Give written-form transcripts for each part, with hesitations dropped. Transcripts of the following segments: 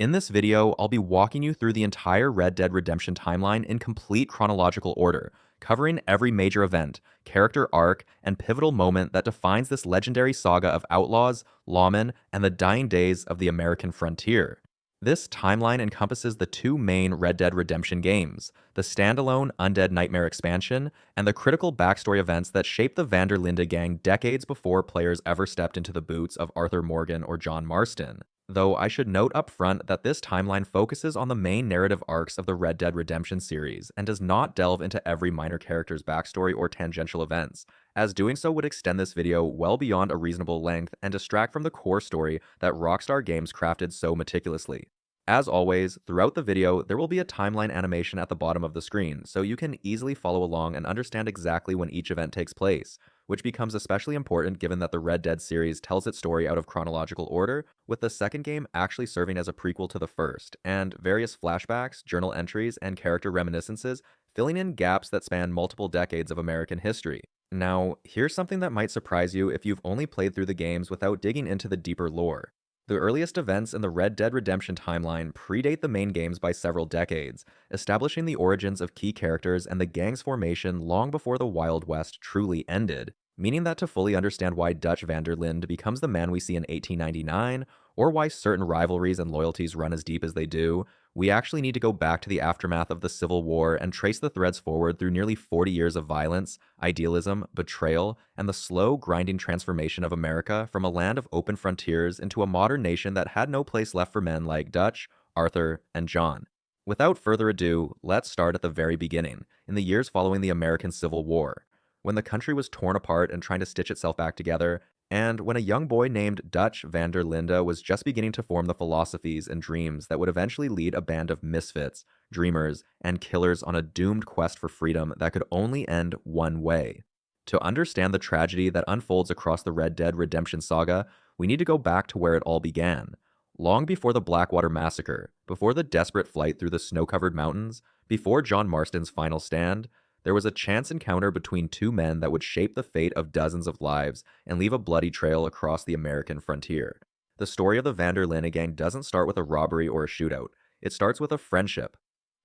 In this video, I'll be walking you through the entire Red Dead Redemption timeline in complete chronological order, covering every major event, character arc, and pivotal moment that defines this legendary saga of outlaws, lawmen, and the dying days of the American frontier. This timeline encompasses the two main Red Dead Redemption games, the standalone Undead Nightmare expansion, and the critical backstory events that shaped the Van der Linde gang decades before players ever stepped into the boots of Arthur Morgan or John Marston. Though I should note up front that this timeline focuses on the main narrative arcs of the Red Dead Redemption series and does not delve into every minor character's backstory or tangential events, as doing so would extend this video well beyond a reasonable length and distract from the core story that Rockstar Games crafted so meticulously. As always, throughout the video, there will be a timeline animation at the bottom of the screen, so you can easily follow along and understand exactly when each event takes place, which becomes especially important given that the Red Dead series tells its story out of chronological order, with the second game actually serving as a prequel to the first, and various flashbacks, journal entries, and character reminiscences filling in gaps that span multiple decades of American history. Now, here's something that might surprise you if you've only played through the games without digging into the deeper lore. The earliest events in the Red Dead Redemption timeline predate the main games by several decades, establishing the origins of key characters and the gang's formation long before the Wild West truly ended, meaning that to fully understand why Dutch van der Linde becomes the man we see in 1899, or why certain rivalries and loyalties run as deep as they do, we actually need to go back to the aftermath of the Civil War and trace the threads forward through nearly 40 years of violence, idealism, betrayal, and the slow, grinding transformation of America from a land of open frontiers into a modern nation that had no place left for men like Dutch, Arthur, and John. Without further ado, let's start at the very beginning, in the years following the American Civil War, when the country was torn apart and trying to stitch itself back together, and when a young boy named Dutch van der Linde was just beginning to form the philosophies and dreams that would eventually lead a band of misfits, dreamers, and killers on a doomed quest for freedom that could only end one way. To understand the tragedy that unfolds across the Red Dead Redemption saga, we need to go back to where it all began. Long before the Blackwater Massacre, before the desperate flight through the snow-covered mountains, before John Marston's final stand, there was a chance encounter between two men that would shape the fate of dozens of lives and leave a bloody trail across the American frontier. The story of the Van der Linde gang doesn't start with a robbery or a shootout. It starts with a friendship.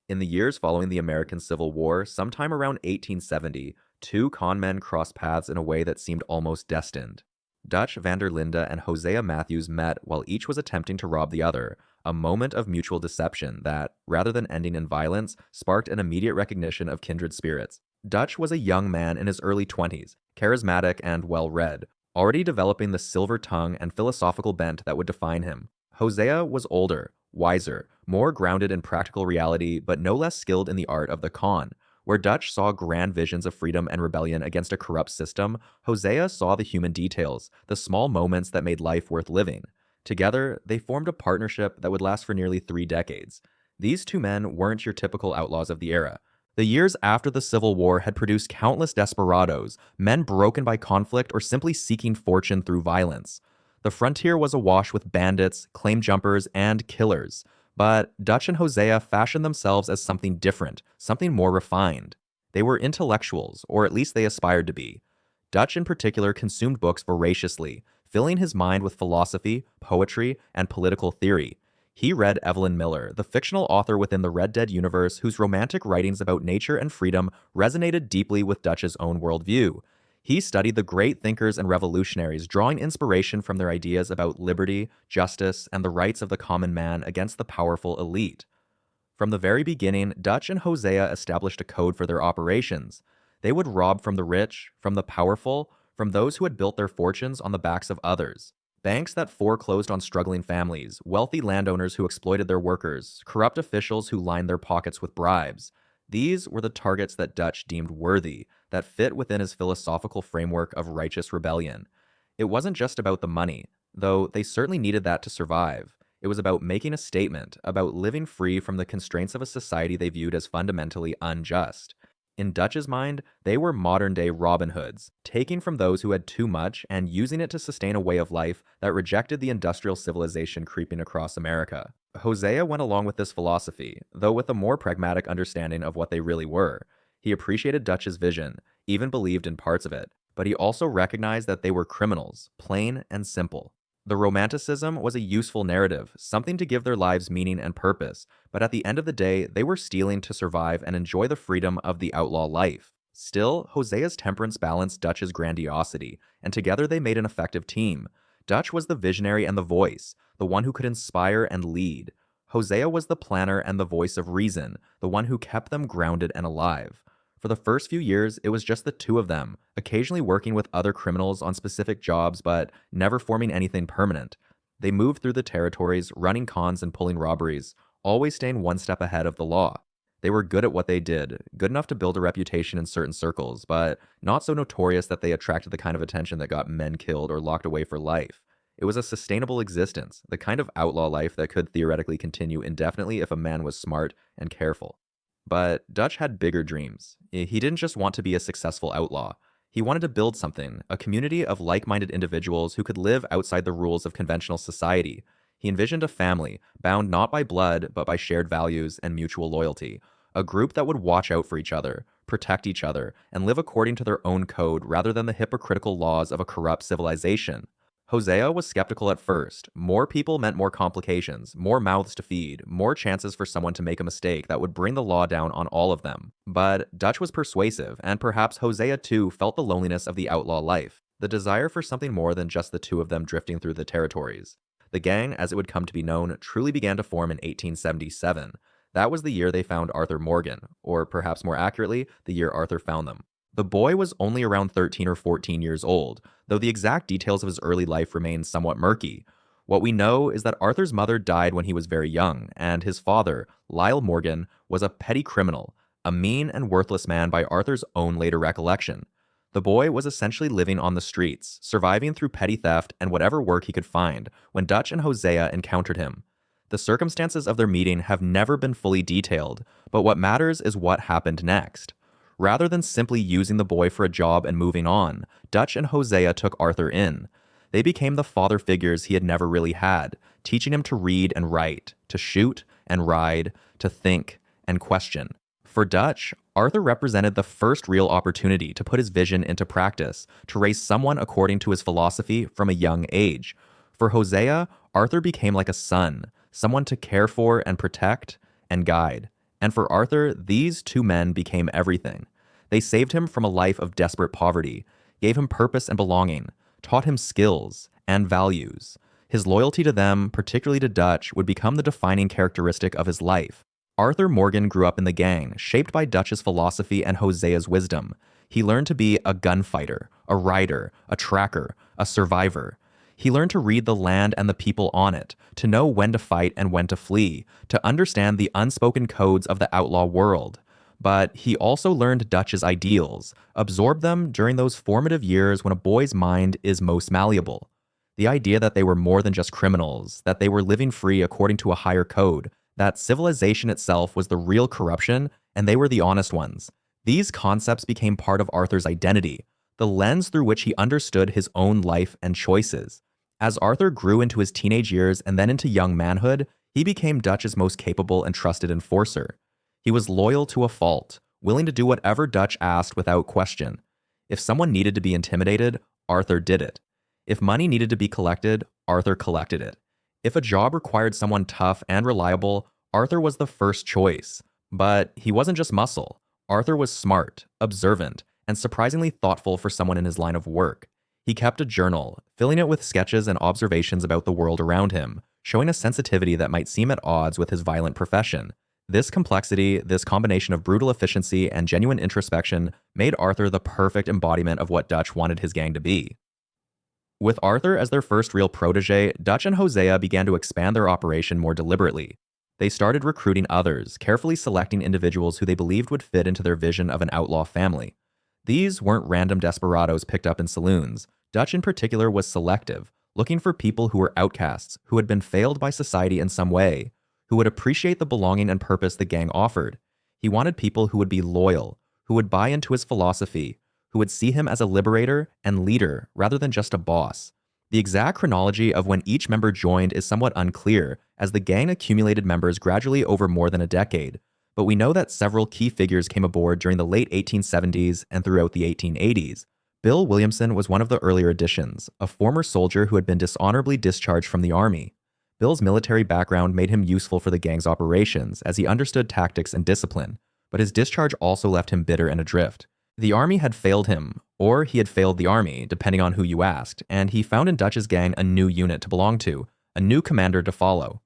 In the years following the American Civil War, sometime around 1870, two con men crossed paths in a way that seemed almost destined. Dutch van der Linde and Hosea Matthews met while each was attempting to rob the other, a moment of mutual deception that, rather than ending in violence, sparked an immediate recognition of kindred spirits. Dutch was a young man in his early 20s, charismatic and well-read, already developing the silver tongue and philosophical bent that would define him. Hosea was older, wiser, more grounded in practical reality, but no less skilled in the art of the con. Where Dutch saw grand visions of freedom and rebellion against a corrupt system, Hosea saw the human details, the small moments that made life worth living. Together, they formed a partnership that would last for nearly 3 decades. These two men weren't your typical outlaws of the era. The years after the Civil War had produced countless desperados, men broken by conflict or simply seeking fortune through violence. The frontier was awash with bandits, claim jumpers, and killers. But Dutch and Hosea fashioned themselves as something different, something more refined. They were intellectuals, or at least they aspired to be. Dutch in particular consumed books voraciously, filling his mind with philosophy, poetry, and political theory. He read Evelyn Miller, the fictional author within the Red Dead universe whose romantic writings about nature and freedom resonated deeply with Dutch's own worldview. He studied the great thinkers and revolutionaries, drawing inspiration from their ideas about liberty, justice, and the rights of the common man against the powerful elite. From the very beginning, Dutch and Hosea established a code for their operations. They would rob from the rich, from the powerful, from those who had built their fortunes on the backs of others. Banks that foreclosed on struggling families, wealthy landowners who exploited their workers, corrupt officials who lined their pockets with bribes. These were the targets that Dutch deemed worthy, that fit within his philosophical framework of righteous rebellion. It wasn't just about the money, though they certainly needed that to survive. It was about making a statement, about living free from the constraints of a society they viewed as fundamentally unjust. In Dutch's mind, they were modern-day Robin Hoods, taking from those who had too much and using it to sustain a way of life that rejected the industrial civilization creeping across America. Hosea went along with this philosophy, though with a more pragmatic understanding of what they really were. He appreciated Dutch's vision, even believed in parts of it, but he also recognized that they were criminals, plain and simple. The romanticism was a useful narrative, something to give their lives meaning and purpose, but at the end of the day, they were stealing to survive and enjoy the freedom of the outlaw life. Still, Hosea's temperance balanced Dutch's grandiosity, and together they made an effective team. Dutch was the visionary and the voice, the one who could inspire and lead. Hosea was the planner and the voice of reason, the one who kept them grounded and alive. For the first few years, it was just the two of them, occasionally working with other criminals on specific jobs, but never forming anything permanent. They moved through the territories, running cons and pulling robberies, always staying one step ahead of the law. They were good at what they did, good enough to build a reputation in certain circles, but not so notorious that they attracted the kind of attention that got men killed or locked away for life. It was a sustainable existence, the kind of outlaw life that could theoretically continue indefinitely if a man was smart and careful. But Dutch had bigger dreams. He didn't just want to be a successful outlaw. He wanted to build something, a community of like-minded individuals who could live outside the rules of conventional society. He envisioned a family, bound not by blood, but by shared values and mutual loyalty. A group that would watch out for each other, protect each other, and live according to their own code rather than the hypocritical laws of a corrupt civilization. Hosea was skeptical at first. More people meant more complications, more mouths to feed, more chances for someone to make a mistake that would bring the law down on all of them. But Dutch was persuasive, and perhaps Hosea too felt the loneliness of the outlaw life, the desire for something more than just the two of them drifting through the territories. The gang, as it would come to be known, truly began to form in 1877. That was the year they found Arthur Morgan, or perhaps more accurately, the year Arthur found them. The boy was only around 13 or 14 years old, though the exact details of his early life remain somewhat murky. What we know is that Arthur's mother died when he was very young, and his father, Lyle Morgan, was a petty criminal, a mean and worthless man by Arthur's own later recollection. The boy was essentially living on the streets, surviving through petty theft and whatever work he could find, when Dutch and Hosea encountered him. The circumstances of their meeting have never been fully detailed, but what matters is what happened next. Rather than simply using the boy for a job and moving on, Dutch and Hosea took Arthur in. They became the father figures he had never really had, teaching him to read and write, to shoot and ride, to think and question. For Dutch, Arthur represented the first real opportunity to put his vision into practice, to raise someone according to his philosophy from a young age. For Hosea, Arthur became like a son, someone to care for and protect and guide. And for Arthur, these two men became everything. They saved him from a life of desperate poverty, gave him purpose and belonging, taught him skills and values. His loyalty to them, particularly to Dutch, would become the defining characteristic of his life. Arthur Morgan grew up in the gang, shaped by Dutch's philosophy and Hosea's wisdom. He learned to be a gunfighter, a rider, a tracker, a survivor. He learned to read the land and the people on it, to know when to fight and when to flee, to understand the unspoken codes of the outlaw world. But he also learned Dutch's ideals, absorbed them during those formative years when a boy's mind is most malleable. The idea that they were more than just criminals, that they were living free according to a higher code, that civilization itself was the real corruption and they were the honest ones. These concepts became part of Arthur's identity, the lens through which he understood his own life and choices. As Arthur grew into his teenage years and then into young manhood, he became Dutch's most capable and trusted enforcer. He was loyal to a fault, willing to do whatever Dutch asked without question. If someone needed to be intimidated, Arthur did it. If money needed to be collected, Arthur collected it. If a job required someone tough and reliable, Arthur was the first choice. But he wasn't just muscle. Arthur was smart, observant, and surprisingly thoughtful for someone in his line of work. He kept a journal, filling it with sketches and observations about the world around him, showing a sensitivity that might seem at odds with his violent profession. This complexity, this combination of brutal efficiency and genuine introspection, made Arthur the perfect embodiment of what Dutch wanted his gang to be. With Arthur as their first real protege, Dutch and Hosea began to expand their operation more deliberately. They started recruiting others, carefully selecting individuals who they believed would fit into their vision of an outlaw family. These weren't random desperados picked up in saloons. Dutch in particular was selective, looking for people who were outcasts, who had been failed by society in some way, who would appreciate the belonging and purpose the gang offered. He wanted people who would be loyal, who would buy into his philosophy, who would see him as a liberator and leader rather than just a boss. The exact chronology of when each member joined is somewhat unclear, as the gang accumulated members gradually over more than a decade, but we know that several key figures came aboard during the late 1870s and throughout the 1880s. Bill Williamson was one of the earlier additions, a former soldier who had been dishonorably discharged from the army. Bill's military background made him useful for the gang's operations, as he understood tactics and discipline, but his discharge also left him bitter and adrift. The army had failed him, or he had failed the army, depending on who you asked, and he found in Dutch's gang a new unit to belong to, a new commander to follow.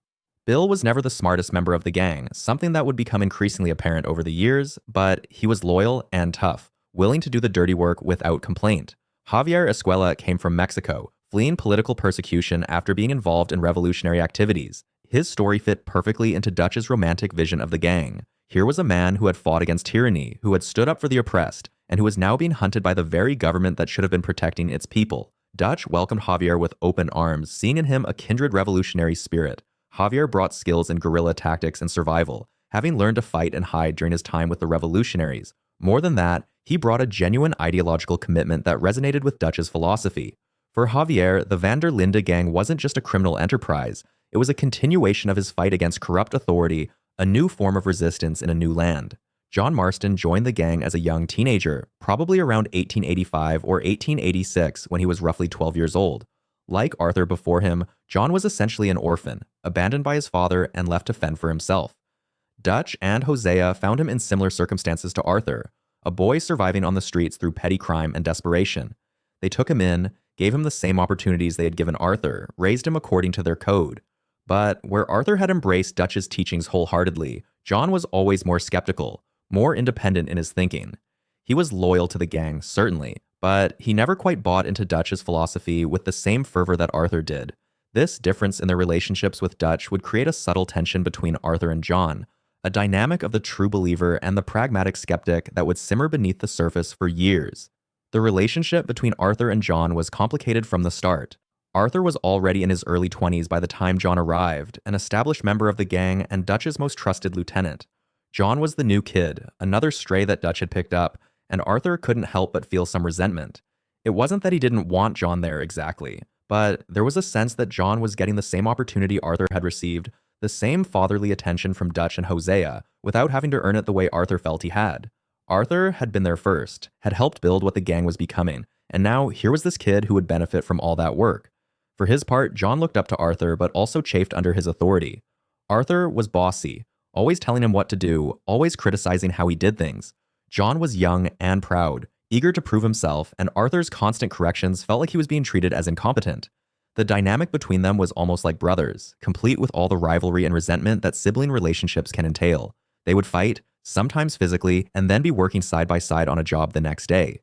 Bill was never the smartest member of the gang, something that would become increasingly apparent over the years, but he was loyal and tough, willing to do the dirty work without complaint. Javier Escuela came from Mexico, fleeing political persecution after being involved in revolutionary activities. His story fit perfectly into Dutch's romantic vision of the gang. Here was a man who had fought against tyranny, who had stood up for the oppressed, and who was now being hunted by the very government that should have been protecting its people. Dutch welcomed Javier with open arms, seeing in him a kindred revolutionary spirit. Javier brought skills in guerrilla tactics and survival, having learned to fight and hide during his time with the revolutionaries. More than that, he brought a genuine ideological commitment that resonated with Dutch's philosophy. For Javier, the Van der Linde gang wasn't just a criminal enterprise, it was a continuation of his fight against corrupt authority, a new form of resistance in a new land. John Marston joined the gang as a young teenager, probably around 1885 or 1886 when he was roughly 12 years old. Like Arthur before him, John was essentially an orphan, abandoned by his father and left to fend for himself. Dutch and Hosea found him in similar circumstances to Arthur, a boy surviving on the streets through petty crime and desperation. They took him in, gave him the same opportunities they had given Arthur, raised him according to their code. But where Arthur had embraced Dutch's teachings wholeheartedly, John was always more skeptical, more independent in his thinking. He was loyal to the gang, certainly, but he never quite bought into Dutch's philosophy with the same fervor that Arthur did. This difference in their relationships with Dutch would create a subtle tension between Arthur and John, a dynamic of the true believer and the pragmatic skeptic that would simmer beneath the surface for years. The relationship between Arthur and John was complicated from the start. Arthur was already in his early 20s by the time John arrived, an established member of the gang and Dutch's most trusted lieutenant. John was the new kid, another stray that Dutch had picked up, and Arthur couldn't help but feel some resentment. It wasn't that he didn't want John there exactly, but there was a sense that John was getting the same opportunity Arthur had received, the same fatherly attention from Dutch and Hosea, without having to earn it the way Arthur felt he had. Arthur had been there first, had helped build what the gang was becoming, and now here was this kid who would benefit from all that work. For his part, John looked up to Arthur but also chafed under his authority. Arthur was bossy, always telling him what to do, always criticizing how he did things. John was young and proud, eager to prove himself, and Arthur's constant corrections felt like he was being treated as incompetent. The dynamic between them was almost like brothers, complete with all the rivalry and resentment that sibling relationships can entail. They would fight, sometimes physically, and then be working side by side on a job the next day.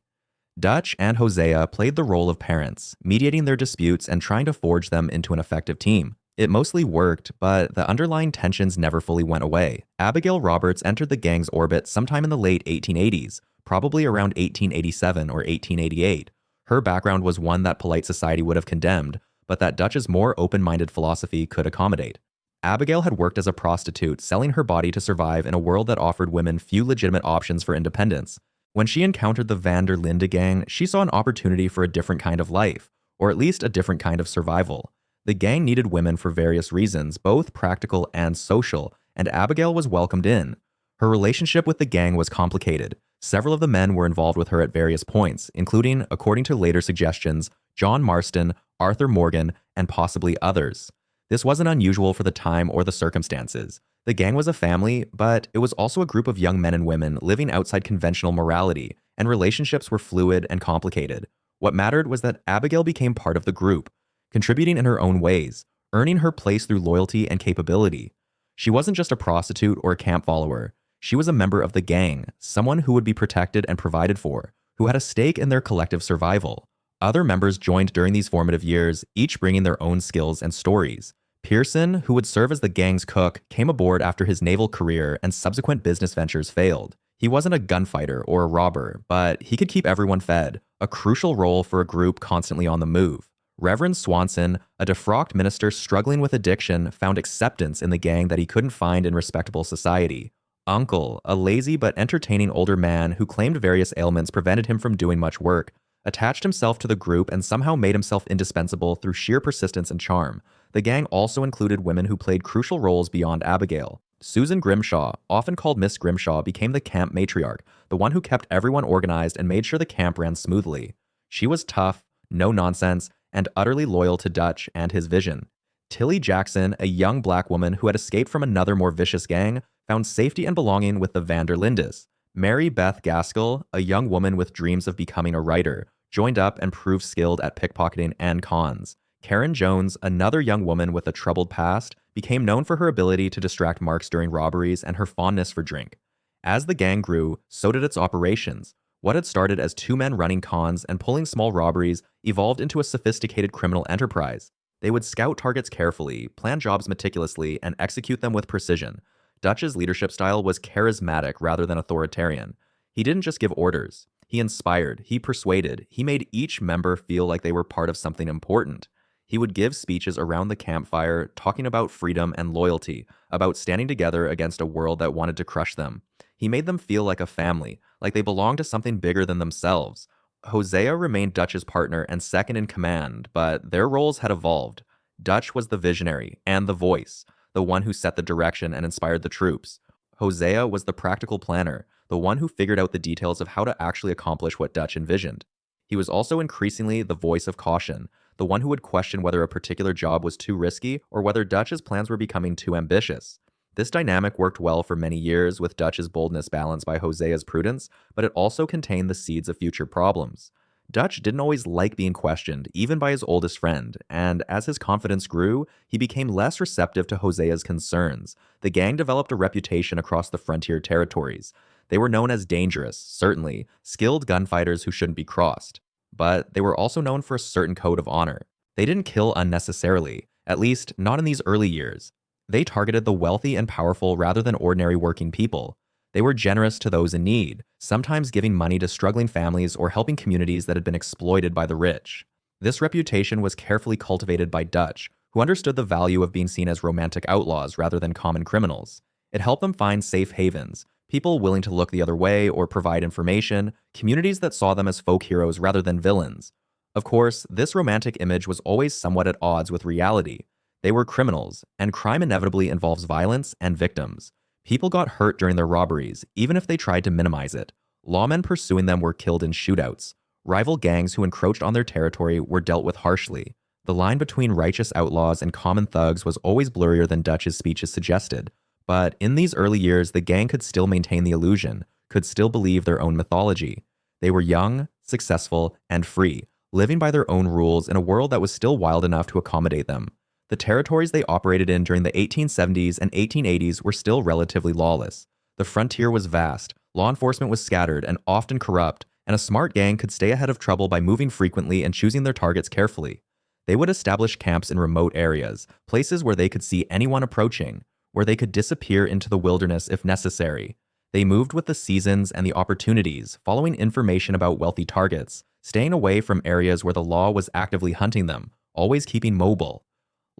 Dutch and Hosea played the role of parents, mediating their disputes and trying to forge them into an effective team. It mostly worked, but the underlying tensions never fully went away. Abigail Roberts entered the gang's orbit sometime in the late 1880s, probably around 1887 or 1888. Her background was one that polite society would have condemned, but that Dutch's more open-minded philosophy could accommodate. Abigail had worked as a prostitute, selling her body to survive in a world that offered women few legitimate options for independence. When she encountered the Van der Linde gang, she saw an opportunity for a different kind of life, or at least a different kind of survival. The gang needed women for various reasons, both practical and social, and Abigail was welcomed in. Her relationship with the gang was complicated. Several of the men were involved with her at various points, including, according to later suggestions, John Marston, Arthur Morgan, and possibly others. This wasn't unusual for the time or the circumstances. The gang was a family, but it was also a group of young men and women living outside conventional morality, and relationships were fluid and complicated. What mattered was that Abigail became part of the group, contributing in her own ways, earning her place through loyalty and capability. She wasn't just a prostitute or a camp follower. She was a member of the gang, someone who would be protected and provided for, who had a stake in their collective survival. Other members joined during these formative years, each bringing their own skills and stories. Pearson, who would serve as the gang's cook, came aboard after his naval career and subsequent business ventures failed. He wasn't a gunfighter or a robber, but he could keep everyone fed, a crucial role for a group constantly on the move. Reverend Swanson, a defrocked minister struggling with addiction, found acceptance in the gang that he couldn't find in respectable society. Uncle, a lazy but entertaining older man who claimed various ailments prevented him from doing much work, attached himself to the group and somehow made himself indispensable through sheer persistence and charm. The gang also included women who played crucial roles beyond Abigail. Susan Grimshaw, often called Miss Grimshaw, became the camp matriarch, the one who kept everyone organized and made sure the camp ran smoothly. She was tough, no nonsense, and utterly loyal to Dutch and his vision. Tilly Jackson, a young black woman who had escaped from another more vicious gang, found safety and belonging with the Vander Lindes. Mary Beth Gaskell, a young woman with dreams of becoming a writer, joined up and proved skilled at pickpocketing and cons. Karen Jones, another young woman with a troubled past, became known for her ability to distract Marks during robberies and her fondness for drink. As the gang grew, so did its operations. What had started as two men running cons and pulling small robberies evolved into a sophisticated criminal enterprise. They would scout targets carefully, plan jobs meticulously, and execute them with precision. Dutch's leadership style was charismatic rather than authoritarian. He didn't just give orders. He inspired, he persuaded, he made each member feel like they were part of something important. He would give speeches around the campfire talking about freedom and loyalty, about standing together against a world that wanted to crush them. He made them feel like a family, like they belonged to something bigger than themselves. Hosea remained Dutch's partner and second in command, but their roles had evolved. Dutch was the visionary and the voice, the one who set the direction and inspired the troops. Hosea was the practical planner, the one who figured out the details of how to actually accomplish what Dutch envisioned. He was also increasingly the voice of caution, the one who would question whether a particular job was too risky or whether Dutch's plans were becoming too ambitious. This dynamic worked well for many years, with Dutch's boldness balanced by Hosea's prudence, but it also contained the seeds of future problems. Dutch didn't always like being questioned, even by his oldest friend, and as his confidence grew, he became less receptive to Hosea's concerns. The gang developed a reputation across the frontier territories. They were known as dangerous, certainly, skilled gunfighters who shouldn't be crossed. But they were also known for a certain code of honor. They didn't kill unnecessarily, at least not in these early years. They targeted the wealthy and powerful rather than ordinary working people. They were generous to those in need, sometimes giving money to struggling families or helping communities that had been exploited by the rich. This reputation was carefully cultivated by Dutch, who understood the value of being seen as romantic outlaws rather than common criminals. It helped them find safe havens, people willing to look the other way or provide information, communities that saw them as folk heroes rather than villains. Of course, this romantic image was always somewhat at odds with reality. They were criminals, and crime inevitably involves violence and victims. People got hurt during their robberies, even if they tried to minimize it. Lawmen pursuing them were killed in shootouts. Rival gangs who encroached on their territory were dealt with harshly. The line between righteous outlaws and common thugs was always blurrier than Dutch's speeches suggested. But in these early years, the gang could still maintain the illusion, could still believe their own mythology. They were young, successful, and free, living by their own rules in a world that was still wild enough to accommodate them. The territories they operated in during the 1870s and 1880s were still relatively lawless. The frontier was vast, law enforcement was scattered and often corrupt, and a smart gang could stay ahead of trouble by moving frequently and choosing their targets carefully. They would establish camps in remote areas, places where they could see anyone approaching, where they could disappear into the wilderness if necessary. They moved with the seasons and the opportunities, following information about wealthy targets, staying away from areas where the law was actively hunting them, always keeping mobile.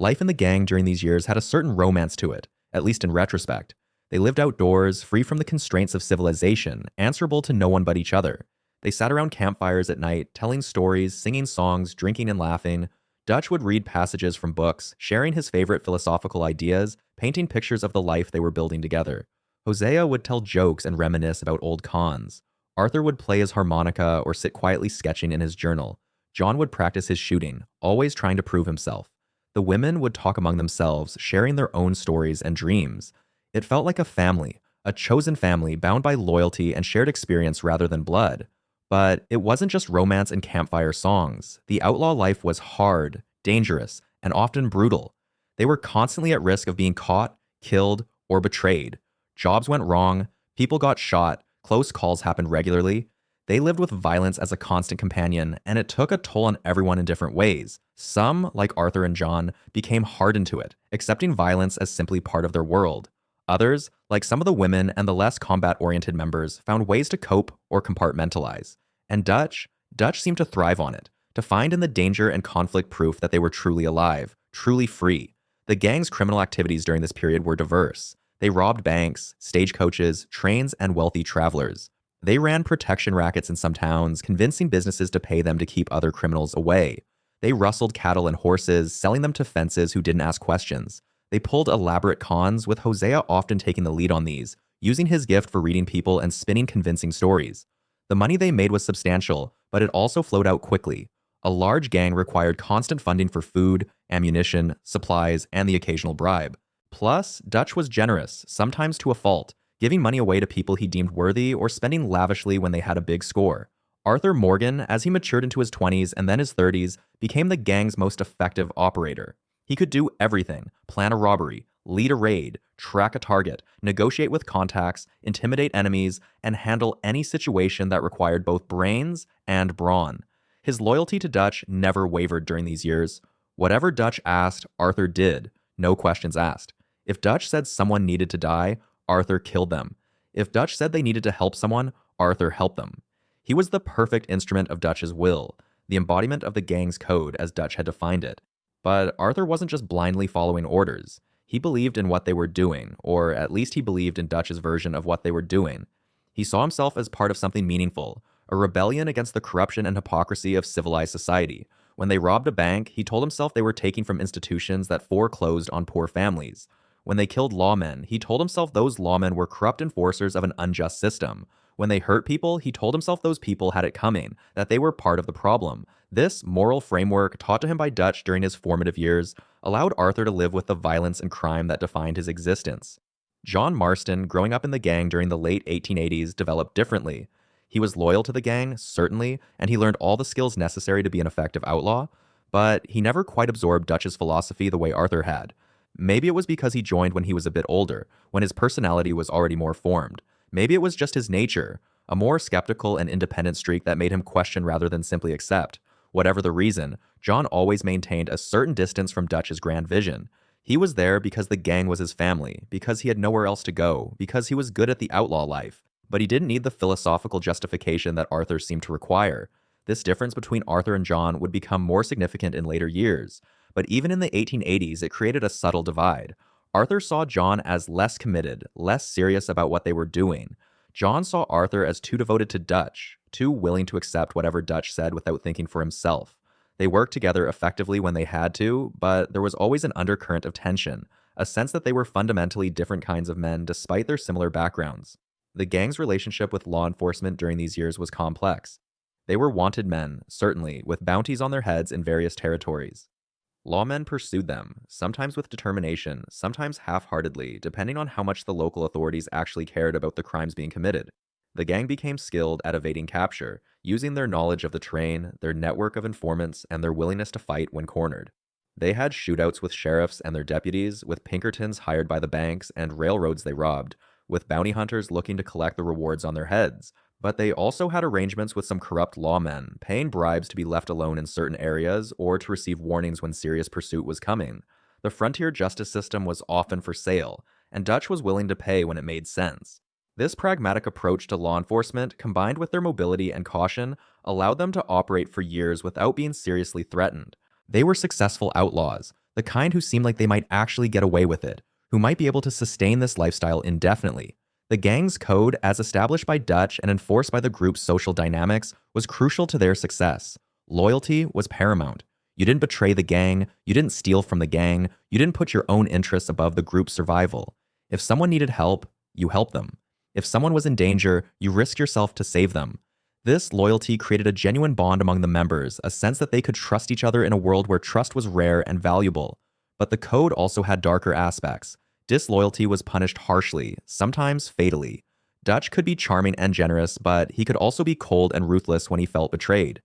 Life in the gang during these years had a certain romance to it, at least in retrospect. They lived outdoors, free from the constraints of civilization, answerable to no one but each other. They sat around campfires at night, telling stories, singing songs, drinking and laughing. Dutch would read passages from books, sharing his favorite philosophical ideas, painting pictures of the life they were building together. Hosea would tell jokes and reminisce about old cons. Arthur would play his harmonica or sit quietly sketching in his journal. John would practice his shooting, always trying to prove himself. The women would talk among themselves, sharing their own stories and dreams. It felt like a family, a chosen family bound by loyalty and shared experience rather than blood. But it wasn't just romance and campfire songs. The outlaw life was hard, dangerous, and often brutal. They were constantly at risk of being caught, killed, or betrayed. Jobs went wrong, people got shot, close calls happened regularly. They lived with violence as a constant companion, and it took a toll on everyone in different ways. Some, like Arthur and John, became hardened to it, accepting violence as simply part of their world. Others, like some of the women and the less combat-oriented members, found ways to cope or compartmentalize. And Dutch seemed to thrive on it, to find in the danger and conflict proof that they were truly alive, truly free. The gang's criminal activities during this period were diverse. They robbed banks, stagecoaches, trains, and wealthy travelers. They ran protection rackets in some towns, convincing businesses to pay them to keep other criminals away. They rustled cattle and horses, selling them to fences who didn't ask questions. They pulled elaborate cons, with Hosea often taking the lead on these, using his gift for reading people and spinning convincing stories. The money they made was substantial, but it also flowed out quickly. A large gang required constant funding for food, ammunition, supplies, and the occasional bribe. Plus, Dutch was generous, sometimes to a fault, giving money away to people he deemed worthy or spending lavishly when they had a big score. Arthur Morgan, as he matured into his 20s and then his 30s, became the gang's most effective operator. He could do everything: plan a robbery, lead a raid, track a target, negotiate with contacts, intimidate enemies, and handle any situation that required both brains and brawn. His loyalty to Dutch never wavered during these years. Whatever Dutch asked, Arthur did, no questions asked. If Dutch said someone needed to die, Arthur killed them. If Dutch said they needed to help someone, Arthur helped them. He was the perfect instrument of Dutch's will, the embodiment of the gang's code as Dutch had defined it. But Arthur wasn't just blindly following orders. He believed in what they were doing, or at least he believed in Dutch's version of what they were doing. He saw himself as part of something meaningful, a rebellion against the corruption and hypocrisy of civilized society. When they robbed a bank, he told himself they were taking from institutions that foreclosed on poor families. When they killed lawmen, he told himself those lawmen were corrupt enforcers of an unjust system. When they hurt people, he told himself those people had it coming, that they were part of the problem. This moral framework, taught to him by Dutch during his formative years, allowed Arthur to live with the violence and crime that defined his existence. John Marston, growing up in the gang during the late 1880s, developed differently. He was loyal to the gang, certainly, and he learned all the skills necessary to be an effective outlaw, but he never quite absorbed Dutch's philosophy the way Arthur had. Maybe it was because he joined when he was a bit older, when his personality was already more formed. Maybe it was just his nature, a more skeptical and independent streak that made him question rather than simply accept. Whatever the reason, John always maintained a certain distance from Dutch's grand vision. He was there because the gang was his family, because he had nowhere else to go, because he was good at the outlaw life. But he didn't need the philosophical justification that Arthur seemed to require. This difference between Arthur and John would become more significant in later years. But even in the 1880s, it created a subtle divide. Arthur saw John as less committed, less serious about what they were doing. John saw Arthur as too devoted to Dutch, too willing to accept whatever Dutch said without thinking for himself. They worked together effectively when they had to, but there was always an undercurrent of tension, a sense that they were fundamentally different kinds of men despite their similar backgrounds. The gang's relationship with law enforcement during these years was complex. They were wanted men, certainly, with bounties on their heads in various territories. Lawmen pursued them, sometimes with determination, sometimes half-heartedly, depending on how much the local authorities actually cared about the crimes being committed. The gang became skilled at evading capture, using their knowledge of the terrain, their network of informants, and their willingness to fight when cornered. They had shootouts with sheriffs and their deputies, with Pinkertons hired by the banks and railroads they robbed, with bounty hunters looking to collect the rewards on their heads. But they also had arrangements with some corrupt lawmen, paying bribes to be left alone in certain areas or to receive warnings when serious pursuit was coming. The frontier justice system was often for sale, and Dutch was willing to pay when it made sense. This pragmatic approach to law enforcement, combined with their mobility and caution, allowed them to operate for years without being seriously threatened. They were successful outlaws, the kind who seemed like they might actually get away with it, who might be able to sustain this lifestyle indefinitely. The gang's code, as established by Dutch and enforced by the group's social dynamics, was crucial to their success. Loyalty was paramount. You didn't betray the gang, you didn't steal from the gang, you didn't put your own interests above the group's survival. If someone needed help, you helped them. If someone was in danger, you risked yourself to save them. This loyalty created a genuine bond among the members, a sense that they could trust each other in a world where trust was rare and valuable. But the code also had darker aspects. Disloyalty was punished harshly, sometimes fatally. Dutch could be charming and generous, but he could also be cold and ruthless when he felt betrayed.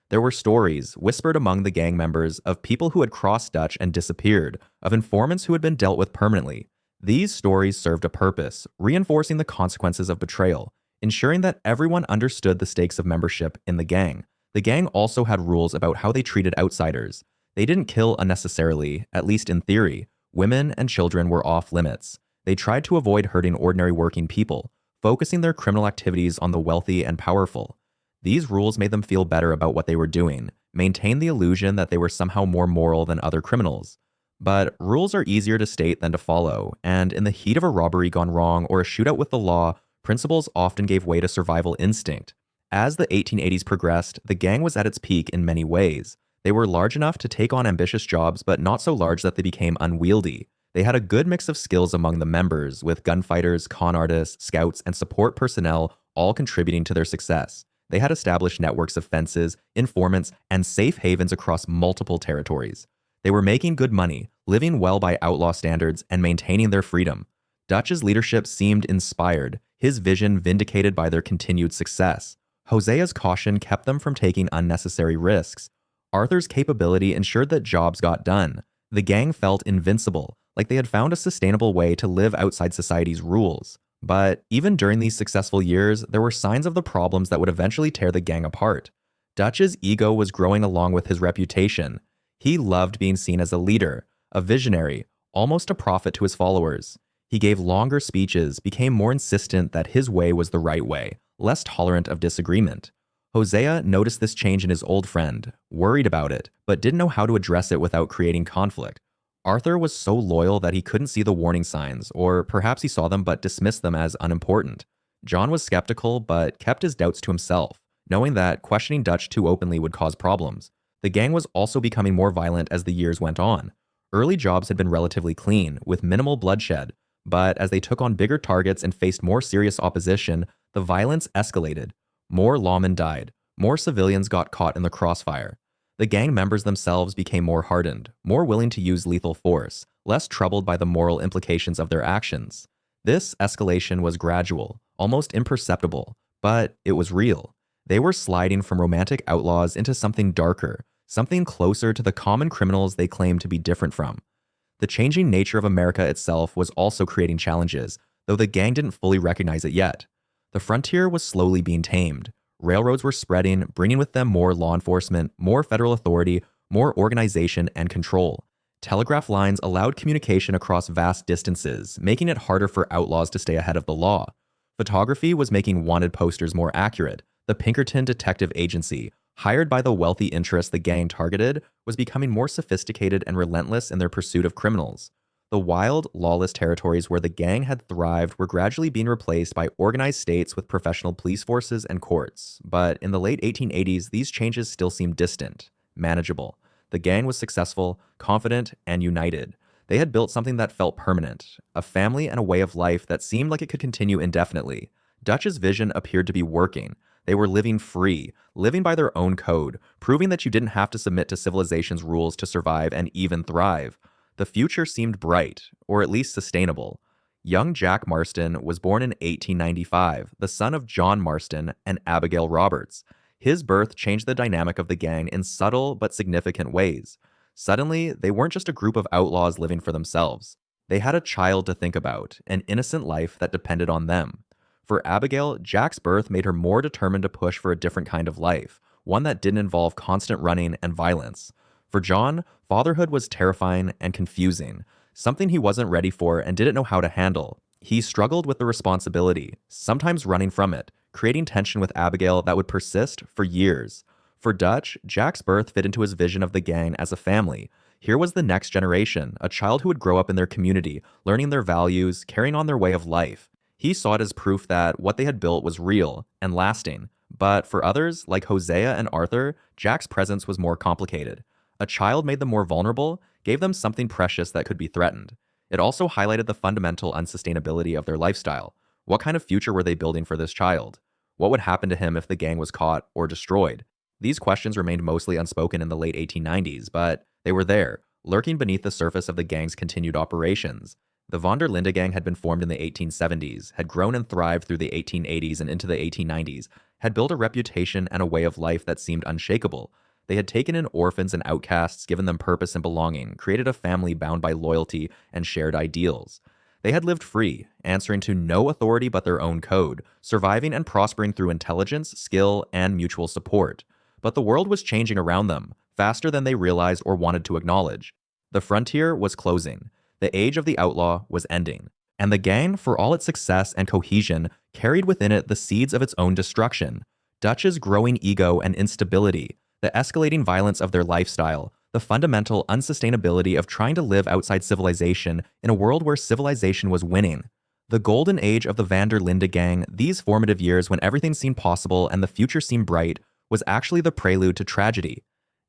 There were stories, whispered among the gang members, of people who had crossed Dutch and disappeared, of informants who had been dealt with permanently. These stories served a purpose, reinforcing the consequences of betrayal, ensuring that everyone understood the stakes of membership in the gang. The gang also had rules about how they treated outsiders. They didn't kill unnecessarily, at least in theory. Women and children were off limits. They tried to avoid hurting ordinary working people, focusing their criminal activities on the wealthy and powerful. These rules made them feel better about what they were doing, maintained the illusion that they were somehow more moral than other criminals. But rules are easier to state than to follow, and in the heat of a robbery gone wrong or a shootout with the law, principles often gave way to survival instinct. As the 1880s progressed, the gang was at its peak in many ways. They were large enough to take on ambitious jobs, but not so large that they became unwieldy. They had a good mix of skills among the members, with gunfighters, con artists, scouts, and support personnel all contributing to their success. They had established networks of fences, informants, and safe havens across multiple territories. They were making good money, living well by outlaw standards, and maintaining their freedom. Dutch's leadership seemed inspired, his vision vindicated by their continued success. Hosea's caution kept them from taking unnecessary risks. Arthur's capability ensured that jobs got done. The gang felt invincible, like they had found a sustainable way to live outside society's rules. But even during these successful years, there were signs of the problems that would eventually tear the gang apart. Dutch's ego was growing along with his reputation. He loved being seen as a leader, a visionary, almost a prophet to his followers. He gave longer speeches, became more insistent that his way was the right way, less tolerant of disagreement. Hosea noticed this change in his old friend, worried about it, but didn't know how to address it without creating conflict. Arthur was so loyal that he couldn't see the warning signs, or perhaps he saw them but dismissed them as unimportant. John was skeptical but kept his doubts to himself, knowing that questioning Dutch too openly would cause problems. The gang was also becoming more violent as the years went on. Early jobs had been relatively clean, with minimal bloodshed, but as they took on bigger targets and faced more serious opposition, the violence escalated. More lawmen died. More civilians got caught in the crossfire. The gang members themselves became more hardened, more willing to use lethal force, less troubled by the moral implications of their actions. This escalation was gradual, almost imperceptible, but it was real. They were sliding from romantic outlaws into something darker, something closer to the common criminals they claimed to be different from. The changing nature of America itself was also creating challenges, though the gang didn't fully recognize it yet. The frontier was slowly being tamed. Railroads were spreading, bringing with them more law enforcement, more federal authority, more organization and control. Telegraph lines allowed communication across vast distances, making it harder for outlaws to stay ahead of the law. Photography was making wanted posters more accurate. The Pinkerton Detective Agency, hired by the wealthy interests the gang targeted, was becoming more sophisticated and relentless in their pursuit of criminals. The wild, lawless territories where the gang had thrived were gradually being replaced by organized states with professional police forces and courts. But in the late 1880s, these changes still seemed distant, manageable. The gang was successful, confident, and united. They had built something that felt permanent, a family and a way of life that seemed like it could continue indefinitely. Dutch's vision appeared to be working. They were living free, living by their own code, proving that you didn't have to submit to civilization's rules to survive and even thrive. The future seemed bright, or at least sustainable. Young Jack Marston was born in 1895, the son of John Marston and Abigail Roberts. His birth changed the dynamic of the gang in subtle but significant ways. Suddenly, they weren't just a group of outlaws living for themselves. They had a child to think about, an innocent life that depended on them. For Abigail, Jack's birth made her more determined to push for a different kind of life, one that didn't involve constant running and violence. For John, fatherhood was terrifying and confusing, something he wasn't ready for and didn't know how to handle. He struggled with the responsibility, sometimes running from it, creating tension with Abigail that would persist for years. For Dutch, Jack's birth fit into his vision of the gang as a family. Here was the next generation, a child who would grow up in their community, learning their values, carrying on their way of life. He saw it as proof that what they had built was real and lasting. But for others, like Hosea and Arthur, Jack's presence was more complicated. A child made them more vulnerable, gave them something precious that could be threatened. It also highlighted the fundamental unsustainability of their lifestyle. What kind of future were they building for this child? What would happen to him if the gang was caught or destroyed? These questions remained mostly unspoken in the late 1890s, but they were there, lurking beneath the surface of the gang's continued operations. The Von der Linde gang had been formed in the 1870s, had grown and thrived through the 1880s and into the 1890s, had built a reputation and a way of life that seemed unshakable. They had taken in orphans and outcasts, given them purpose and belonging, created a family bound by loyalty and shared ideals. They had lived free, answering to no authority but their own code, surviving and prospering through intelligence, skill, and mutual support. But the world was changing around them, faster than they realized or wanted to acknowledge. The frontier was closing. The age of the outlaw was ending. And the gang, for all its success and cohesion, carried within it the seeds of its own destruction. Dutch's growing ego and instability, the escalating violence of their lifestyle, the fundamental unsustainability of trying to live outside civilization in a world where civilization was winning. The golden age of the Van der Linde gang, these formative years when everything seemed possible and the future seemed bright, was actually the prelude to tragedy.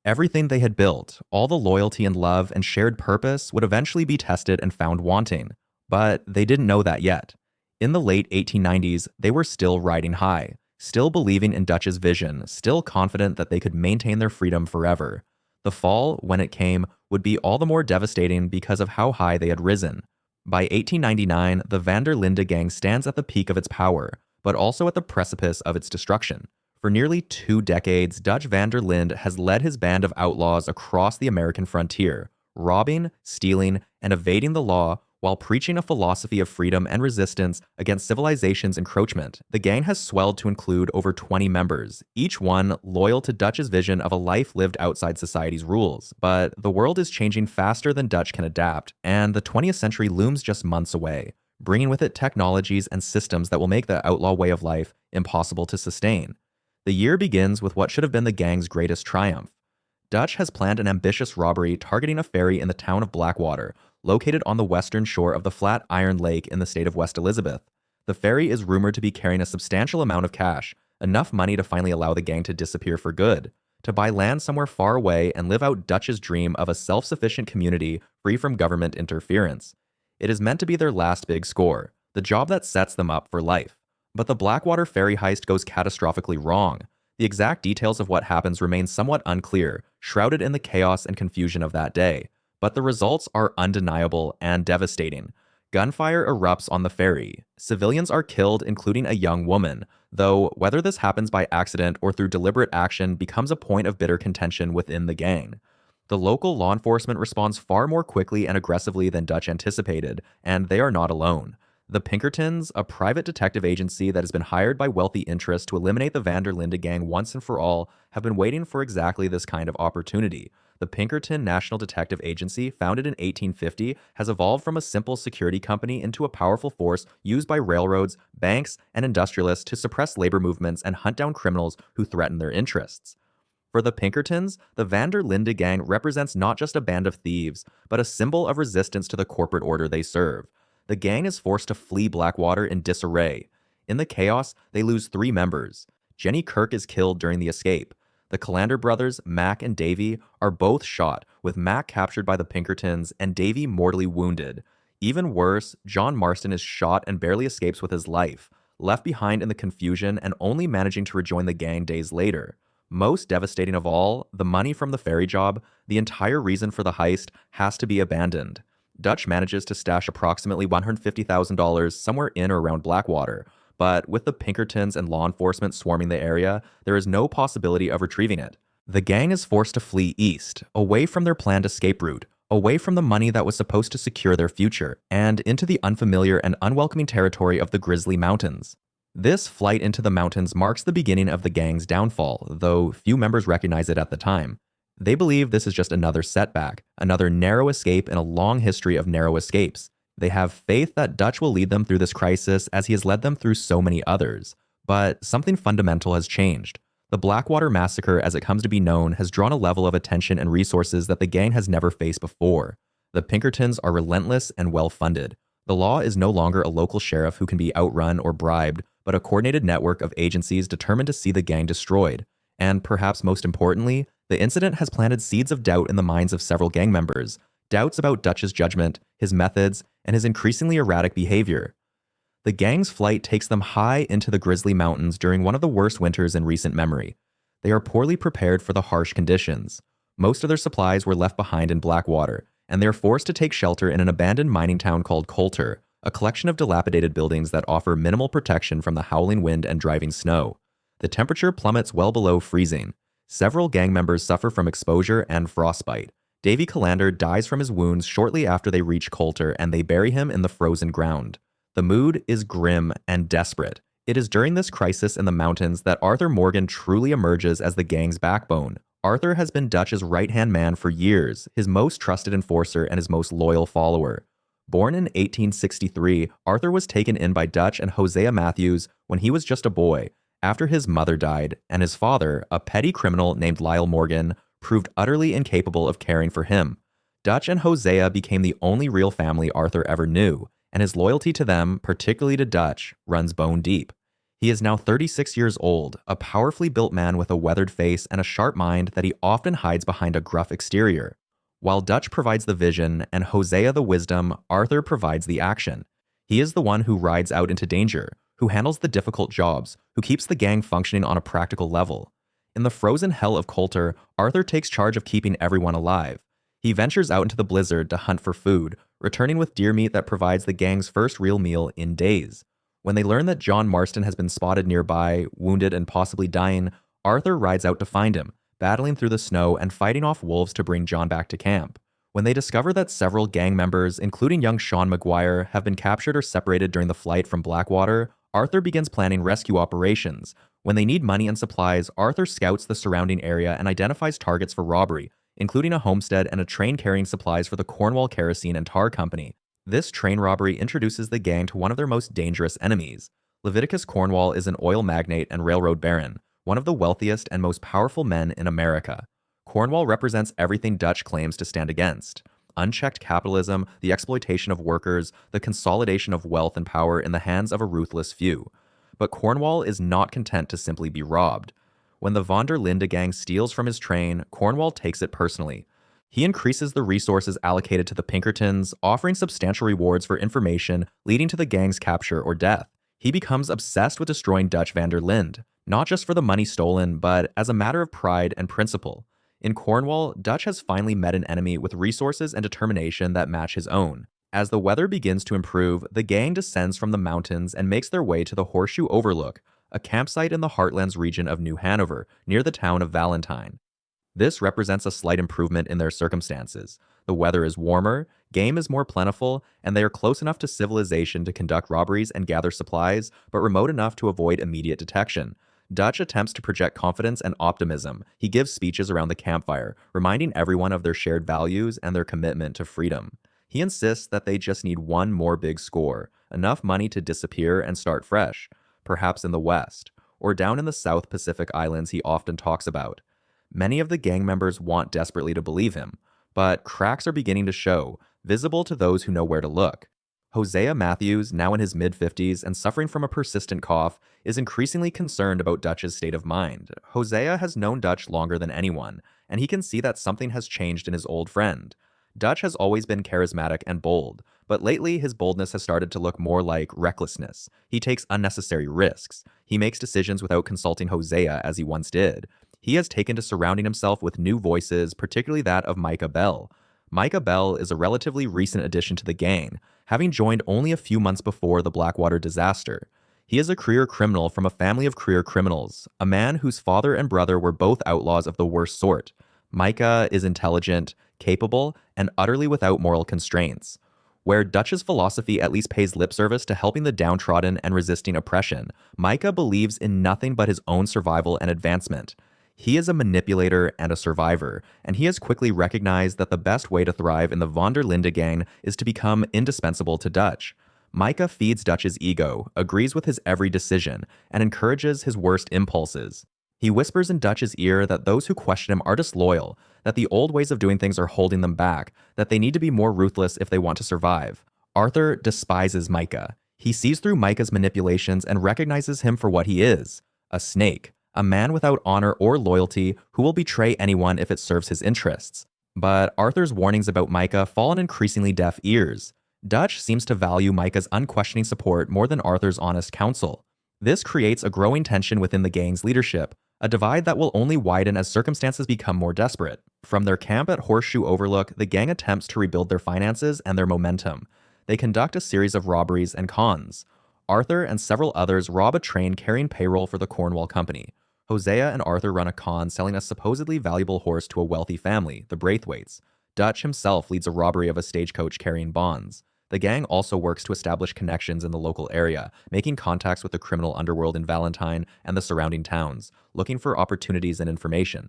Everything they had built, all the loyalty and love and shared purpose, would eventually be tested and found wanting. But they didn't know that yet. In the late 1890s, they were still riding high. still believing in Dutch's vision, still confident that they could maintain their freedom forever. The fall, when it came, would be all the more devastating because of how high they had risen. By 1899, the Van der Linde gang stands at the peak of its power, but also at the precipice of its destruction. For nearly 2 decades, Dutch van der Linde has led his band of outlaws across the American frontier, robbing, stealing, and evading the law while preaching a philosophy of freedom and resistance against civilization's encroachment. The gang has swelled to include over 20 members, each one loyal to Dutch's vision of a life lived outside society's rules. But the world is changing faster than Dutch can adapt, and the 20th century looms just months away, bringing with it technologies and systems that will make the outlaw way of life impossible to sustain. The year begins with what should have been the gang's greatest triumph. Dutch has planned an ambitious robbery targeting a ferry in the town of Blackwater, located on the western shore of the Flat Iron Lake in the state of West Elizabeth. The ferry is rumored to be carrying a substantial amount of cash, enough money to finally allow the gang to disappear for good, to buy land somewhere far away and live out Dutch's dream of a self-sufficient community free from government interference. It is meant to be their last big score, the job that sets them up for life. But the Blackwater ferry heist goes catastrophically wrong. The exact details of what happens remain somewhat unclear, shrouded in the chaos and confusion of that day. But the results are undeniable and devastating. Gunfire erupts on the ferry. Civilians are killed, including a young woman, though whether this happens by accident or through deliberate action becomes a point of bitter contention within the gang. The local law enforcement responds far more quickly and aggressively than Dutch anticipated, and they are not alone. The Pinkertons, a private detective agency that has been hired by wealthy interests to eliminate the Van der Linde gang once and for all, have been waiting for exactly this kind of opportunity. The Pinkerton National Detective Agency, founded in 1850, has evolved from a simple security company into a powerful force used by railroads, banks, and industrialists to suppress labor movements and hunt down criminals who threaten their interests. For the Pinkertons, the Van der Linde gang represents not just a band of thieves, but a symbol of resistance to the corporate order they serve. The gang is forced to flee Blackwater in disarray. In the chaos, they lose 3 members. Jenny Kirk is killed during the escape. The Calander brothers, Mac and Davy, are both shot, with Mac captured by the Pinkertons and Davy mortally wounded. Even worse, John Marston is shot and barely escapes with his life, left behind in the confusion and only managing to rejoin the gang days later. Most devastating of all, the money from the ferry job, the entire reason for the heist, has to be abandoned. Dutch manages to stash approximately $150,000 somewhere in or around Blackwater, but with the Pinkertons and law enforcement swarming the area, there is no possibility of retrieving it. The gang is forced to flee east, away from their planned escape route, away from the money that was supposed to secure their future, and into the unfamiliar and unwelcoming territory of the Grizzly Mountains. This flight into the mountains marks the beginning of the gang's downfall, though few members recognize it at the time. They believe this is just another setback, another narrow escape in a long history of narrow escapes. They have faith that Dutch will lead them through this crisis as he has led them through so many others. But something fundamental has changed. The Blackwater Massacre, as it comes to be known, has drawn a level of attention and resources that the gang has never faced before. The Pinkertons are relentless and well-funded. The law is no longer a local sheriff who can be outrun or bribed, but a coordinated network of agencies determined to see the gang destroyed. And perhaps most importantly, the incident has planted seeds of doubt in the minds of several gang members, doubts about Dutch's judgment, his methods, and his increasingly erratic behavior. The gang's flight takes them high into the Grizzly Mountains during one of the worst winters in recent memory. They are poorly prepared for the harsh conditions. Most of their supplies were left behind in Blackwater, and they are forced to take shelter in an abandoned mining town called Colter, a collection of dilapidated buildings that offer minimal protection from the howling wind and driving snow. The temperature plummets well below freezing. Several gang members suffer from exposure and frostbite. Davy Calander dies from his wounds shortly after they reach Colter, and they bury him in the frozen ground. The mood is grim and desperate. It is during this crisis in the mountains that Arthur Morgan truly emerges as the gang's backbone. Arthur has been Dutch's right-hand man for years, his most trusted enforcer and his most loyal follower. Born in 1863, Arthur was taken in by Dutch and Hosea Matthews when he was just a boy, after his mother died, and his father, a petty criminal named Lyle Morgan, proved utterly incapable of caring for him. Dutch and Hosea became the only real family Arthur ever knew, and his loyalty to them, particularly to Dutch, runs bone deep. He is now 36 years old, a powerfully built man with a weathered face and a sharp mind that he often hides behind a gruff exterior. While Dutch provides the vision and Hosea the wisdom, Arthur provides the action. He is the one who rides out into danger, who handles the difficult jobs, who keeps the gang functioning on a practical level. In the frozen hell of Colter, Arthur takes charge of keeping everyone alive. He ventures out into the blizzard to hunt for food, returning with deer meat that provides the gang's first real meal in days. When they learn that John Marston has been spotted nearby, wounded and possibly dying, Arthur rides out to find him, battling through the snow and fighting off wolves to bring John back to camp. When they discover that several gang members, including young Sean McGuire, have been captured or separated during the flight from Blackwater, Arthur begins planning rescue operations. When they need money and supplies, Arthur scouts the surrounding area and identifies targets for robbery, including a homestead and a train carrying supplies for the Cornwall Kerosene and Tar Company. This train robbery introduces the gang to one of their most dangerous enemies. Leviticus Cornwall is an oil magnate and railroad baron, one of the wealthiest and most powerful men in America. Cornwall represents everything Dutch claims to stand against: unchecked capitalism, the exploitation of workers, the consolidation of wealth and power in the hands of a ruthless few. But Cornwall is not content to simply be robbed. When the Von der Linde gang steals from his train, Cornwall takes it personally. He increases the resources allocated to the Pinkertons, offering substantial rewards for information leading to the gang's capture or death. He becomes obsessed with destroying Dutch van der Linde, not just for the money stolen, but as a matter of pride and principle. In Cornwall, Dutch has finally met an enemy with resources and determination that match his own. As the weather begins to improve, the gang descends from the mountains and makes their way to the Horseshoe Overlook, a campsite in the Heartlands region of New Hanover, near the town of Valentine. This represents a slight improvement in their circumstances. The weather is warmer, game is more plentiful, and they are close enough to civilization to conduct robberies and gather supplies, but remote enough to avoid immediate detection. Dutch attempts to project confidence and optimism. He gives speeches around the campfire, reminding everyone of their shared values and their commitment to freedom. He insists that they just need one more big score, enough money to disappear and start fresh, perhaps in the West, or down in the South Pacific Islands he often talks about. Many of the gang members want desperately to believe him, but cracks are beginning to show, visible to those who know where to look. Hosea Matthews, now in his mid-50s and suffering from a persistent cough, is increasingly concerned about Dutch's state of mind. Hosea has known Dutch longer than anyone, and he can see that something has changed in his old friend. Dutch has always been charismatic and bold, but lately his boldness has started to look more like recklessness. He takes unnecessary risks. He makes decisions without consulting Hosea as he once did. He has taken to surrounding himself with new voices, particularly that of Micah Bell. Micah Bell is a relatively recent addition to the gang, having joined only a few months before the Blackwater disaster. He is a career criminal from a family of career criminals, a man whose father and brother were both outlaws of the worst sort. Micah is intelligent, capable, and utterly without moral constraints. Where Dutch's philosophy at least pays lip service to helping the downtrodden and resisting oppression, Micah believes in nothing but his own survival and advancement. He is a manipulator and a survivor, and he has quickly recognized that the best way to thrive in the Von der Linde gang is to become indispensable to Dutch. Micah feeds Dutch's ego, agrees with his every decision, and encourages his worst impulses. He whispers in Dutch's ear that those who question him are disloyal, that the old ways of doing things are holding them back, that they need to be more ruthless if they want to survive. Arthur despises Micah. He sees through Micah's manipulations and recognizes him for what he is: a snake. A man without honor or loyalty who will betray anyone if it serves his interests. But Arthur's warnings about Micah fall on increasingly deaf ears. Dutch seems to value Micah's unquestioning support more than Arthur's honest counsel. This creates a growing tension within the gang's leadership, a divide that will only widen as circumstances become more desperate. From their camp at Horseshoe Overlook, the gang attempts to rebuild their finances and their momentum. They conduct a series of robberies and cons. Arthur and several others rob a train carrying payroll for the Cornwall Company. Hosea and Arthur run a con selling a supposedly valuable horse to a wealthy family, the Braithwaites. Dutch himself leads a robbery of a stagecoach carrying bonds. The gang also works to establish connections in the local area, making contacts with the criminal underworld in Valentine and the surrounding towns, looking for opportunities and information.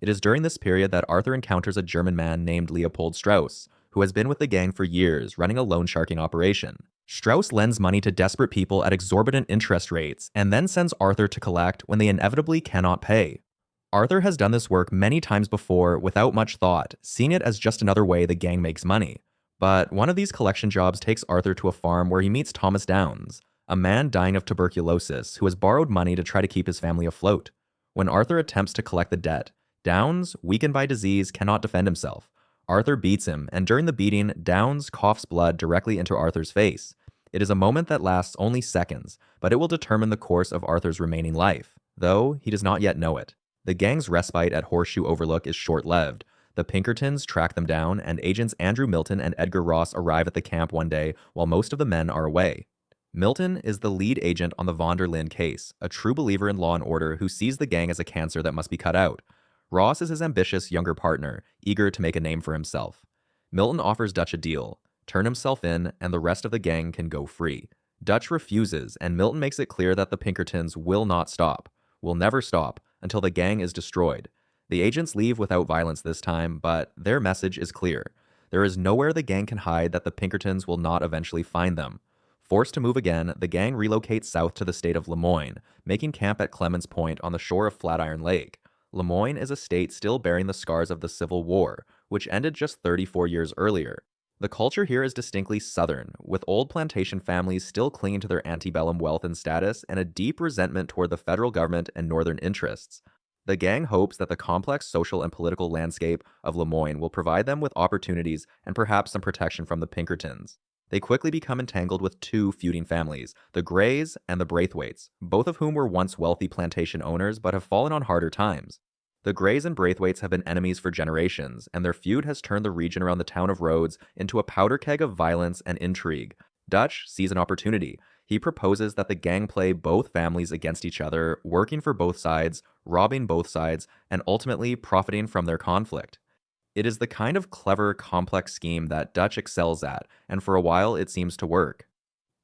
It is during this period that Arthur encounters a German man named Leopold Strauss, who has been with the gang for years, running a loan sharking operation. Strauss lends money to desperate people at exorbitant interest rates and then sends Arthur to collect when they inevitably cannot pay. Arthur has done this work many times before without much thought, seeing it as just another way the gang makes money. But one of these collection jobs takes Arthur to a farm where he meets Thomas Downs, a man dying of tuberculosis who has borrowed money to try to keep his family afloat. When Arthur attempts to collect the debt, Downs, weakened by disease, cannot defend himself. Arthur beats him, and during the beating, Downs coughs blood directly into Arthur's face. It is a moment that lasts only seconds, but it will determine the course of Arthur's remaining life, though he does not yet know it. The gang's respite at Horseshoe Overlook is short-lived. The Pinkertons track them down, and agents Andrew Milton and Edgar Ross arrive at the camp one day while most of the men are away. Milton is the lead agent on the Von der Linde case, a true believer in law and order who sees the gang as a cancer that must be cut out. Ross is his ambitious younger partner, eager to make a name for himself. Milton offers Dutch a deal: turn himself in, and the rest of the gang can go free. Dutch refuses, and Milton makes it clear that the Pinkertons will not stop, will never stop, until the gang is destroyed. The agents leave without violence this time, but their message is clear. There is nowhere the gang can hide that the Pinkertons will not eventually find them. Forced to move again, the gang relocates south to the state of Lemoyne, making camp at Clemens Point on the shore of Flatiron Lake. Lemoyne is a state still bearing the scars of the Civil War, which ended just 34 years earlier. The culture here is distinctly Southern, with old plantation families still clinging to their antebellum wealth and status and a deep resentment toward the federal government and Northern interests. The gang hopes that the complex social and political landscape of Lemoyne will provide them with opportunities and perhaps some protection from the Pinkertons. They quickly become entangled with two feuding families, the Grays and the Braithwaites, both of whom were once wealthy plantation owners but have fallen on harder times. The Grays and Braithwaites have been enemies for generations, and their feud has turned the region around the town of Rhodes into a powder keg of violence and intrigue. Dutch sees an opportunity. He proposes that the gang play both families against each other, working for both sides, robbing both sides, and ultimately profiting from their conflict. It is the kind of clever, complex scheme that Dutch excels at, and for a while it seems to work.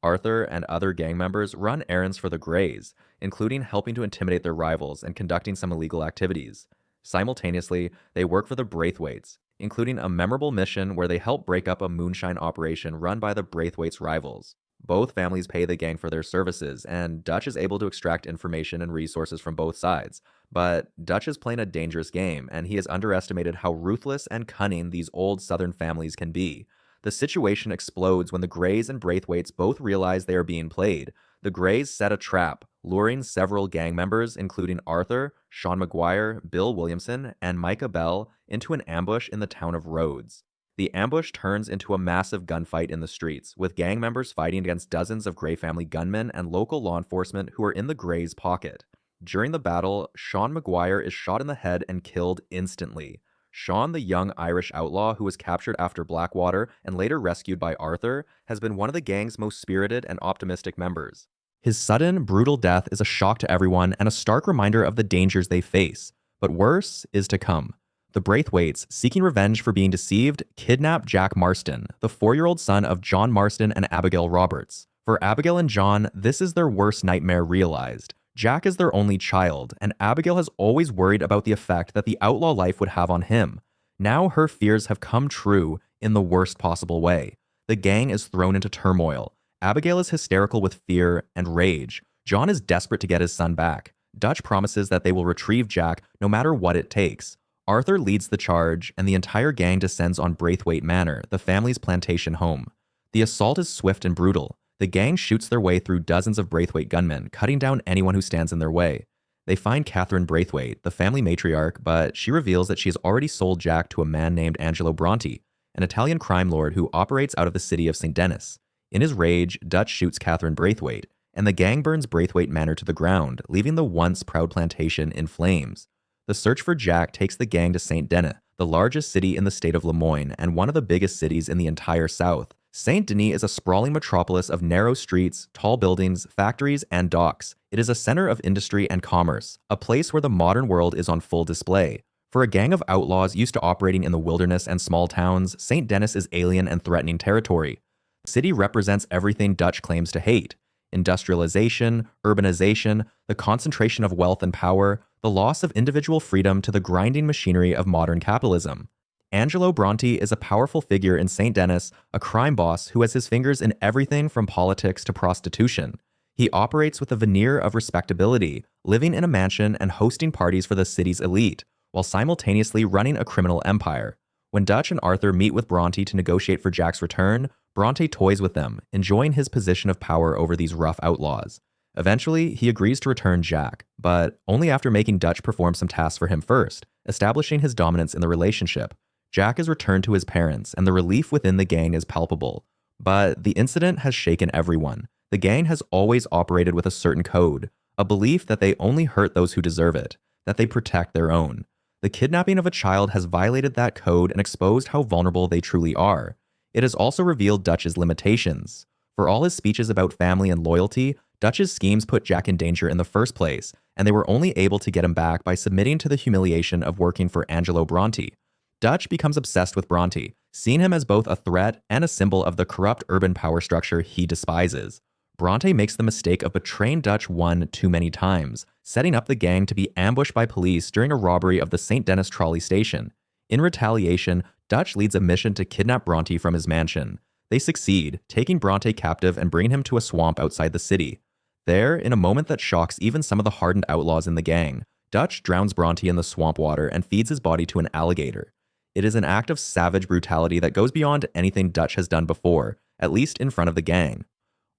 Arthur and other gang members run errands for the Grays, including helping to intimidate their rivals and conducting some illegal activities. Simultaneously, they work for the Braithwaites, including a memorable mission where they help break up a moonshine operation run by the Braithwaites' rivals. Both families pay the gang for their services, and Dutch is able to extract information and resources from both sides. But Dutch is playing a dangerous game, and he has underestimated how ruthless and cunning these old Southern families can be. The situation explodes when the Grays and Braithwaites both realize they are being played. The Grays set a trap, luring several gang members, including Arthur, Sean McGuire, Bill Williamson, and Micah Bell, into an ambush in the town of Rhodes. The ambush turns into a massive gunfight in the streets, with gang members fighting against dozens of Gray family gunmen and local law enforcement who are in the Grays' pocket. During the battle, Sean McGuire is shot in the head and killed instantly. Sean, the young Irish outlaw who was captured after Blackwater and later rescued by Arthur, has been one of the gang's most spirited and optimistic members. His sudden, brutal death is a shock to everyone and a stark reminder of the dangers they face. But worse is to come. The Braithwaites, seeking revenge for being deceived, kidnap Jack Marston, the 4-year-old son of John Marston and Abigail Roberts. For Abigail and John, this is their worst nightmare realized. Jack is their only child, and Abigail has always worried about the effect that the outlaw life would have on him. Now her fears have come true in the worst possible way. The gang is thrown into turmoil. Abigail is hysterical with fear and rage. John is desperate to get his son back. Dutch promises that they will retrieve Jack no matter what it takes. Arthur leads the charge, and the entire gang descends on Braithwaite Manor, the family's plantation home. The assault is swift and brutal. The gang shoots their way through dozens of Braithwaite gunmen, cutting down anyone who stands in their way. They find Catherine Braithwaite, the family matriarch, but she reveals that she has already sold Jack to a man named Angelo Bronte, an Italian crime lord who operates out of the city of St. Denis. In his rage, Dutch shoots Catherine Braithwaite, and the gang burns Braithwaite Manor to the ground, leaving the once proud plantation in flames. The search for Jack takes the gang to St. Denis, the largest city in the state of Lemoyne and one of the biggest cities in the entire South. St. Denis is a sprawling metropolis of narrow streets, tall buildings, factories, and docks. It is a center of industry and commerce, a place where the modern world is on full display. For a gang of outlaws used to operating in the wilderness and small towns, St. Denis is alien and threatening territory. The city represents everything Dutch claims to hate: industrialization, urbanization, the concentration of wealth and power, the loss of individual freedom to the grinding machinery of modern capitalism. Angelo Bronte is a powerful figure in St. Denis, a crime boss who has his fingers in everything from politics to prostitution. He operates with a veneer of respectability, living in a mansion and hosting parties for the city's elite, while simultaneously running a criminal empire. When Dutch and Arthur meet with Bronte to negotiate for Jack's return, Bronte toys with them, enjoying his position of power over these rough outlaws. Eventually, he agrees to return Jack, but only after making Dutch perform some tasks for him first, establishing his dominance in the relationship. Jack is returned to his parents, and the relief within the gang is palpable. But the incident has shaken everyone. The gang has always operated with a certain code, a belief that they only hurt those who deserve it, that they protect their own. The kidnapping of a child has violated that code and exposed how vulnerable they truly are. It has also revealed Dutch's limitations. For all his speeches about family and loyalty, Dutch's schemes put Jack in danger in the first place, and they were only able to get him back by submitting to the humiliation of working for Angelo Bronte. Dutch becomes obsessed with Bronte, seeing him as both a threat and a symbol of the corrupt urban power structure he despises. Bronte makes the mistake of betraying Dutch one too many times, setting up the gang to be ambushed by police during a robbery of the St. Denis trolley station. In retaliation, Dutch leads a mission to kidnap Bronte from his mansion. They succeed, taking Bronte captive and bringing him to a swamp outside the city. There, in a moment that shocks even some of the hardened outlaws in the gang, Dutch drowns Bronte in the swamp water and feeds his body to an alligator. It is an act of savage brutality that goes beyond anything Dutch has done before, at least in front of the gang.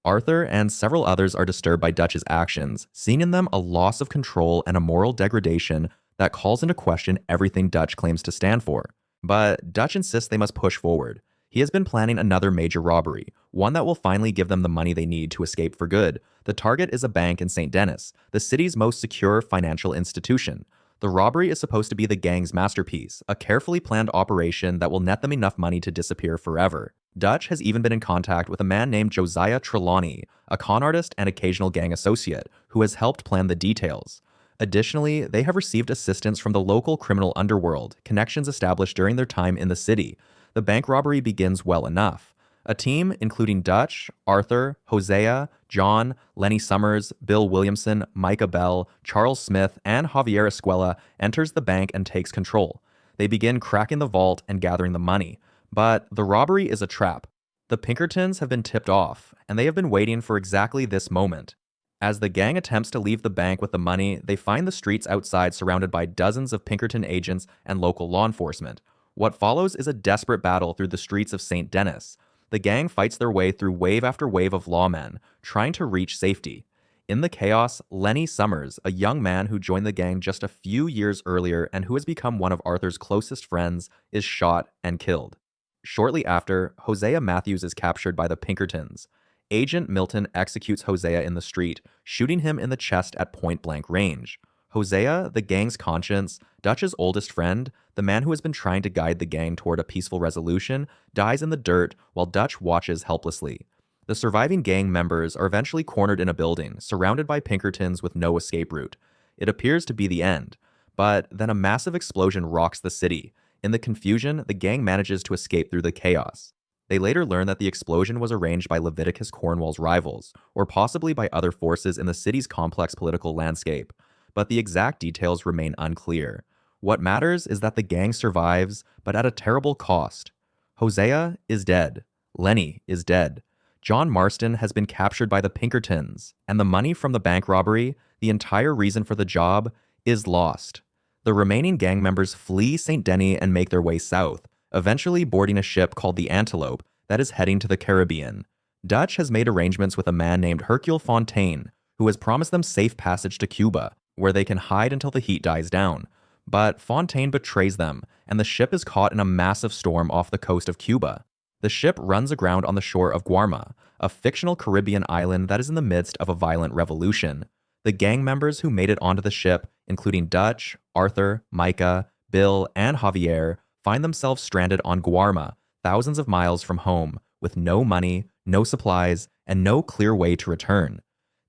Arthur and several others are disturbed by Dutch's actions, seeing in them a loss of control and a moral degradation that calls into question everything Dutch claims to stand for. But Dutch insists they must push forward. He has been planning another major robbery, one that will finally give them the money they need to escape for good. The target is a bank in St. Denis, the city's most secure financial institution. The robbery is supposed to be the gang's masterpiece, a carefully planned operation that will net them enough money to disappear forever. Dutch has even been in contact with a man named Josiah Trelawney, a con artist and occasional gang associate, who has helped plan the details. Additionally, they have received assistance from the local criminal underworld, connections established during their time in the city. The bank robbery begins well enough. A team, including Dutch, Arthur, Hosea, John, Lenny Summers, Bill Williamson, Micah Bell, Charles Smith, and Javier Escuela, enters the bank and takes control. They begin cracking the vault and gathering the money. But the robbery is a trap. The Pinkertons have been tipped off, and they have been waiting for exactly this moment. As the gang attempts to leave the bank with the money, they find the streets outside surrounded by dozens of Pinkerton agents and local law enforcement. What follows is a desperate battle through the streets of St. Denis. The gang fights their way through wave after wave of lawmen, trying to reach safety. In the chaos, Lenny Summers, a young man who joined the gang just a few years earlier and who has become one of Arthur's closest friends, is shot and killed. Shortly after, Hosea Matthews is captured by the Pinkertons. Agent Milton executes Hosea in the street, shooting him in the chest at point-blank range. Hosea, the gang's conscience, Dutch's oldest friend, the man who has been trying to guide the gang toward a peaceful resolution, dies in the dirt while Dutch watches helplessly. The surviving gang members are eventually cornered in a building, surrounded by Pinkertons with no escape route. It appears to be the end. But then a massive explosion rocks the city. In the confusion, the gang manages to escape through the chaos. They later learn that the explosion was arranged by Leviticus Cornwall's rivals, or possibly by other forces in the city's complex political landscape. But the exact details remain unclear. What matters is that the gang survives, but at a terrible cost. Hosea is dead. Lenny is dead. John Marston has been captured by the Pinkertons, and the money from the bank robbery, the entire reason for the job, is lost. The remaining gang members flee St. Denis and make their way south, eventually boarding a ship called the Antelope that is heading to the Caribbean. Dutch has made arrangements with a man named Hercule Fontaine, who has promised them safe passage to Cuba, where they can hide until the heat dies down. But Fontaine betrays them, and the ship is caught in a massive storm off the coast of Cuba. The ship runs aground on the shore of Guarma, a fictional Caribbean island that is in the midst of a violent revolution. The gang members who made it onto the ship, including Dutch, Arthur, Micah, Bill, and Javier, find themselves stranded on Guarma, thousands of miles from home, with no money, no supplies, and no clear way to return.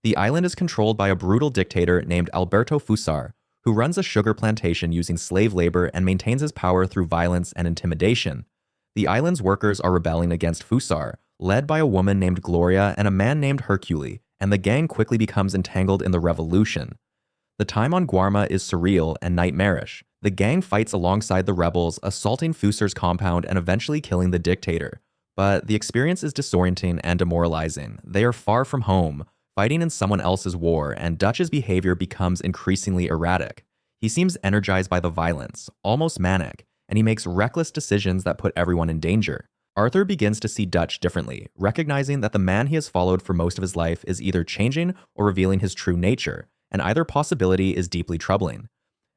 The island is controlled by a brutal dictator named Alberto Fusar, who runs a sugar plantation using slave labor and maintains his power through violence and intimidation. The island's workers are rebelling against Fusar, led by a woman named Gloria and a man named Hercule, and the gang quickly becomes entangled in the revolution. The time on Guarma is surreal and nightmarish. The gang fights alongside the rebels, assaulting Fusar's compound and eventually killing the dictator. But the experience is disorienting and demoralizing. They are far from home, fighting in someone else's war, and Dutch's behavior becomes increasingly erratic. He seems energized by the violence, almost manic, and he makes reckless decisions that put everyone in danger. Arthur begins to see Dutch differently, recognizing that the man he has followed for most of his life is either changing or revealing his true nature, and either possibility is deeply troubling.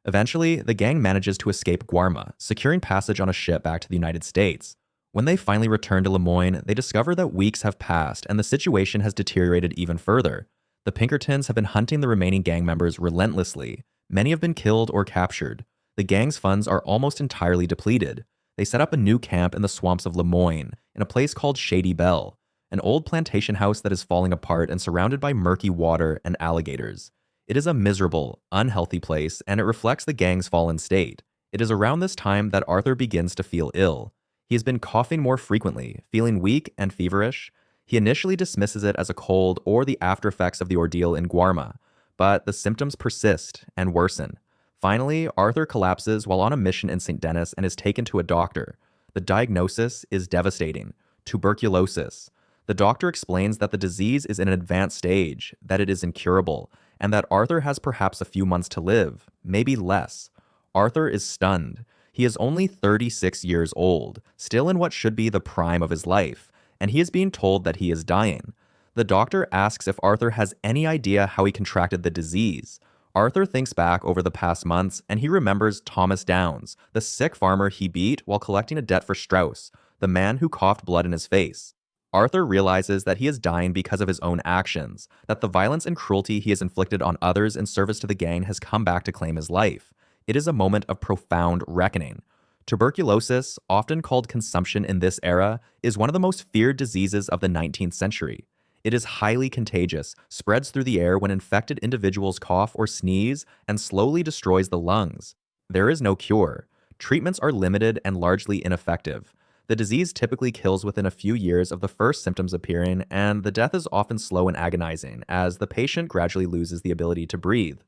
Eventually, the gang manages to escape Guarma, securing passage on a ship back to the United States. When they finally return to Lemoyne, they discover that weeks have passed and the situation has deteriorated even further. The Pinkertons have been hunting the remaining gang members relentlessly. Many have been killed or captured. The gang's funds are almost entirely depleted. They set up a new camp in the swamps of Lemoyne, in a place called Shady Belle, an old plantation house that is falling apart and surrounded by murky water and alligators. It is a miserable, unhealthy place, and it reflects the gang's fallen state. It is around this time that Arthur begins to feel ill. He has been coughing more frequently, feeling weak and feverish. He initially dismisses it as a cold or the after effects of the ordeal in Guarma, but the symptoms persist and worsen. Finally, Arthur collapses while on a mission in St. Denis and is taken to a doctor. The diagnosis is devastating: tuberculosis. The doctor explains that the disease is in an advanced stage, that it is incurable, and that Arthur has perhaps a few months to live, maybe less. Arthur is stunned. He is only 36 years old, still in what should be the prime of his life, and he is being told that he is dying. The doctor asks if Arthur has any idea how he contracted the disease. Arthur thinks back over the past months, and he remembers Thomas Downs, the sick farmer he beat while collecting a debt for Strauss, the man who coughed blood in his face. Arthur realizes that he is dying because of his own actions, that the violence and cruelty he has inflicted on others in service to the gang has come back to claim his life. It is a moment of profound reckoning. Tuberculosis, often called consumption in this era, is one of the most feared diseases of the 19th century. It is highly contagious, spreads through the air when infected individuals cough or sneeze, and slowly destroys the lungs. There is no cure. Treatments are limited and largely ineffective. The disease typically kills within a few years of the first symptoms appearing, and the death is often slow and agonizing, as the patient gradually loses the ability to breathe.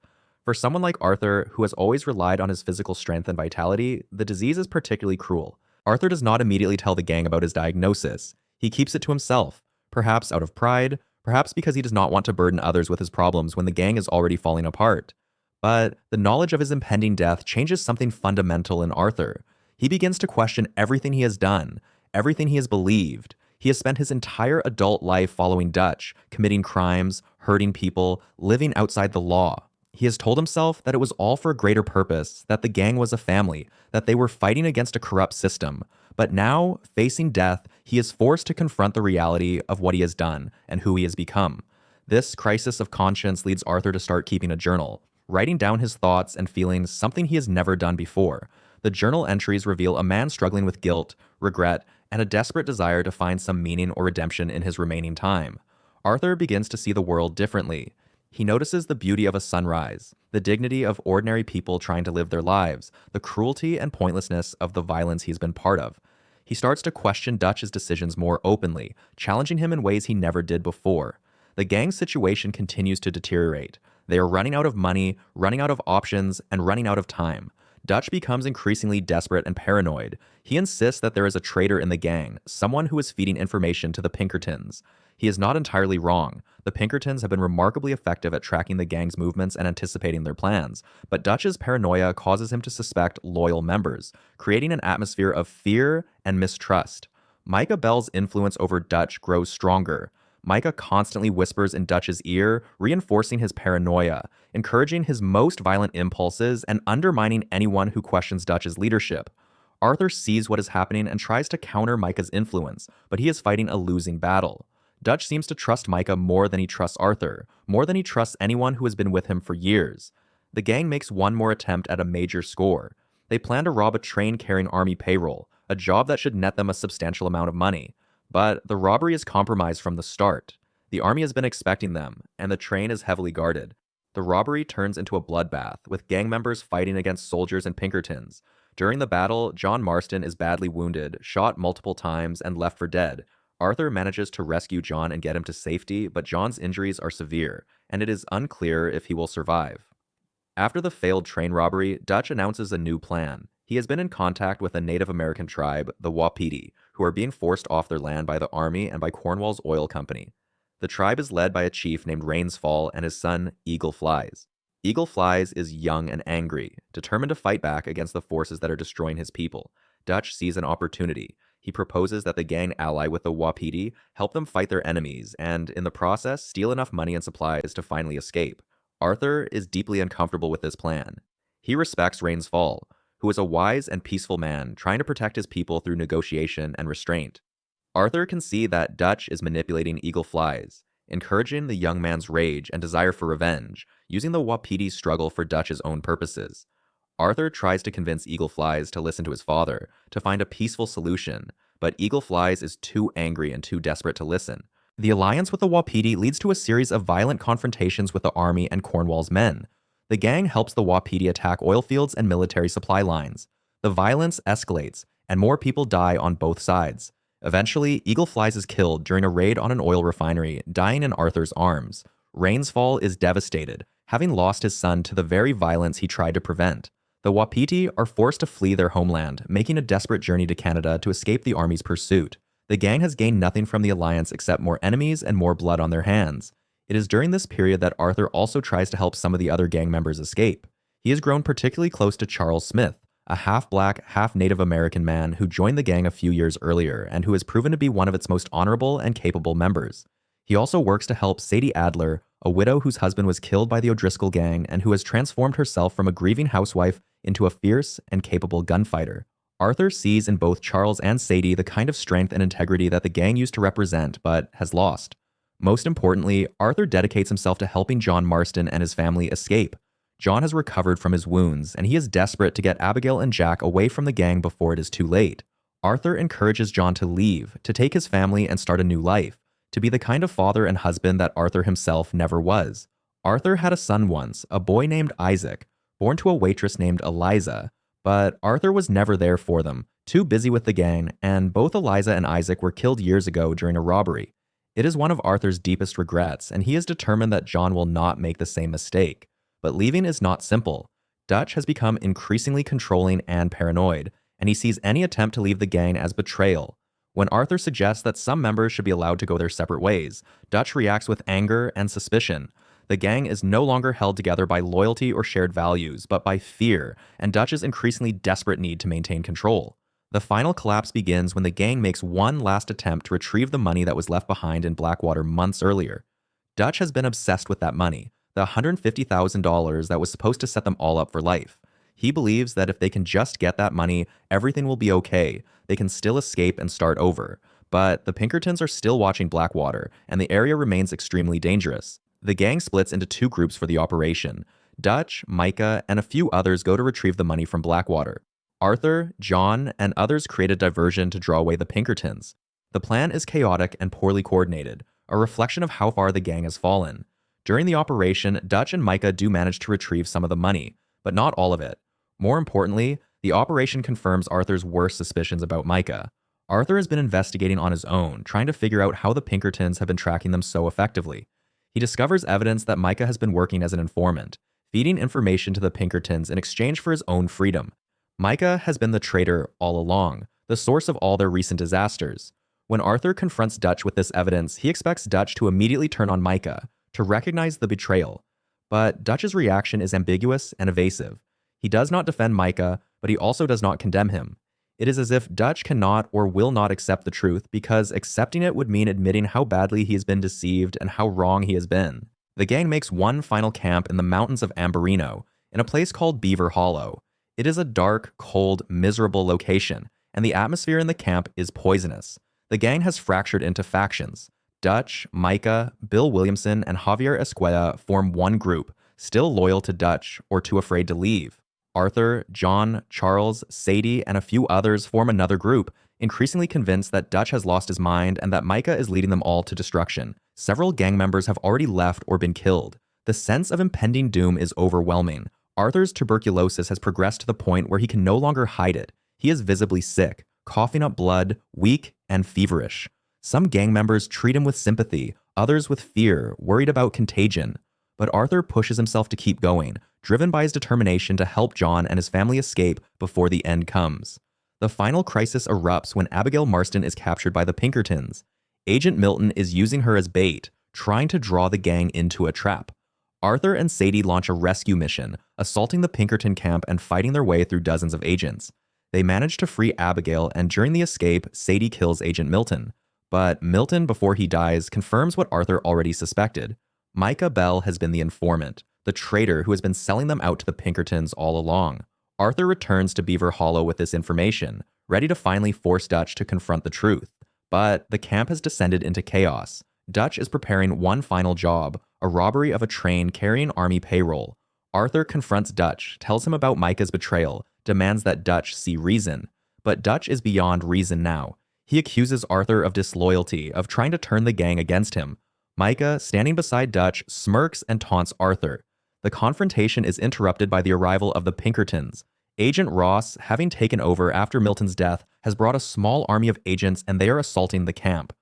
For someone like Arthur, who has always relied on his physical strength and vitality, the disease is particularly cruel. Arthur does not immediately tell the gang about his diagnosis. He keeps it to himself, perhaps out of pride, perhaps because he does not want to burden others with his problems when the gang is already falling apart. But the knowledge of his impending death changes something fundamental in Arthur. He begins to question everything he has done, everything he has believed. He has spent his entire adult life following Dutch, committing crimes, hurting people, living outside the law. He has told himself that it was all for a greater purpose, that the gang was a family, that they were fighting against a corrupt system. But now, facing death, he is forced to confront the reality of what he has done and who he has become. This crisis of conscience leads Arthur to start keeping a journal, writing down his thoughts and feelings, something he has never done before. The journal entries reveal a man struggling with guilt, regret, and a desperate desire to find some meaning or redemption in his remaining time. Arthur begins to see the world differently. He notices the beauty of a sunrise, the dignity of ordinary people trying to live their lives, the cruelty and pointlessness of the violence he's been part of. He starts to question Dutch's decisions more openly, challenging him in ways he never did before. The gang's situation continues to deteriorate. They are running out of money, running out of options, and running out of time. Dutch becomes increasingly desperate and paranoid. He insists that there is a traitor in the gang, someone who is feeding information to the Pinkertons. He is not entirely wrong. The Pinkertons have been remarkably effective at tracking the gang's movements and anticipating their plans, but Dutch's paranoia causes him to suspect loyal members, creating an atmosphere of fear and mistrust. Micah Bell's influence over Dutch grows stronger. Micah constantly whispers in Dutch's ear, reinforcing his paranoia, encouraging his most violent impulses, and undermining anyone who questions Dutch's leadership. Arthur sees what is happening and tries to counter Micah's influence, but he is fighting a losing battle. Dutch seems to trust Micah more than he trusts Arthur, more than he trusts anyone who has been with him for years. The gang makes one more attempt at a major score. They plan to rob a train carrying army payroll, a job that should net them a substantial amount of money. But the robbery is compromised from the start. The army has been expecting them, and the train is heavily guarded. The robbery turns into a bloodbath, with gang members fighting against soldiers and Pinkertons. During the battle, John Marston is badly wounded, shot multiple times, and left for dead. Arthur manages to rescue John and get him to safety, but John's injuries are severe, and it is unclear if he will survive. After the failed train robbery, Dutch announces a new plan. He has been in contact with a Native American tribe, the Wapiti, who are being forced off their land by the army and by Cornwall's oil company. The tribe is led by a chief named Rainsfall and his son, Eagle Flies. Eagle Flies is young and angry, determined to fight back against the forces that are destroying his people. Dutch sees an opportunity. He proposes that the gang ally with the Wapiti, help them fight their enemies, and in the process, steal enough money and supplies to finally escape. Arthur is deeply uncomfortable with this plan. He respects Rainsfall. who is a wise and peaceful man trying to protect his people through negotiation and restraint. Arthur can see that Dutch is manipulating Eagle Flies, encouraging the young man's rage and desire for revenge, using the Wapiti's struggle for Dutch's own purposes. Arthur tries to convince Eagle Flies to listen to his father, to find a peaceful solution, but Eagle Flies is too angry and too desperate to listen. The alliance with the Wapiti leads to a series of violent confrontations with the army and Cornwall's men. The gang helps the Wapiti attack oil fields and military supply lines. The violence escalates, and more people die on both sides. Eventually, Eagle Flies is killed during a raid on an oil refinery, dying in Arthur's arms. Rainsfall is devastated, having lost his son to the very violence he tried to prevent. The Wapiti are forced to flee their homeland, making a desperate journey to Canada to escape the army's pursuit. The gang has gained nothing from the alliance except more enemies and more blood on their hands. It is during this period that Arthur also tries to help some of the other gang members escape. He has grown particularly close to Charles Smith, a half-black, half-Native American man who joined the gang a few years earlier and who has proven to be one of its most honorable and capable members. He also works to help Sadie Adler, a widow whose husband was killed by the O'Driscoll gang and who has transformed herself from a grieving housewife into a fierce and capable gunfighter. Arthur sees in both Charles and Sadie the kind of strength and integrity that the gang used to represent, but has lost. Most importantly, Arthur dedicates himself to helping John Marston and his family escape. John has recovered from his wounds, and he is desperate to get Abigail and Jack away from the gang before it is too late. Arthur encourages John to leave, to take his family and start a new life, to be the kind of father and husband that Arthur himself never was. Arthur had a son once, a boy named Isaac, born to a waitress named Eliza, but Arthur was never there for them, too busy with the gang, and both Eliza and Isaac were killed years ago during a robbery. It is one of Arthur's deepest regrets, and he is determined that John will not make the same mistake. But leaving is not simple. Dutch has become increasingly controlling and paranoid, and he sees any attempt to leave the gang as betrayal. When Arthur suggests that some members should be allowed to go their separate ways, Dutch reacts with anger and suspicion. The gang is no longer held together by loyalty or shared values, but by fear, and Dutch's increasingly desperate need to maintain control. The final collapse begins when the gang makes one last attempt to retrieve the money that was left behind in Blackwater months earlier. Dutch has been obsessed with that money, the $150,000 that was supposed to set them all up for life. He believes that if they can just get that money, everything will be okay. They can still escape and start over. But the Pinkertons are still watching Blackwater, and the area remains extremely dangerous. The gang splits into two groups for the operation. Dutch, Micah, and a few others go to retrieve the money from Blackwater. Arthur, John, and others create a diversion to draw away the Pinkertons. The plan is chaotic and poorly coordinated, a reflection of how far the gang has fallen. During the operation, Dutch and Micah do manage to retrieve some of the money, but not all of it. More importantly, the operation confirms Arthur's worst suspicions about Micah. Arthur has been investigating on his own, trying to figure out how the Pinkertons have been tracking them so effectively. He discovers evidence that Micah has been working as an informant, feeding information to the Pinkertons in exchange for his own freedom. Micah has been the traitor all along, the source of all their recent disasters. When Arthur confronts Dutch with this evidence, he expects Dutch to immediately turn on Micah, to recognize the betrayal. But Dutch's reaction is ambiguous and evasive. He does not defend Micah, but he also does not condemn him. It is as if Dutch cannot or will not accept the truth because accepting it would mean admitting how badly he has been deceived and how wrong he has been. The gang makes one final camp in the mountains of Amberino, in a place called Beaver Hollow. It is a dark, cold, miserable location, and the atmosphere in the camp is poisonous. The gang has fractured into factions. Dutch, Micah, Bill Williamson, and Javier Escuela form one group, still loyal to Dutch or too afraid to leave. Arthur, John, Charles, Sadie, and a few others form another group, increasingly convinced that Dutch has lost his mind and that Micah is leading them all to destruction. Several gang members have already left or been killed. The sense of impending doom is overwhelming. Arthur's tuberculosis has progressed to the point where he can no longer hide it. He is visibly sick, coughing up blood, weak, and feverish. Some gang members treat him with sympathy, others with fear, worried about contagion. But Arthur pushes himself to keep going, driven by his determination to help John and his family escape before the end comes. The final crisis erupts when Abigail Marston is captured by the Pinkertons. Agent Milton is using her as bait, trying to draw the gang into a trap. Arthur and Sadie launch a rescue mission, assaulting the Pinkerton camp and fighting their way through dozens of agents. They manage to free Abigail, and during the escape, Sadie kills Agent Milton. But Milton, before he dies, confirms what Arthur already suspected. Micah Bell has been the informant, the traitor who has been selling them out to the Pinkertons all along. Arthur returns to Beaver Hollow with this information, ready to finally force Dutch to confront the truth. But the camp has descended into chaos. Dutch is preparing one final job, a robbery of a train carrying army payroll. Arthur confronts Dutch, tells him about Micah's betrayal, demands that Dutch see reason. But Dutch is beyond reason now. He accuses Arthur of disloyalty, of trying to turn the gang against him. Micah, standing beside Dutch, smirks and taunts Arthur. The confrontation is interrupted by the arrival of the Pinkertons. Agent Ross, having taken over after Milton's death, has brought a small army of agents and they are assaulting the camp.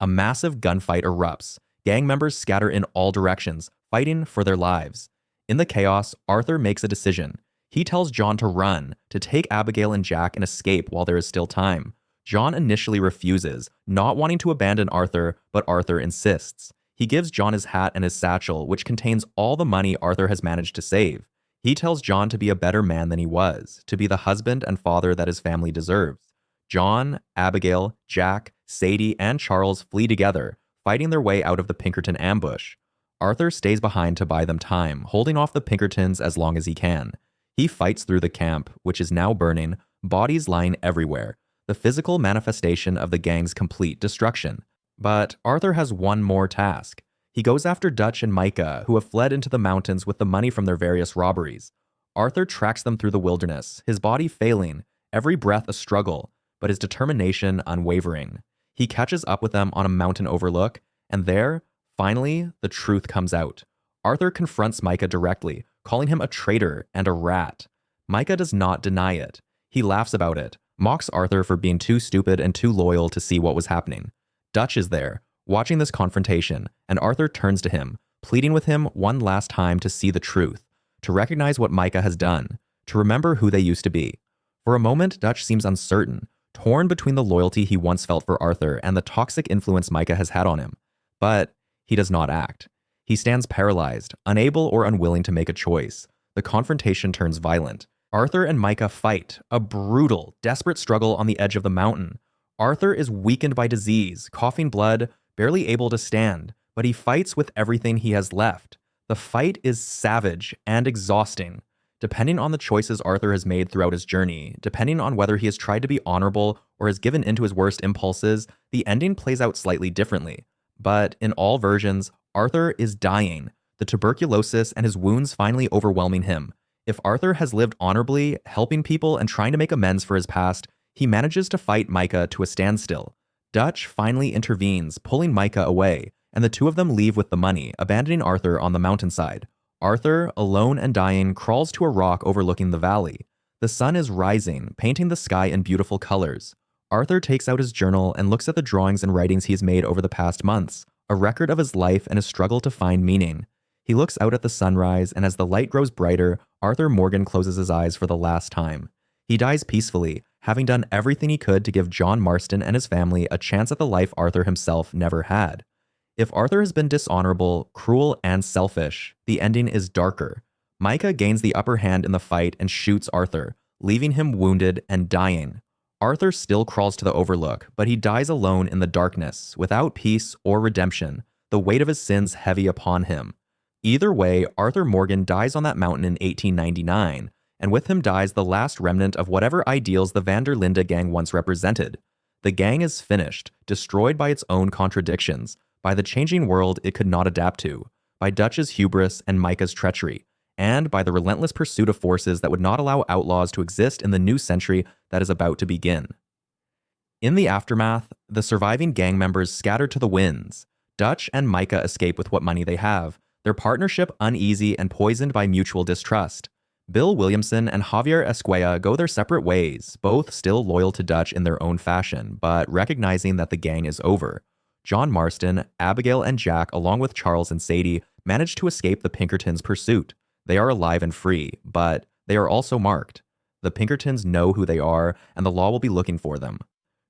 A massive gunfight erupts. Gang members scatter in all directions, fighting for their lives. In the chaos, Arthur makes a decision. He tells John to run, to take Abigail and Jack and escape while there is still time. John initially refuses, not wanting to abandon Arthur, but Arthur insists. He gives John his hat and his satchel, which contains all the money Arthur has managed to save. He tells John to be a better man than he was, to be the husband and father that his family deserves. John, Abigail, Jack, Sadie, and Charles flee together, fighting their way out of the Pinkerton ambush. Arthur stays behind to buy them time, holding off the Pinkertons as long as he can. He fights through the camp, which is now burning, bodies lying everywhere, the physical manifestation of the gang's complete destruction. But Arthur has one more task. He goes after Dutch and Micah, who have fled into the mountains with the money from their various robberies. Arthur tracks them through the wilderness, his body failing, every breath a struggle, but his determination unwavering. He catches up with them on a mountain overlook, and there, finally, the truth comes out. Arthur confronts Micah directly, calling him a traitor and a rat. Micah does not deny it. He laughs about it, mocks Arthur for being too stupid and too loyal to see what was happening. Dutch is there, watching this confrontation, and Arthur turns to him, pleading with him one last time to see the truth, to recognize what Micah has done, to remember who they used to be. For a moment, Dutch seems uncertain, torn between the loyalty he once felt for Arthur and the toxic influence Micah has had on him. But he does not act. He stands paralyzed, unable or unwilling to make a choice. The confrontation turns violent. Arthur and Micah fight, a brutal, desperate struggle on the edge of the mountain. Arthur is weakened by disease, coughing blood, barely able to stand, but he fights with everything he has left. The fight is savage and exhausting. Depending on the choices Arthur has made throughout his journey, depending on whether he has tried to be honorable or has given into his worst impulses, the ending plays out slightly differently. But in all versions, Arthur is dying, the tuberculosis and his wounds finally overwhelming him. If Arthur has lived honorably, helping people and trying to make amends for his past, he manages to fight Micah to a standstill. Dutch finally intervenes, pulling Micah away, and the two of them leave with the money, abandoning Arthur on the mountainside. Arthur, alone and dying, crawls to a rock overlooking the valley. The sun is rising, painting the sky in beautiful colors. Arthur takes out his journal and looks at the drawings and writings he has made over the past months, a record of his life and his struggle to find meaning. He looks out at the sunrise, and as the light grows brighter, Arthur Morgan closes his eyes for the last time. He dies peacefully, having done everything he could to give John Marston and his family a chance at the life Arthur himself never had. If Arthur has been dishonorable, cruel, and selfish, the ending is darker. Micah gains the upper hand in the fight and shoots Arthur, leaving him wounded and dying. Arthur still crawls to the overlook, but he dies alone in the darkness, without peace or redemption, the weight of his sins heavy upon him. Either way, Arthur Morgan dies on that mountain in 1899, and with him dies the last remnant of whatever ideals the Van der Linde gang once represented. The gang is finished, destroyed by its own contradictions, by the changing world it could not adapt to, by Dutch's hubris and Micah's treachery, and by the relentless pursuit of forces that would not allow outlaws to exist in the new century that is about to begin. In the aftermath, the surviving gang members scatter to the winds. Dutch and Micah escape with what money they have, their partnership uneasy and poisoned by mutual distrust. Bill Williamson and Javier Escuela go their separate ways, both still loyal to Dutch in their own fashion, but recognizing that the gang is over. John Marston, Abigail, and Jack, along with Charles and Sadie, manage to escape the Pinkertons' pursuit. They are alive and free, but they are also marked. The Pinkertons know who they are, and the law will be looking for them.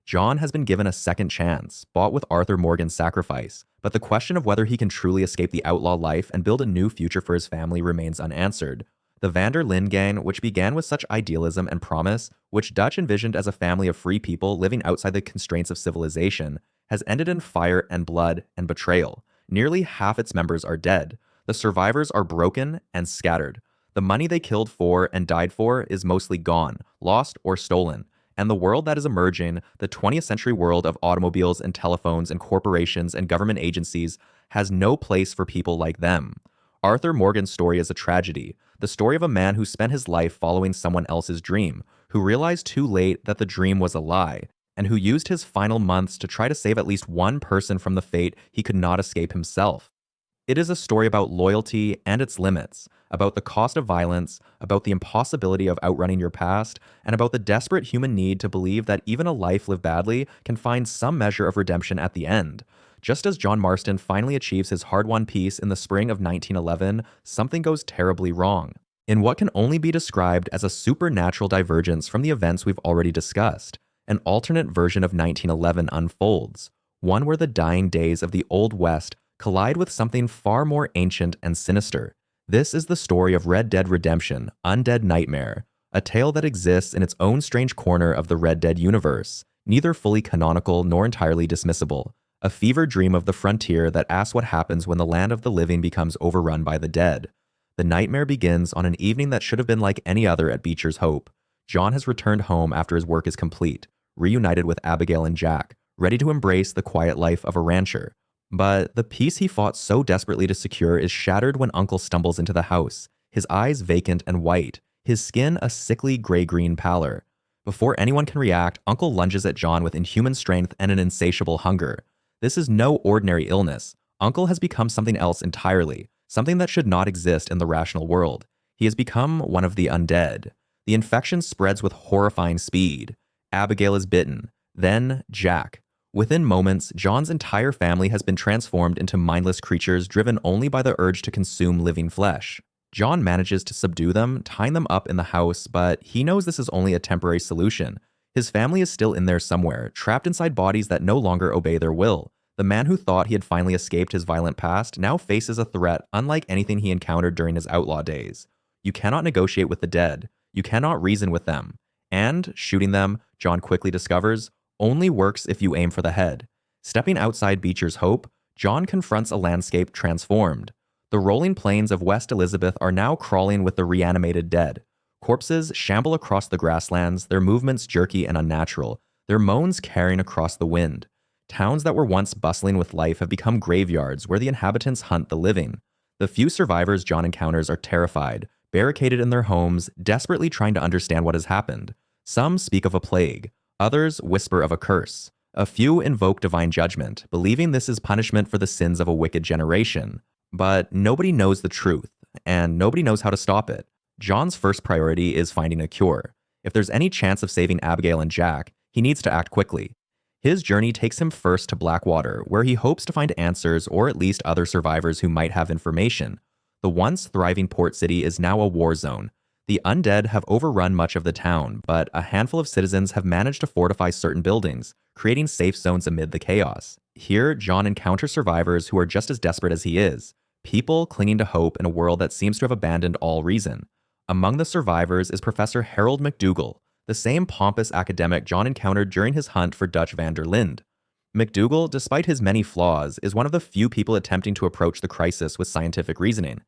John has been given a second chance, bought with Arthur Morgan's sacrifice, but the question of whether he can truly escape the outlaw life and build a new future for his family remains unanswered. The Van der Linde gang, which began with such idealism and promise, which Dutch envisioned as a family of free people living outside the constraints of civilization, has ended in fire and blood and betrayal. Nearly half its members are dead. The survivors are broken and scattered. The money they killed for and died for is mostly gone, lost, or stolen. And the world that is emerging, the 20th century world of automobiles and telephones and corporations and government agencies, has no place for people like them. Arthur Morgan's story is a tragedy, the story of a man who spent his life following someone else's dream, who realized too late that the dream was a lie, and who used his final months to try to save at least one person from the fate he could not escape himself. It is a story about loyalty and its limits, about the cost of violence, about the impossibility of outrunning your past, and about the desperate human need to believe that even a life lived badly can find some measure of redemption at the end. Just as John Marston finally achieves his hard-won peace in the spring of 1911, something goes terribly wrong. In what can only be described as a supernatural divergence from the events we've already discussed, an alternate version of 1911 unfolds, one where the dying days of the Old West collide with something far more ancient and sinister. This is the story of Red Dead Redemption: Undead Nightmare, a tale that exists in its own strange corner of the Red Dead universe, neither fully canonical nor entirely dismissible, a fever dream of the frontier that asks what happens when the land of the living becomes overrun by the dead. The nightmare begins on an evening that should have been like any other at Beecher's Hope. John has returned home after his work is complete, reunited with Abigail and Jack, ready to embrace the quiet life of a rancher. But the peace he fought so desperately to secure is shattered when Uncle stumbles into the house, his eyes vacant and white, his skin a sickly gray-green pallor. Before anyone can react, Uncle lunges at John with inhuman strength and an insatiable hunger. This is no ordinary illness. Uncle has become something else entirely, something that should not exist in the rational world. He has become one of the undead. The infection spreads with horrifying speed. Abigail is bitten, then Jack. Within moments, John's entire family has been transformed into mindless creatures driven only by the urge to consume living flesh. John manages to subdue them, tying them up in the house, but he knows this is only a temporary solution. His family is still in there somewhere, trapped inside bodies that no longer obey their will. The man who thought he had finally escaped his violent past now faces a threat unlike anything he encountered during his outlaw days. You cannot negotiate with the dead. You cannot reason with them. And shooting them, John quickly discovers, only works if you aim for the head. Stepping outside Beecher's Hope, John confronts a landscape transformed. The rolling plains of West Elizabeth are now crawling with the reanimated dead. Corpses shamble across the grasslands, their movements jerky and unnatural, their moans carrying across the wind. Towns that were once bustling with life have become graveyards where the inhabitants hunt the living. The few survivors John encounters are terrified, barricaded in their homes, desperately trying to understand what has happened. Some speak of a plague. Others whisper of a curse. A few invoke divine judgment, believing this is punishment for the sins of a wicked generation. But nobody knows the truth, and nobody knows how to stop it. John's first priority is finding a cure. If there's any chance of saving Abigail and Jack, he needs to act quickly. His journey takes him first to Blackwater, where he hopes to find answers or at least other survivors who might have information. The once thriving port city is now a war zone. The undead have overrun much of the town, but a handful of citizens have managed to fortify certain buildings, creating safe zones amid the chaos. Here, John encounters survivors who are just as desperate as he is, people clinging to hope in a world that seems to have abandoned all reason. Among the survivors is Professor Harold McDougall, the same pompous academic John encountered during his hunt for Dutch van der Linde. McDougall, despite his many flaws, is one of the few people attempting to approach the crisis with scientific reasoning.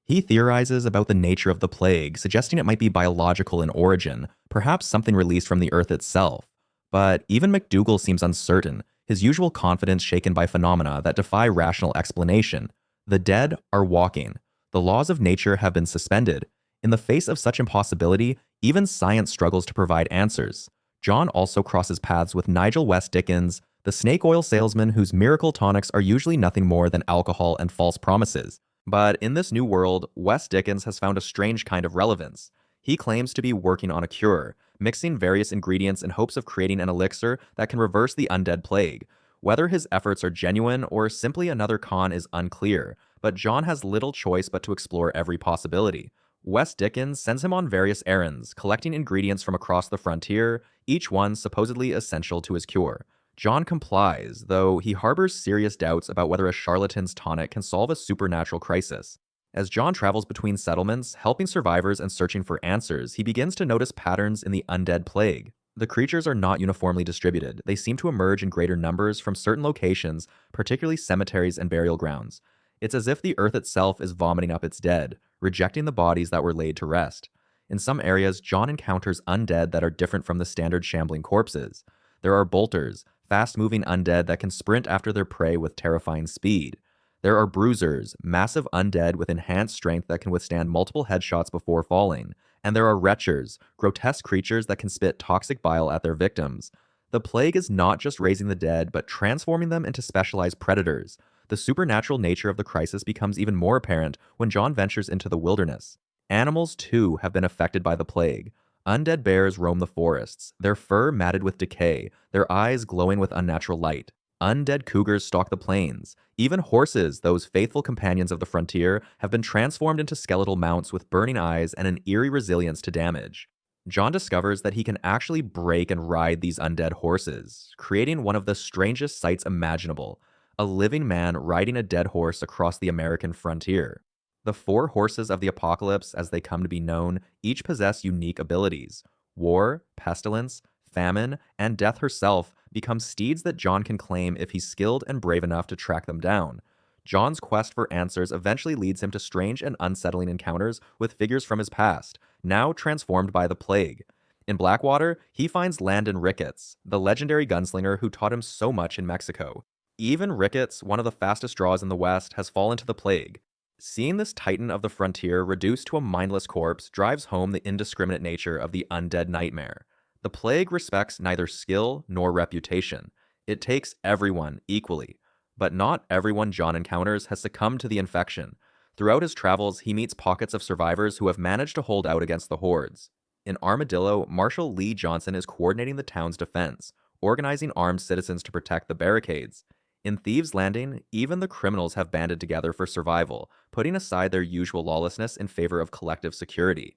He theorizes about the nature of the plague, suggesting it might be biological in origin, perhaps something released from the earth itself. But even McDougall seems uncertain, his usual confidence shaken by phenomena that defy rational explanation. The dead are walking. The laws of nature have been suspended. In the face of such impossibility, even science struggles to provide answers. John also crosses paths with Nigel West Dickens, the snake oil salesman whose miracle tonics are usually nothing more than alcohol and false promises. But in this new world, West Dickens has found a strange kind of relevance. He claims to be working on a cure, mixing various ingredients in hopes of creating an elixir that can reverse the undead plague. Whether his efforts are genuine or simply another con is unclear, but John has little choice but to explore every possibility. West Dickens sends him on various errands, collecting ingredients from across the frontier, each one supposedly essential to his cure. John complies, though he harbors serious doubts about whether a charlatan's tonic can solve a supernatural crisis. As John travels between settlements, helping survivors and searching for answers, he begins to notice patterns in the undead plague. The creatures are not uniformly distributed. They seem to emerge in greater numbers from certain locations, particularly cemeteries and burial grounds. It's as if the earth itself is vomiting up its dead, rejecting the bodies that were laid to rest. In some areas, John encounters undead that are different from the standard shambling corpses. There are bolters, fast-moving undead that can sprint after their prey with terrifying speed. There are bruisers, massive undead with enhanced strength that can withstand multiple headshots before falling. And there are retchers, grotesque creatures that can spit toxic bile at their victims. The plague is not just raising the dead, but transforming them into specialized predators. The supernatural nature of the crisis becomes even more apparent when John ventures into the wilderness. Animals, too, have been affected by the plague. Undead bears roam the forests, their fur matted with decay, their eyes glowing with unnatural light. Undead cougars stalk the plains. Even horses, those faithful companions of the frontier, have been transformed into skeletal mounts with burning eyes and an eerie resilience to damage. John discovers that he can actually break and ride these undead horses, creating one of the strangest sights imaginable: a living man riding a dead horse across the American frontier. The four horses of the apocalypse, as they come to be known, each possess unique abilities. War, pestilence, famine, and death herself become steeds that John can claim if he's skilled and brave enough to track them down. John's quest for answers eventually leads him to strange and unsettling encounters with figures from his past, now transformed by the plague. In Blackwater, he finds Landon Ricketts, the legendary gunslinger who taught him so much in Mexico. Even Ricketts, one of the fastest draws in the West, has fallen to the plague. Seeing this titan of the frontier reduced to a mindless corpse drives home the indiscriminate nature of the undead nightmare. The plague respects neither skill nor reputation. It takes everyone equally. But not everyone John encounters has succumbed to the infection. Throughout his travels, he meets pockets of survivors who have managed to hold out against the hordes. In Armadillo, Marshal Lee Johnson is coordinating the town's defense, organizing armed citizens to protect the barricades. In Thieves' Landing, even the criminals have banded together for survival, putting aside their usual lawlessness in favor of collective security.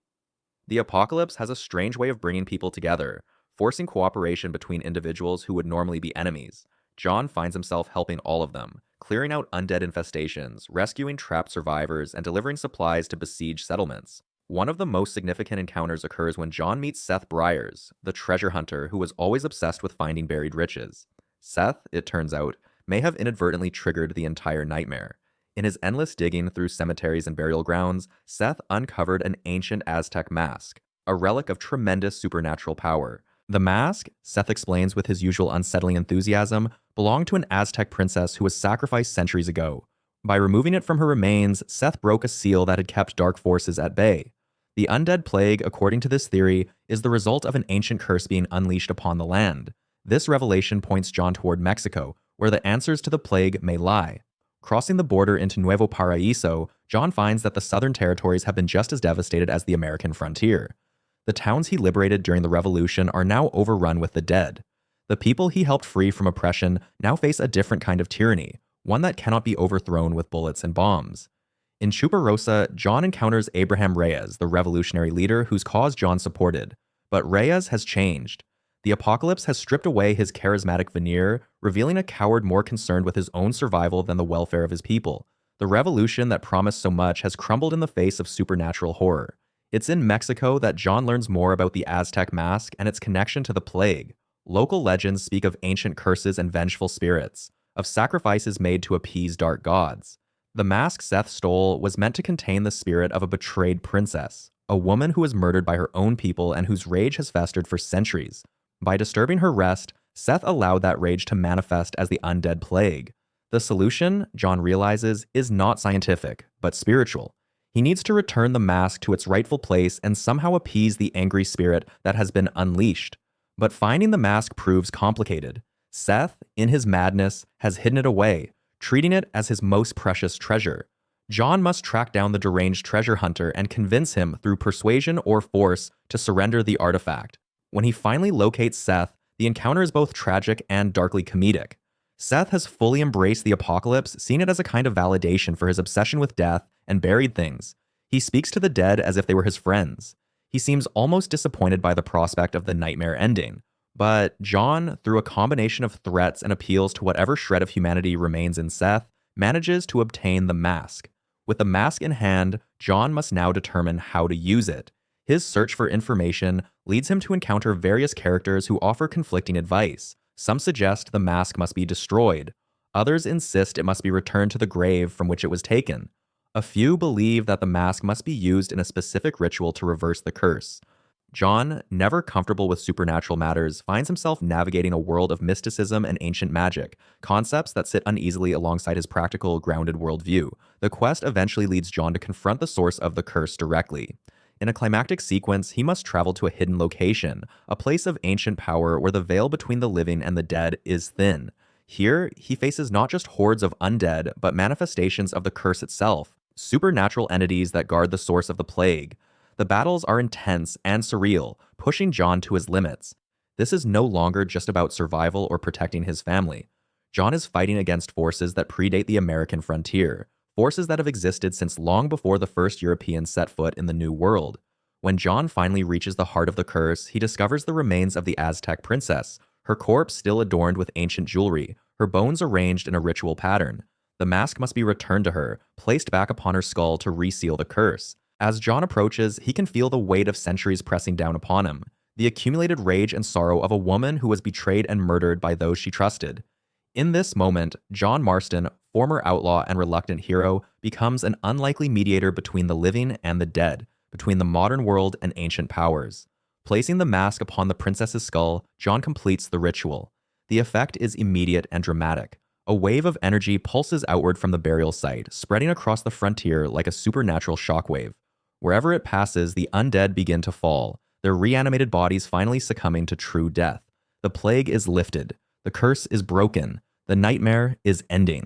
The apocalypse has a strange way of bringing people together, forcing cooperation between individuals who would normally be enemies. John finds himself helping all of them, clearing out undead infestations, rescuing trapped survivors, and delivering supplies to besieged settlements. One of the most significant encounters occurs when John meets Seth Briers, the treasure hunter who was always obsessed with finding buried riches. Seth, it turns out, may have inadvertently triggered the entire nightmare. In his endless digging through cemeteries and burial grounds, Seth uncovered an ancient Aztec mask, a relic of tremendous supernatural power. The mask, Seth explains with his usual unsettling enthusiasm, belonged to an Aztec princess who was sacrificed centuries ago. By removing it from her remains, Seth broke a seal that had kept dark forces at bay. The undead plague, according to this theory, is the result of an ancient curse being unleashed upon the land. This revelation points John toward Mexico, where the answers to the plague may lie. Crossing the border into Nuevo Paraíso, John finds that the southern territories have been just as devastated as the American frontier. The towns he liberated during the Revolution are now overrun with the dead. The people he helped free from oppression now face a different kind of tyranny, one that cannot be overthrown with bullets and bombs. In Chuparosa, John encounters Abraham Reyes, the revolutionary leader whose cause John supported. But Reyes has changed. The apocalypse has stripped away his charismatic veneer, revealing a coward more concerned with his own survival than the welfare of his people. The revolution that promised so much has crumbled in the face of supernatural horror. It's in Mexico that John learns more about the Aztec mask and its connection to the plague. Local legends speak of ancient curses and vengeful spirits, of sacrifices made to appease dark gods. The mask Seth stole was meant to contain the spirit of a betrayed princess, a woman who was murdered by her own people and whose rage has festered for centuries. By disturbing her rest, Seth allowed that rage to manifest as the undead plague. The solution, John realizes, is not scientific, but spiritual. He needs to return the mask to its rightful place and somehow appease the angry spirit that has been unleashed. But finding the mask proves complicated. Seth, in his madness, has hidden it away, treating it as his most precious treasure. John must track down the deranged treasure hunter and convince him through persuasion or force to surrender the artifact. When he finally locates Seth, the encounter is both tragic and darkly comedic. Seth has fully embraced the apocalypse, seeing it as a kind of validation for his obsession with death and buried things. He speaks to the dead as if they were his friends. He seems almost disappointed by the prospect of the nightmare ending. But John, through a combination of threats and appeals to whatever shred of humanity remains in Seth, manages to obtain the mask. With the mask in hand, John must now determine how to use it. His search for information leads him to encounter various characters who offer conflicting advice. Some suggest the mask must be destroyed. Others insist it must be returned to the grave from which it was taken. A few believe that the mask must be used in a specific ritual to reverse the curse. John, never comfortable with supernatural matters, finds himself navigating a world of mysticism and ancient magic, concepts that sit uneasily alongside his practical, grounded worldview. The quest eventually leads John to confront the source of the curse directly. In a climactic sequence, he must travel to a hidden location, a place of ancient power where the veil between the living and the dead is thin. Here, he faces not just hordes of undead, but manifestations of the curse itself, supernatural entities that guard the source of the plague. The battles are intense and surreal, pushing John to his limits. This is no longer just about survival or protecting his family. John is fighting against forces that predate the American frontier, forces that have existed since long before the first Europeans set foot in the New World. When John finally reaches the heart of the curse, he discovers the remains of the Aztec princess, her corpse still adorned with ancient jewelry, her bones arranged in a ritual pattern. The mask must be returned to her, placed back upon her skull to reseal the curse. As John approaches, he can feel the weight of centuries pressing down upon him, the accumulated rage and sorrow of a woman who was betrayed and murdered by those she trusted. In this moment, John Marston, former outlaw and reluctant hero, becomes an unlikely mediator between the living and the dead, between the modern world and ancient powers. Placing the mask upon the princess's skull, John completes the ritual. The effect is immediate and dramatic. A wave of energy pulses outward from the burial site, spreading across the frontier like a supernatural shockwave. Wherever it passes, the undead begin to fall, their reanimated bodies finally succumbing to true death. The plague is lifted. The curse is broken. The nightmare is ending.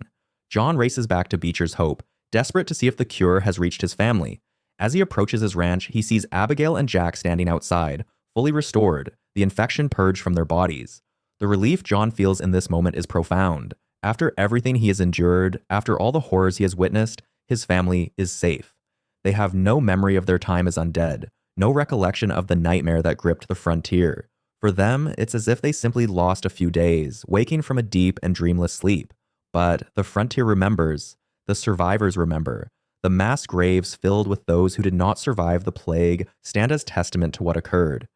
John races back to Beecher's Hope, desperate to see if the cure has reached his family. As he approaches his ranch, he sees Abigail and Jack standing outside, fully restored, the infection purged from their bodies. The relief John feels in this moment is profound. After everything he has endured, after all the horrors he has witnessed, his family is safe. They have no memory of their time as undead, no recollection of the nightmare that gripped the frontier. For them, it's as if they simply lost a few days, waking from a deep and dreamless sleep. But the frontier remembers, the survivors remember. The mass graves filled with those who did not survive the plague stand as testament to what occurred.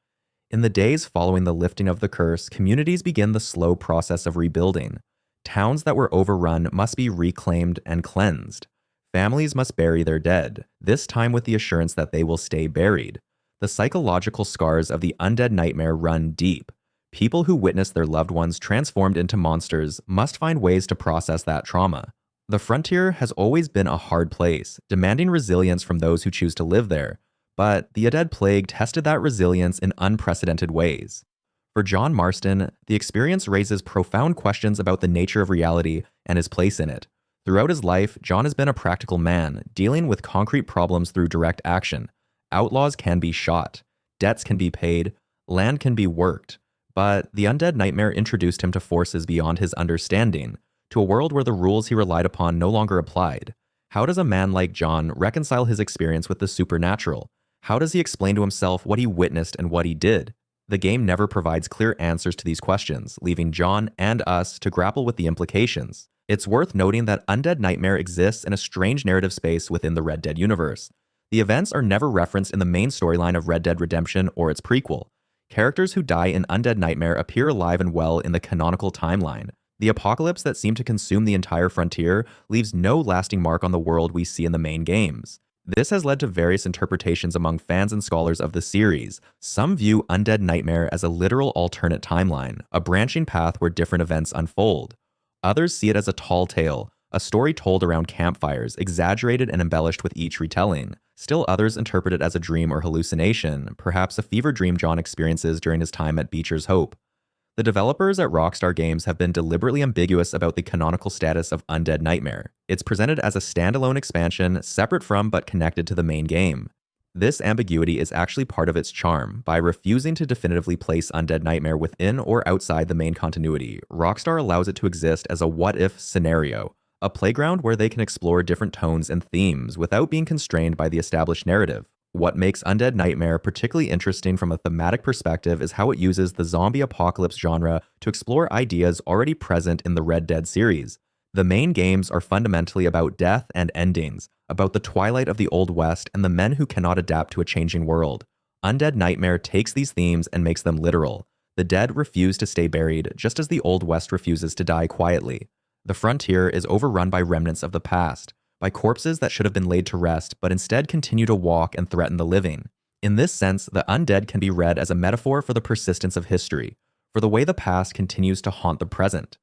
In the days following the lifting of the curse, communities begin the slow process of rebuilding. Towns that were overrun must be reclaimed and cleansed. Families must bury their dead, this time with the assurance that they will stay buried. The psychological scars of the undead nightmare run deep. People who witness their loved ones transformed into monsters must find ways to process that trauma. The frontier has always been a hard place, demanding resilience from those who choose to live there. But the undead plague tested that resilience in unprecedented ways. For John Marston, the experience raises profound questions about the nature of reality and his place in it. Throughout his life, John has been a practical man, dealing with concrete problems through direct action. Outlaws can be shot, debts can be paid, land can be worked. But the undead nightmare introduced him to forces beyond his understanding, to a world where the rules he relied upon no longer applied. How does a man like John reconcile his experience with the supernatural? How does he explain to himself what he witnessed and what he did? The game never provides clear answers to these questions, leaving John and us to grapple with the implications. It's worth noting that Undead Nightmare exists in a strange narrative space within the Red Dead universe. The events are never referenced in the main storyline of Red Dead Redemption or its prequel. Characters who die in Undead Nightmare appear alive and well in the canonical timeline. The apocalypse that seemed to consume the entire frontier leaves no lasting mark on the world we see in the main games. This has led to various interpretations among fans and scholars of the series. Some view Undead Nightmare as a literal alternate timeline, a branching path where different events unfold. Others see it as a tall tale, a story told around campfires, exaggerated and embellished with each retelling. Still others interpret it as a dream or hallucination, perhaps a fever dream John experiences during his time at Beecher's Hope. The developers at Rockstar Games have been deliberately ambiguous about the canonical status of Undead Nightmare. It's presented as a standalone expansion, separate from but connected to the main game. This ambiguity is actually part of its charm. By refusing to definitively place Undead Nightmare within or outside the main continuity, Rockstar allows it to exist as a what-if scenario, a playground where they can explore different tones and themes without being constrained by the established narrative. What makes Undead Nightmare particularly interesting from a thematic perspective is how it uses the zombie apocalypse genre to explore ideas already present in the Red Dead series. The main games are fundamentally about death and endings, about the twilight of the Old West and the men who cannot adapt to a changing world. Undead Nightmare takes these themes and makes them literal. The dead refuse to stay buried, just as the Old West refuses to die quietly. The frontier is overrun by remnants of the past, by corpses that should have been laid to rest but instead continue to walk and threaten the living. In this sense, the undead can be read as a metaphor for the persistence of history, for the way the past continues to haunt the present.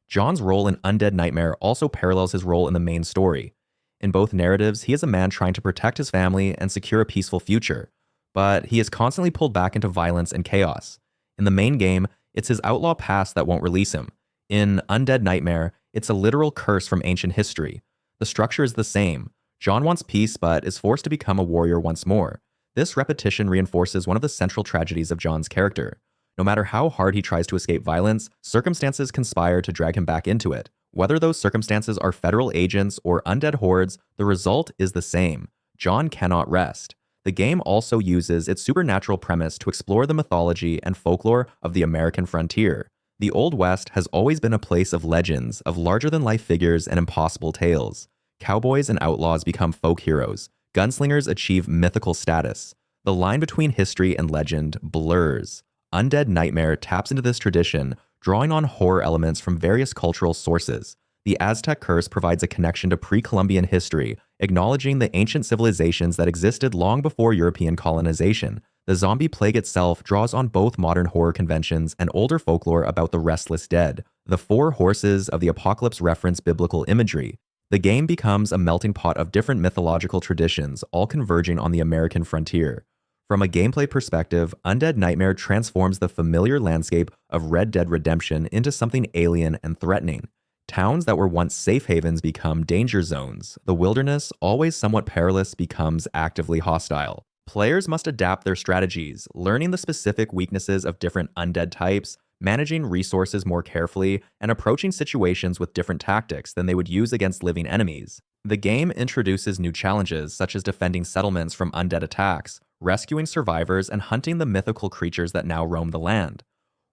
John's role in Undead Nightmare also parallels his role in the main story. In both narratives, he is a man trying to protect his family and secure a peaceful future, but he is constantly pulled back into violence and chaos. In the main game, it's his outlaw past that won't release him. In Undead Nightmare, it's a literal curse from ancient history. The structure is the same. John wants peace but is forced to become a warrior once more. This repetition reinforces one of the central tragedies of John's character. No matter how hard he tries to escape violence, circumstances conspire to drag him back into it. Whether those circumstances are federal agents or undead hordes, the result is the same. John cannot rest. The game also uses its supernatural premise to explore the mythology and folklore of the American frontier. The Old West has always been a place of legends, of larger-than-life figures and impossible tales. Cowboys and outlaws become folk heroes. Gunslingers achieve mythical status. The line between history and legend blurs. Undead Nightmare taps into this tradition, drawing on horror elements from various cultural sources. The Aztec curse provides a connection to pre-Columbian history, acknowledging the ancient civilizations that existed long before European colonization. The zombie plague itself draws on both modern horror conventions and older folklore about the restless dead. The four horses of the apocalypse reference biblical imagery. The game becomes a melting pot of different mythological traditions, all converging on the American frontier. From a gameplay perspective, Undead Nightmare transforms the familiar landscape of Red Dead Redemption into something alien and threatening. Towns that were once safe havens become danger zones. The wilderness, always somewhat perilous, becomes actively hostile. Players must adapt their strategies, learning the specific weaknesses of different undead types, managing resources more carefully, and approaching situations with different tactics than they would use against living enemies. The game introduces new challenges, such as defending settlements from undead attacks, rescuing survivors, and hunting the mythical creatures that now roam the land.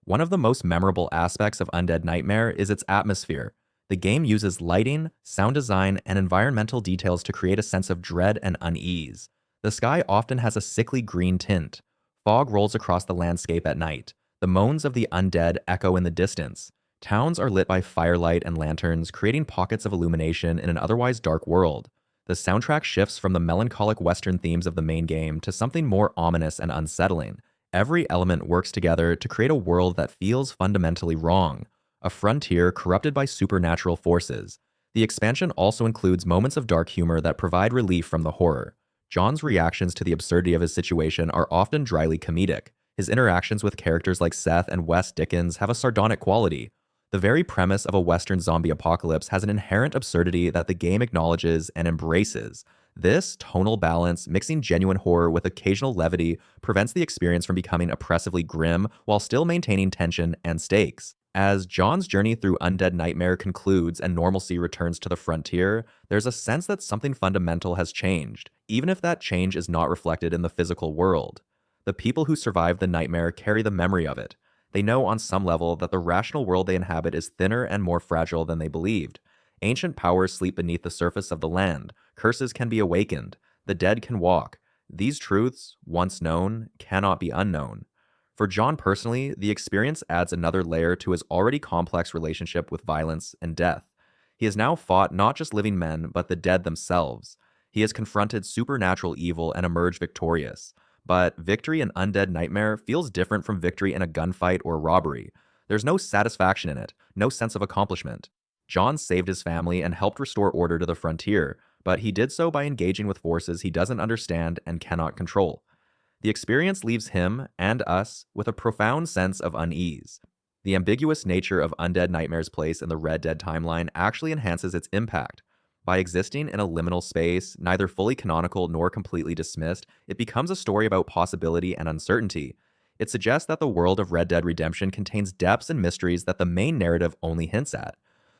One of the most memorable aspects of Undead Nightmare is its atmosphere. The game uses lighting, sound design, and environmental details to create a sense of dread and unease. The sky often has a sickly green tint. Fog rolls across the landscape at night. The moans of the undead echo in the distance. Towns are lit by firelight and lanterns, creating pockets of illumination in an otherwise dark world. The soundtrack shifts from the melancholic Western themes of the main game to something more ominous and unsettling. Every element works together to create a world that feels fundamentally wrong, a frontier corrupted by supernatural forces. The expansion also includes moments of dark humor that provide relief from the horror. John's reactions to the absurdity of his situation are often dryly comedic. His interactions with characters like Seth and Wes Dickens have a sardonic quality. The very premise of a Western zombie apocalypse has an inherent absurdity that the game acknowledges and embraces. This tonal balance, mixing genuine horror with occasional levity, prevents the experience from becoming oppressively grim while still maintaining tension and stakes. As John's journey through Undead Nightmare concludes and normalcy returns to the frontier, there's a sense that something fundamental has changed, even if that change is not reflected in the physical world. The people who survived the nightmare carry the memory of it. They know on some level that the rational world they inhabit is thinner and more fragile than they believed. Ancient powers sleep beneath the surface of the land. Curses can be awakened. The dead can walk. These truths, once known, cannot be unknown. For John personally, the experience adds another layer to his already complex relationship with violence and death. He has now fought not just living men, but the dead themselves. He has confronted supernatural evil and emerged victorious. But victory in Undead Nightmare feels different from victory in a gunfight or robbery. There's no satisfaction in it, no sense of accomplishment. John saved his family and helped restore order to the frontier, but he did so by engaging with forces he doesn't understand and cannot control. The experience leaves him, and us, with a profound sense of unease. The ambiguous nature of Undead Nightmare's place in the Red Dead timeline actually enhances its impact. By existing in a liminal space, neither fully canonical nor completely dismissed, it becomes a story about possibility and uncertainty. It suggests that the world of Red Dead Redemption contains depths and mysteries that the main narrative only hints at.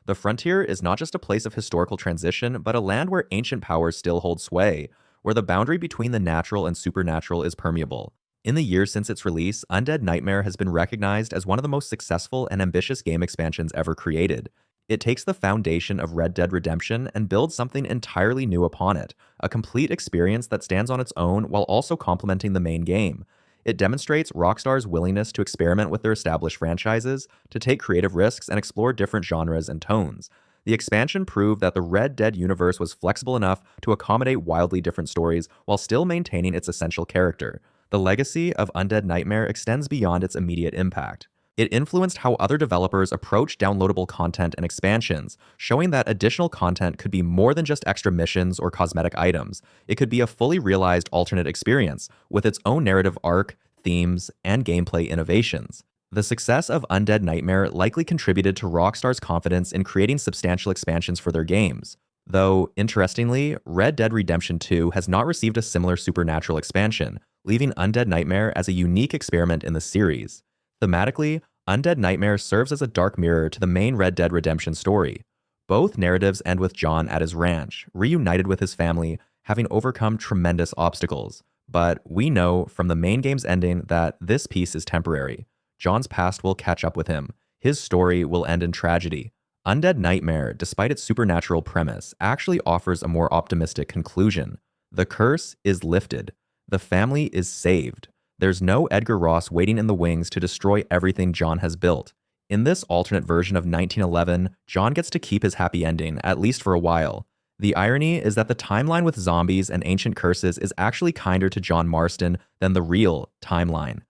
The frontier is not just a place of historical transition, but a land where ancient powers still hold sway, where the boundary between the natural and supernatural is permeable. In the years since its release, Undead Nightmare has been recognized as one of the most successful and ambitious game expansions ever created. It takes the foundation of Red Dead Redemption and builds something entirely new upon it, a complete experience that stands on its own while also complementing the main game. It demonstrates Rockstar's willingness to experiment with their established franchises, to take creative risks and explore different genres and tones. The expansion proved that the Red Dead universe was flexible enough to accommodate wildly different stories while still maintaining its essential character. The legacy of Undead Nightmare extends beyond its immediate impact. It influenced how other developers approach downloadable content and expansions, showing that additional content could be more than just extra missions or cosmetic items. It could be a fully realized alternate experience with its own narrative arc, themes, and gameplay innovations. The success of Undead Nightmare likely contributed to Rockstar's confidence in creating substantial expansions for their games. Though, interestingly, Red Dead Redemption 2 has not received a similar supernatural expansion, leaving Undead Nightmare as a unique experiment in the series. Thematically, Undead Nightmare serves as a dark mirror to the main Red Dead Redemption story. Both narratives end with John at his ranch, reunited with his family, having overcome tremendous obstacles. But we know from the main game's ending that this piece is temporary. John's past will catch up with him. His story will end in tragedy. Undead Nightmare, despite its supernatural premise, actually offers a more optimistic conclusion. The curse is lifted. The family is saved. There's no Edgar Ross waiting in the wings to destroy everything John has built. In this alternate version of 1911, John gets to keep his happy ending, at least for a while. The irony is that the timeline with zombies and ancient curses is actually kinder to John Marston than the real timeline.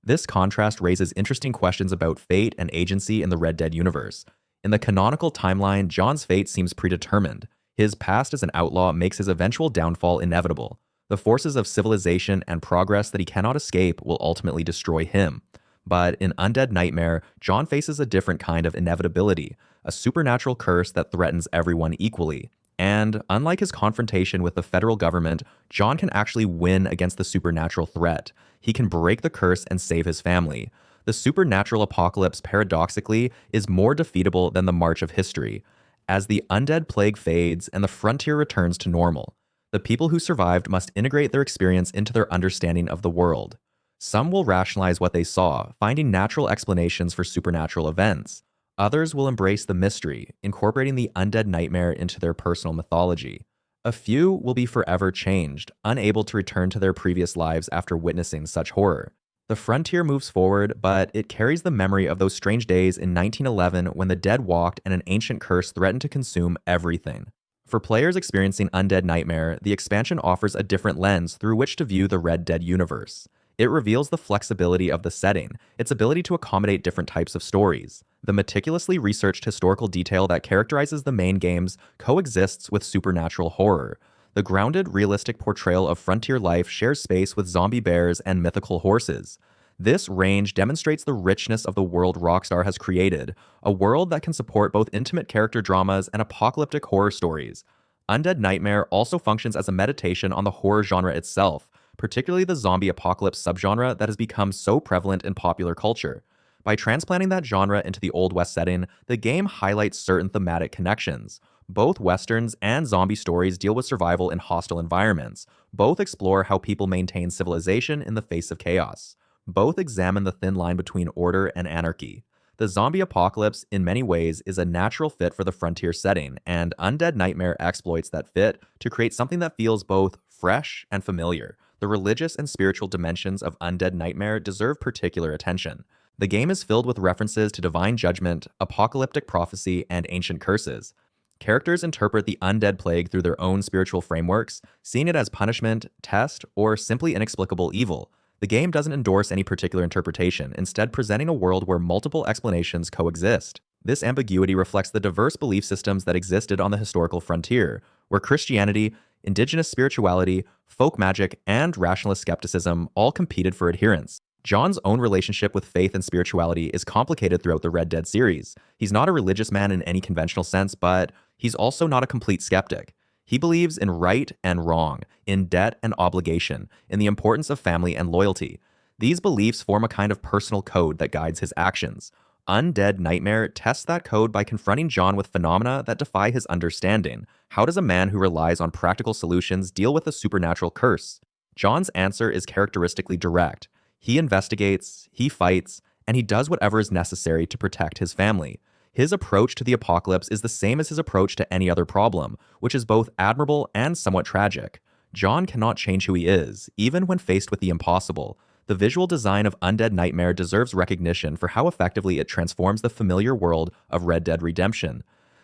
This contrast raises interesting questions about fate and agency in the Red Dead universe. In the canonical timeline, John's fate seems predetermined. His past as an outlaw makes his eventual downfall inevitable. The forces of civilization and progress that he cannot escape will ultimately destroy him. But in Undead Nightmare, John faces a different kind of inevitability, a supernatural curse that threatens everyone equally. And unlike his confrontation with the federal government, John can actually win against the supernatural threat. He can break the curse and save his family. The supernatural apocalypse, paradoxically, is more defeatable than the march of history. As the undead plague fades and the frontier returns to normal, the people who survived must integrate their experience into their understanding of the world. Some will rationalize what they saw, finding natural explanations for supernatural events. Others will embrace the mystery, incorporating the undead nightmare into their personal mythology. A few will be forever changed, unable to return to their previous lives after witnessing such horror. The frontier moves forward, but it carries the memory of those strange days in 1911 when the dead walked and an ancient curse threatened to consume everything. For players experiencing Undead Nightmare, the expansion offers a different lens through which to view the Red Dead universe. It reveals the flexibility of the setting, its ability to accommodate different types of stories. The meticulously researched historical detail that characterizes the main games coexists with supernatural horror. The grounded, realistic portrayal of frontier life shares space with zombie bears and mythical horses. This range demonstrates the richness of the world Rockstar has created, a world that can support both intimate character dramas and apocalyptic horror stories. Undead Nightmare also functions as a meditation on the horror genre itself, particularly the zombie apocalypse subgenre that has become so prevalent in popular culture. By transplanting that genre into the Old West setting, the game highlights certain thematic connections. Both westerns and zombie stories deal with survival in hostile environments. Both explore how people maintain civilization in the face of chaos. Both examine the thin line between order and anarchy. The zombie apocalypse, in many ways, is a natural fit for the frontier setting, and Undead Nightmare exploits that fit to create something that feels both fresh and familiar. The religious and spiritual dimensions of Undead Nightmare deserve particular attention. The game is filled with references to divine judgment, apocalyptic prophecy, and ancient curses. Characters interpret the undead plague through their own spiritual frameworks, seeing it as punishment, test, or simply inexplicable evil. The game doesn't endorse any particular interpretation, instead presenting a world where multiple explanations coexist. This ambiguity reflects the diverse belief systems that existed on the historical frontier, where Christianity, indigenous spirituality, folk magic, and rationalist skepticism all competed for adherence. John's own relationship with faith and spirituality is complicated throughout the Red Dead series. He's not a religious man in any conventional sense, but he's also not a complete skeptic. He believes in right and wrong, in debt and obligation, in the importance of family and loyalty. These beliefs form a kind of personal code that guides his actions. Undead Nightmare tests that code by confronting John with phenomena that defy his understanding. How does a man who relies on practical solutions deal with a supernatural curse? John's answer is characteristically direct. He investigates, he fights, and he does whatever is necessary to protect his family. His approach to the apocalypse is the same as his approach to any other problem, which is both admirable and somewhat tragic. John cannot change who he is, even when faced with the impossible. The visual design of Undead Nightmare deserves recognition for how effectively it transforms the familiar world of Red Dead Redemption.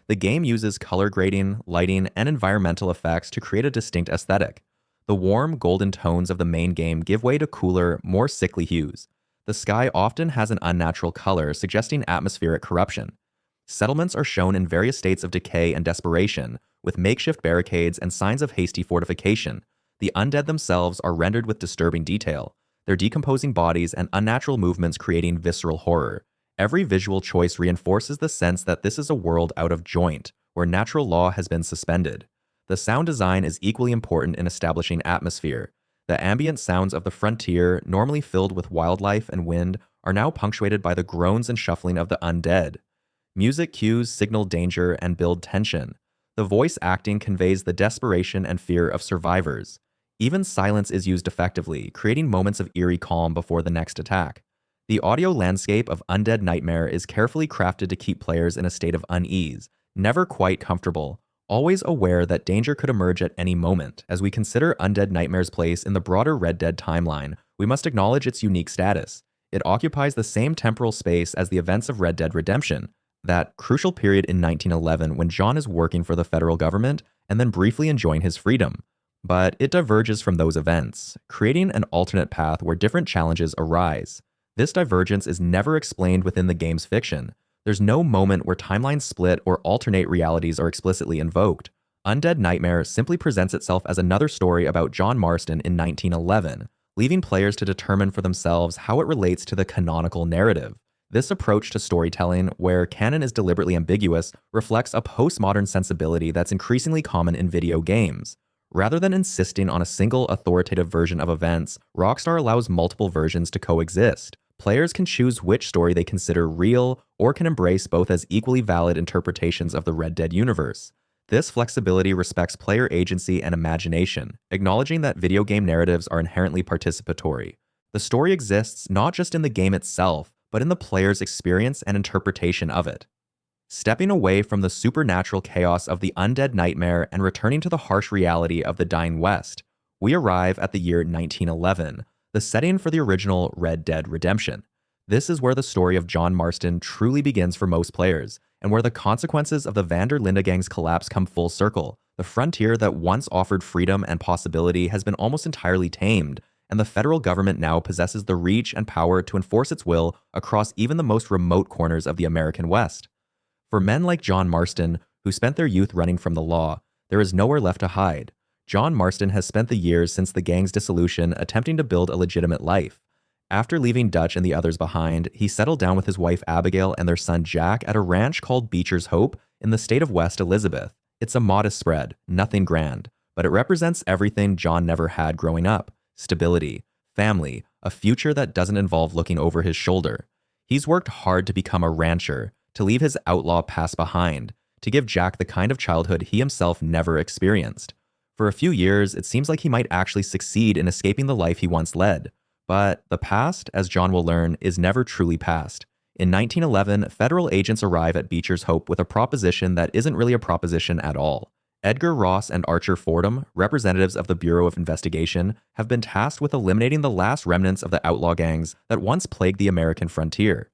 The game uses color grading, lighting, and environmental effects to create a distinct aesthetic. The warm, golden tones of the main game give way to cooler, more sickly hues. The sky often has an unnatural color, suggesting atmospheric corruption. Settlements are shown in various states of decay and desperation, with makeshift barricades and signs of hasty fortification. The undead themselves are rendered with disturbing detail, their decomposing bodies and unnatural movements creating visceral horror. Every visual choice reinforces the sense that this is a world out of joint, where natural law has been suspended. The sound design is equally important in establishing atmosphere. The ambient sounds of the frontier, normally filled with wildlife and wind, are now punctuated by the groans and shuffling of the undead. Music cues signal danger and build tension. The voice acting conveys the desperation and fear of survivors. Even silence is used effectively, creating moments of eerie calm before the next attack. The audio landscape of Undead Nightmare is carefully crafted to keep players in a state of unease, never quite comfortable, always aware that danger could emerge at any moment. As we consider Undead Nightmare's place in the broader Red Dead timeline, we must acknowledge its unique status. It occupies the same temporal space as the events of Red Dead Redemption, that crucial period in 1911 when John is working for the federal government and then briefly enjoying his freedom. But it diverges from those events, creating an alternate path where different challenges arise. This divergence is never explained within the game's fiction. There's no moment where timelines split or alternate realities are explicitly invoked. Undead Nightmare simply presents itself as another story about John Marston in 1911, leaving players to determine for themselves how it relates to the canonical narrative. This approach to storytelling, where canon is deliberately ambiguous, reflects a postmodern sensibility that's increasingly common in video games. Rather than insisting on a single authoritative version of events, Rockstar allows multiple versions to coexist. Players can choose which story they consider real, or can embrace both as equally valid interpretations of the Red Dead universe. This flexibility respects player agency and imagination, acknowledging that video game narratives are inherently participatory. The story exists not just in the game itself, but in the player's experience and interpretation of it. Stepping away from the supernatural chaos of the Undead Nightmare and returning to the harsh reality of the dying West, we arrive at the year 1911, the setting for the original Red Dead Redemption. This is where the story of John Marston truly begins for most players, and where the consequences of the Van der Linde gang's collapse come full circle. The frontier that once offered freedom and possibility has been almost entirely tamed, and the federal government now possesses the reach and power to enforce its will across even the most remote corners of the American West. For men like John Marston, who spent their youth running from the law, there is nowhere left to hide. John Marston has spent the years since the gang's dissolution attempting to build a legitimate life. After leaving Dutch and the others behind, he settled down with his wife Abigail and their son Jack at a ranch called Beecher's Hope in the state of West Elizabeth. It's a modest spread, nothing grand, but it represents everything John never had growing up: stability, family, a future that doesn't involve looking over his shoulder. He's worked hard to become a rancher, to leave his outlaw past behind, to give Jack the kind of childhood he himself never experienced. For a few years, it seems like he might actually succeed in escaping the life he once led. But the past, as John will learn, is never truly past. In 1911, federal agents arrive at Beecher's Hope with a proposition that isn't really a proposition at all. Edgar Ross and Archer Fordham, representatives of the Bureau of Investigation, have been tasked with eliminating the last remnants of the outlaw gangs that once plagued the American frontier.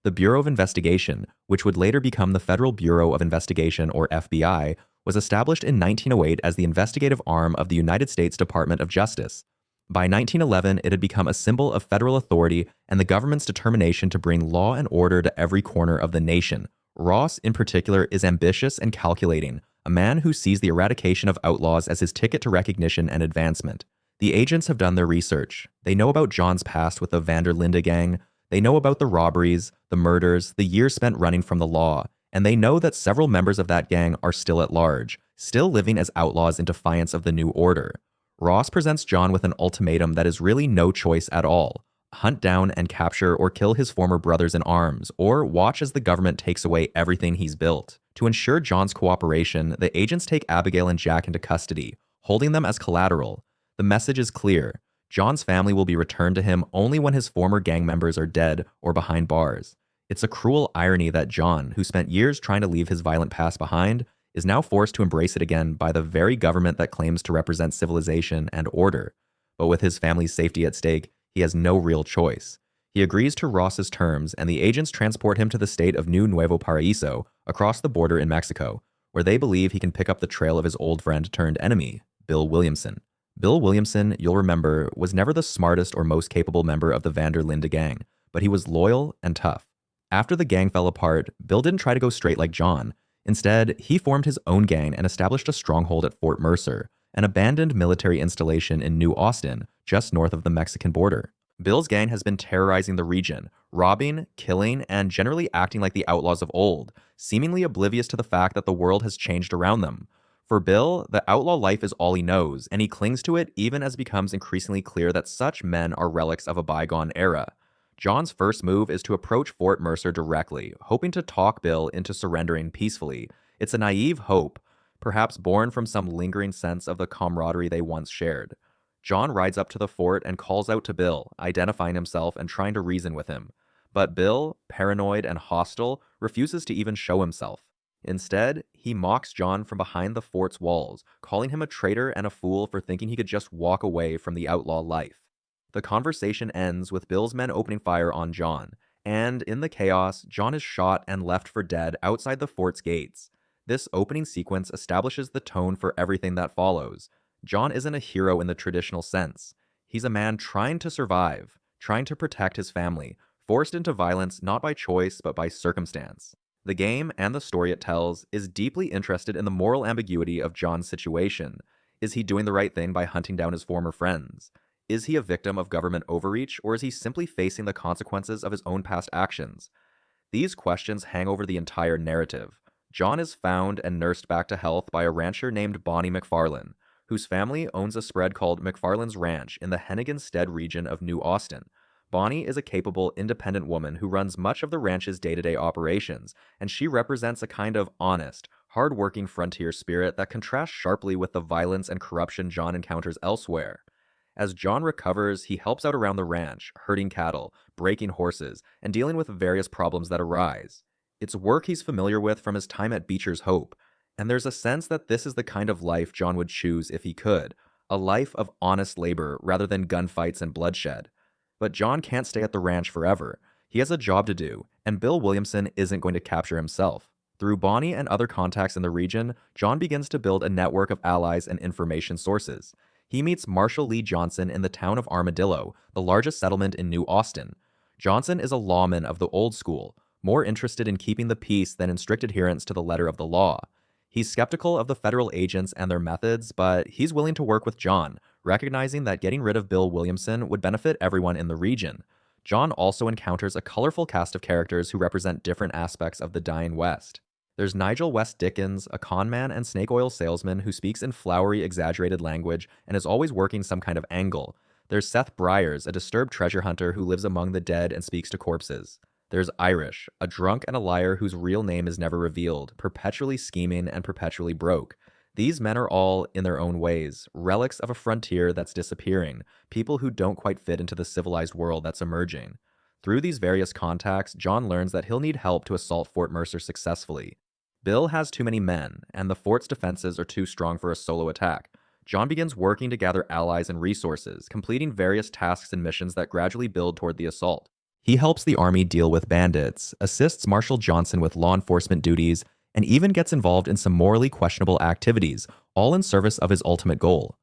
The Bureau of Investigation, which would later become the Federal Bureau of Investigation, or FBI, was established in 1908 as the investigative arm of the United States Department of Justice. By 1911, it had become a symbol of federal authority and the government's determination to bring law and order to every corner of the nation. Ross, in particular, is ambitious and calculating, a man who sees the eradication of outlaws as his ticket to recognition and advancement. The agents have done their research. They know about John's past with the Van der Linde gang. They know about the robberies, the murders, the years spent running from the law, and they know that several members of that gang are still at large, still living as outlaws in defiance of the new order. Ross presents John with an ultimatum that is really no choice at all: hunt down and capture or kill his former brothers in arms, or watch as the government takes away everything he's built. To ensure John's cooperation, the agents take Abigail and Jack into custody, holding them as collateral. The message is clear: John's family will be returned to him only when his former gang members are dead or behind bars. It's a cruel irony that John, who spent years trying to leave his violent past behind, is now forced to embrace it again by the very government that claims to represent civilization and order. But with his family's safety at stake, he has no real choice. He agrees to Ross's terms, and the agents transport him to the state of New Nuevo Paraíso, across the border in Mexico, where they believe he can pick up the trail of his old friend turned enemy, Bill Williamson. Bill Williamson, you'll remember, was never the smartest or most capable member of the van der Linde gang, but he was loyal and tough. After the gang fell apart, Bill didn't try to go straight like John. Instead, he formed his own gang and established a stronghold at Fort Mercer, an abandoned military installation in New Austin, just north of the Mexican border. Bill's gang has been terrorizing the region, robbing, killing, and generally acting like the outlaws of old, seemingly oblivious to the fact that the world has changed around them. For Bill, the outlaw life is all he knows, and he clings to it even as it becomes increasingly clear that such men are relics of a bygone era. John's first move is to approach Fort Mercer directly, hoping to talk Bill into surrendering peacefully. It's a naive hope, perhaps born from some lingering sense of the camaraderie they once shared. John rides up to the fort and calls out to Bill, identifying himself and trying to reason with him. But Bill, paranoid and hostile, refuses to even show himself. Instead, he mocks John from behind the fort's walls, calling him a traitor and a fool for thinking he could just walk away from the outlaw life. The conversation ends with Bill's men opening fire on John, and in the chaos, John is shot and left for dead outside the fort's gates. This opening sequence establishes the tone for everything that follows. John isn't a hero in the traditional sense. He's a man trying to survive, trying to protect his family, forced into violence not by choice but by circumstance. The game, and the story it tells, is deeply interested in the moral ambiguity of John's situation. Is he doing the right thing by hunting down his former friends? Is he a victim of government overreach, or is he simply facing the consequences of his own past actions? These questions hang over the entire narrative. John is found and nursed back to health by a rancher named Bonnie McFarlane, whose family owns a spread called McFarlane's Ranch in the Hennigan-Stead region of New Austin. Bonnie is a capable, independent woman who runs much of the ranch's day-to-day operations, and she represents a kind of honest, hard-working frontier spirit that contrasts sharply with the violence and corruption John encounters elsewhere. As John recovers, he helps out around the ranch, herding cattle, breaking horses, and dealing with various problems that arise. It's work he's familiar with from his time at Beecher's Hope, and there's a sense that this is the kind of life John would choose if he could, a life of honest labor rather than gunfights and bloodshed. But John can't stay at the ranch forever. He has a job to do, and Bill Williamson isn't going to capture himself. Through Bonnie and other contacts in the region, John begins to build a network of allies and information sources. He meets Marshall Lee Johnson in the town of Armadillo, the largest settlement in New Austin. Johnson is a lawman of the old school, more interested in keeping the peace than in strict adherence to the letter of the law. He's skeptical of the federal agents and their methods, but he's willing to work with John, recognizing that getting rid of Bill Williamson would benefit everyone in the region. John also encounters a colorful cast of characters who represent different aspects of the dying West. There's Nigel West Dickens, a conman and snake oil salesman who speaks in flowery, exaggerated language and is always working some kind of angle. There's Seth Briers, a disturbed treasure hunter who lives among the dead and speaks to corpses. There's Irish, a drunk and a liar whose real name is never revealed, perpetually scheming and perpetually broke. These men are all, in their own ways, relics of a frontier that's disappearing, people who don't quite fit into the civilized world that's emerging. Through these various contacts, John learns that he'll need help to assault Fort Mercer successfully. Bill has too many men, and the fort's defenses are too strong for a solo attack. John begins working to gather allies and resources, completing various tasks and missions that gradually build toward the assault. He helps the army deal with bandits, assists Marshal Johnson with law enforcement duties, and even gets involved in some morally questionable activities, all in service of his ultimate goal.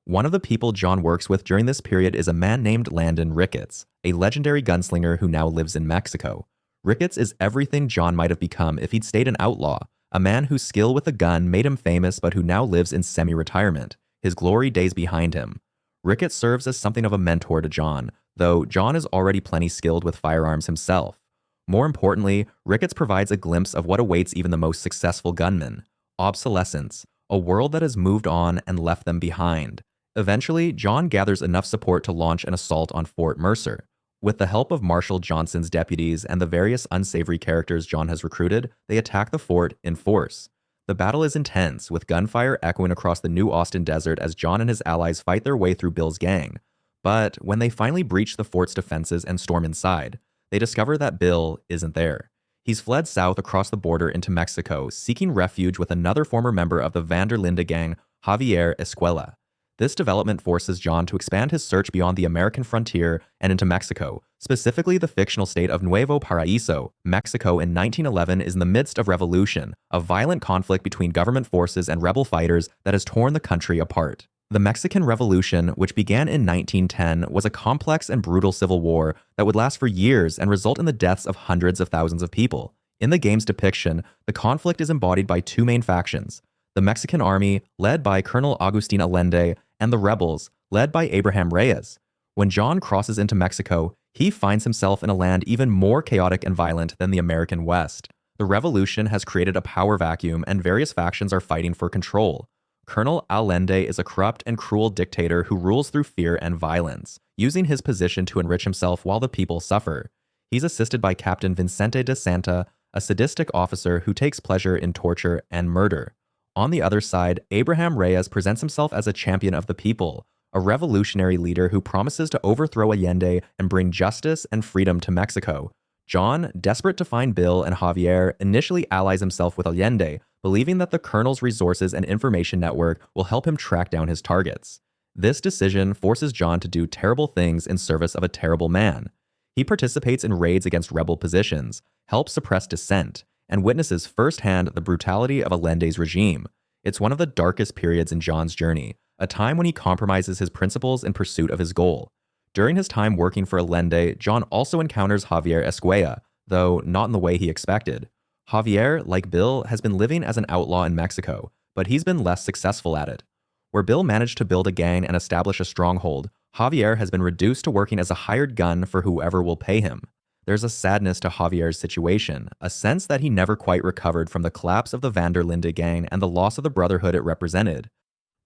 One of the people John works with during this period is a man named Landon Ricketts, a legendary gunslinger who now lives in Mexico. Ricketts is everything John might have become if he'd stayed an outlaw, a man whose skill with a gun made him famous but who now lives in semi-retirement, his glory days behind him. Ricketts serves as something of a mentor to John, though John is already plenty skilled with firearms himself. More importantly, Ricketts provides a glimpse of what awaits even the most successful gunmen: obsolescence, a world that has moved on and left them behind. Eventually, John gathers enough support to launch an assault on Fort Mercer. With the help of Marshal Johnson's deputies and the various unsavory characters John has recruited, they attack the fort in force. The battle is intense, with gunfire echoing across the New Austin desert as John and his allies fight their way through Bill's gang. But when they finally breach the fort's defenses and storm inside, they discover that Bill isn't there. He's fled south across the border into Mexico, seeking refuge with another former member of the van der Linde gang, Javier Escuela. This development forces John to expand his search beyond the American frontier and into Mexico, specifically the fictional state of Nuevo Paraíso. Mexico in 1911 is in the midst of revolution, a violent conflict between government forces and rebel fighters that has torn the country apart. The Mexican Revolution, which began in 1910, was a complex and brutal civil war that would last for years and result in the deaths of hundreds of thousands of people. In the game's depiction, the conflict is embodied by two main factions: the Mexican army, led by Colonel Agustin Allende, and the rebels, led by Abraham Reyes. When John crosses into Mexico, he finds himself in a land even more chaotic and violent than the American West. The revolution has created a power vacuum, and various factions are fighting for control. Colonel Allende is a corrupt and cruel dictator who rules through fear and violence, using his position to enrich himself while the people suffer. He's assisted by Captain Vicente de Santa, a sadistic officer who takes pleasure in torture and murder. On the other side, Abraham Reyes presents himself as a champion of the people, a revolutionary leader who promises to overthrow Allende and bring justice and freedom to Mexico. John, desperate to find Bill and Javier, initially allies himself with Allende, believing that the Colonel's resources and information network will help him track down his targets. This decision forces John to do terrible things in service of a terrible man. He participates in raids against rebel positions, helps suppress dissent, and witnesses firsthand the brutality of Allende's regime. It's one of the darkest periods in John's journey, a time when he compromises his principles in pursuit of his goal. During his time working for Allende, John also encounters Javier Escuela, though not in the way he expected. Javier, like Bill, has been living as an outlaw in Mexico, but he's been less successful at it. Where Bill managed to build a gang and establish a stronghold, Javier has been reduced to working as a hired gun for whoever will pay him. There's a sadness to Javier's situation, a sense that he never quite recovered from the collapse of the Van der Linde gang and the loss of the brotherhood it represented.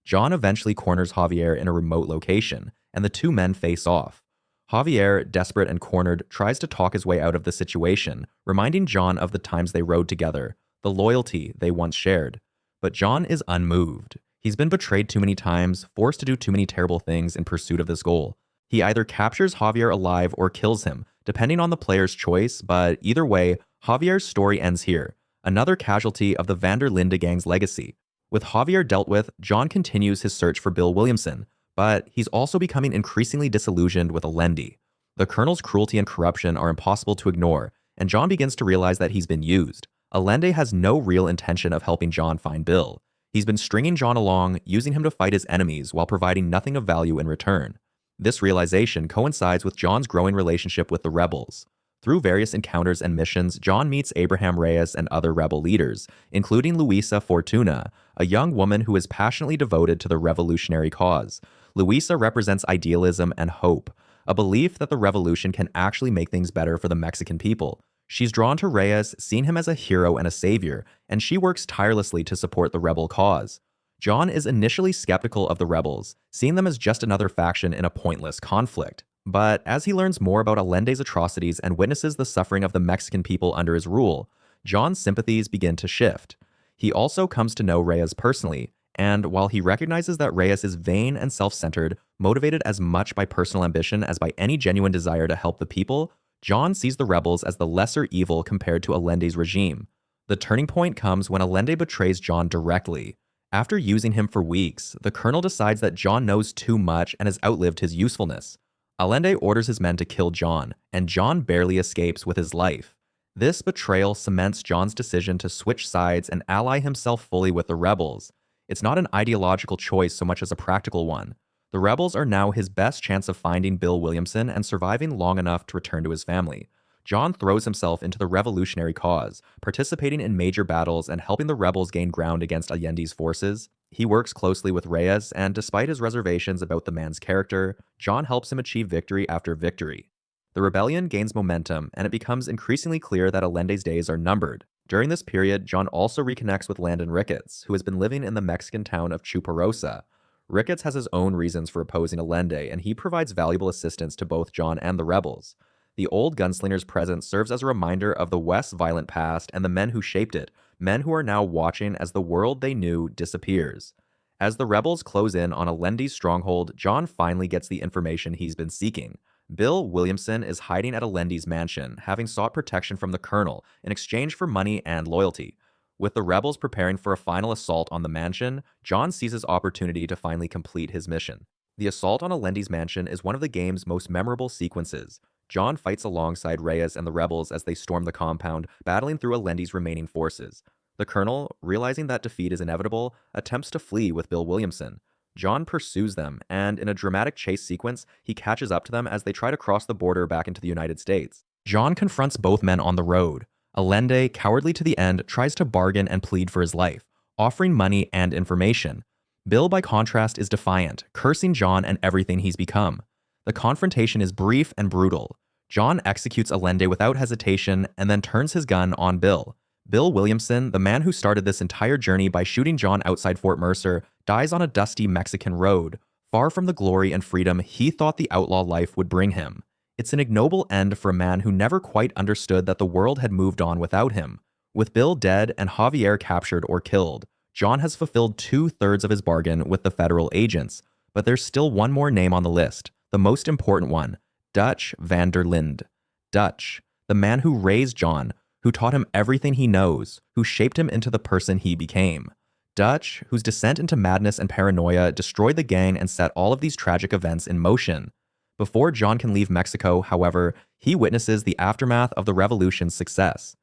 John eventually corners Javier in a remote location, and the two men face off. Javier, desperate and cornered, tries to talk his way out of the situation, reminding John of the times they rode together, the loyalty they once shared. But John is unmoved. He's been betrayed too many times, forced to do too many terrible things in pursuit of this goal. He either captures Javier alive or kills him, depending on the player's choice, but either way, Javier's story ends here, another casualty of the Van der Linde gang's legacy. With Javier dealt with, John continues his search for Bill Williamson, but he's also becoming increasingly disillusioned with Allende. The Colonel's cruelty and corruption are impossible to ignore, and John begins to realize that he's been used. Allende has no real intention of helping John find Bill. He's been stringing John along, using him to fight his enemies while providing nothing of value in return. This realization coincides with John's growing relationship with the rebels. Through various encounters and missions, John meets Abraham Reyes and other rebel leaders, including Luisa Fortuna, a young woman who is passionately devoted to the revolutionary cause. Luisa represents idealism and hope, a belief that the revolution can actually make things better for the Mexican people. She's drawn to Reyes, seeing him as a hero and a savior, and she works tirelessly to support the rebel cause. John is initially skeptical of the rebels, seeing them as just another faction in a pointless conflict. But as he learns more about Allende's atrocities and witnesses the suffering of the Mexican people under his rule, John's sympathies begin to shift. He also comes to know Reyes personally, and while he recognizes that Reyes is vain and self-centered, motivated as much by personal ambition as by any genuine desire to help the people, John sees the rebels as the lesser evil compared to Allende's regime. The turning point comes when Allende betrays John directly. After using him for weeks, the Colonel decides that John knows too much and has outlived his usefulness. Allende orders his men to kill John, and John barely escapes with his life. This betrayal cements John's decision to switch sides and ally himself fully with the rebels. It's not an ideological choice so much as a practical one. The rebels are now his best chance of finding Bill Williamson and surviving long enough to return to his family. John throws himself into the revolutionary cause, participating in major battles and helping the rebels gain ground against Allende's forces. He works closely with Reyes, and despite his reservations about the man's character, John helps him achieve victory after victory. The rebellion gains momentum, and it becomes increasingly clear that Allende's days are numbered. During this period, John also reconnects with Landon Ricketts, who has been living in the Mexican town of Chuparosa. Ricketts has his own reasons for opposing Allende, and he provides valuable assistance to both John and the rebels. The old gunslinger's presence serves as a reminder of the West's violent past and the men who shaped it, men who are now watching as the world they knew disappears. As the rebels close in on Allende's stronghold, John finally gets the information he's been seeking. Bill Williamson is hiding at Allende's mansion, having sought protection from the Colonel in exchange for money and loyalty. With the rebels preparing for a final assault on the mansion, John seizes opportunity to finally complete his mission. The assault on Allende's mansion is one of the game's most memorable sequences. John fights alongside Reyes and the rebels as they storm the compound, battling through Allende's remaining forces. The colonel, realizing that defeat is inevitable, attempts to flee with Bill Williamson. John pursues them, and in a dramatic chase sequence, he catches up to them as they try to cross the border back into the United States. John confronts both men on the road. Allende, cowardly to the end, tries to bargain and plead for his life, offering money and information. Bill, by contrast, is defiant, cursing John and everything he's become. The confrontation is brief and brutal. John executes Allende without hesitation and then turns his gun on Bill. Bill Williamson, the man who started this entire journey by shooting John outside Fort Mercer, dies on a dusty Mexican road, far from the glory and freedom he thought the outlaw life would bring him. It's an ignoble end for a man who never quite understood that the world had moved on without him. With Bill dead and Javier captured or killed, John has fulfilled 2/3 of his bargain with the federal agents, but there's still one more name on the list, the most important one, Dutch van der Linde. Dutch, the man who raised John, who taught him everything he knows, who shaped him into the person he became. Dutch, whose descent into madness and paranoia destroyed the gang and set all of these tragic events in motion. Before John can leave Mexico, however, he witnesses the aftermath of the revolution's success.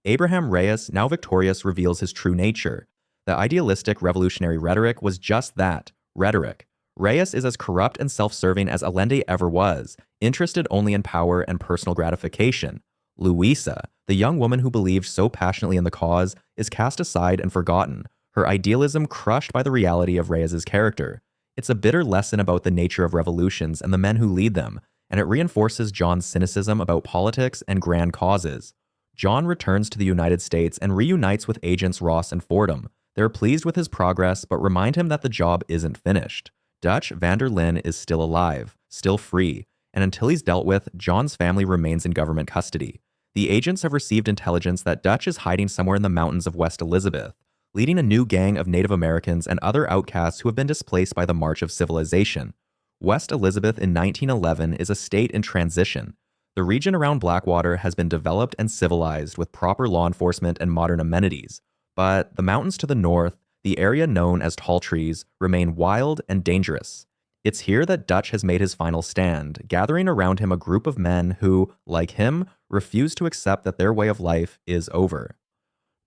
Abraham Reyes, now victorious, reveals his true nature. The idealistic revolutionary rhetoric was just that, rhetoric. Reyes is as corrupt and self-serving as Allende ever was, interested only in power and personal gratification. Luisa, the young woman who believed so passionately in the cause, is cast aside and forgotten, her idealism crushed by the reality of Reyes's character. It's a bitter lesson about the nature of revolutions and the men who lead them, and it reinforces John's cynicism about politics and grand causes. John returns to the United States and reunites with agents Ross and Fordham. They're pleased with his progress, but remind him that the job isn't finished. Dutch van der Linde is still alive, still free, and until he's dealt with, John's family remains in government custody. The agents have received intelligence that Dutch is hiding somewhere in the mountains of West Elizabeth, leading a new gang of Native Americans and other outcasts who have been displaced by the march of civilization. West Elizabeth in 1911 is a state in transition. The region around Blackwater has been developed and civilized with proper law enforcement and modern amenities, but the mountains to the north, the area known as Tall Trees, remain wild and dangerous. It's here that Dutch has made his final stand, gathering around him a group of men who, like him, refuse to accept that their way of life is over.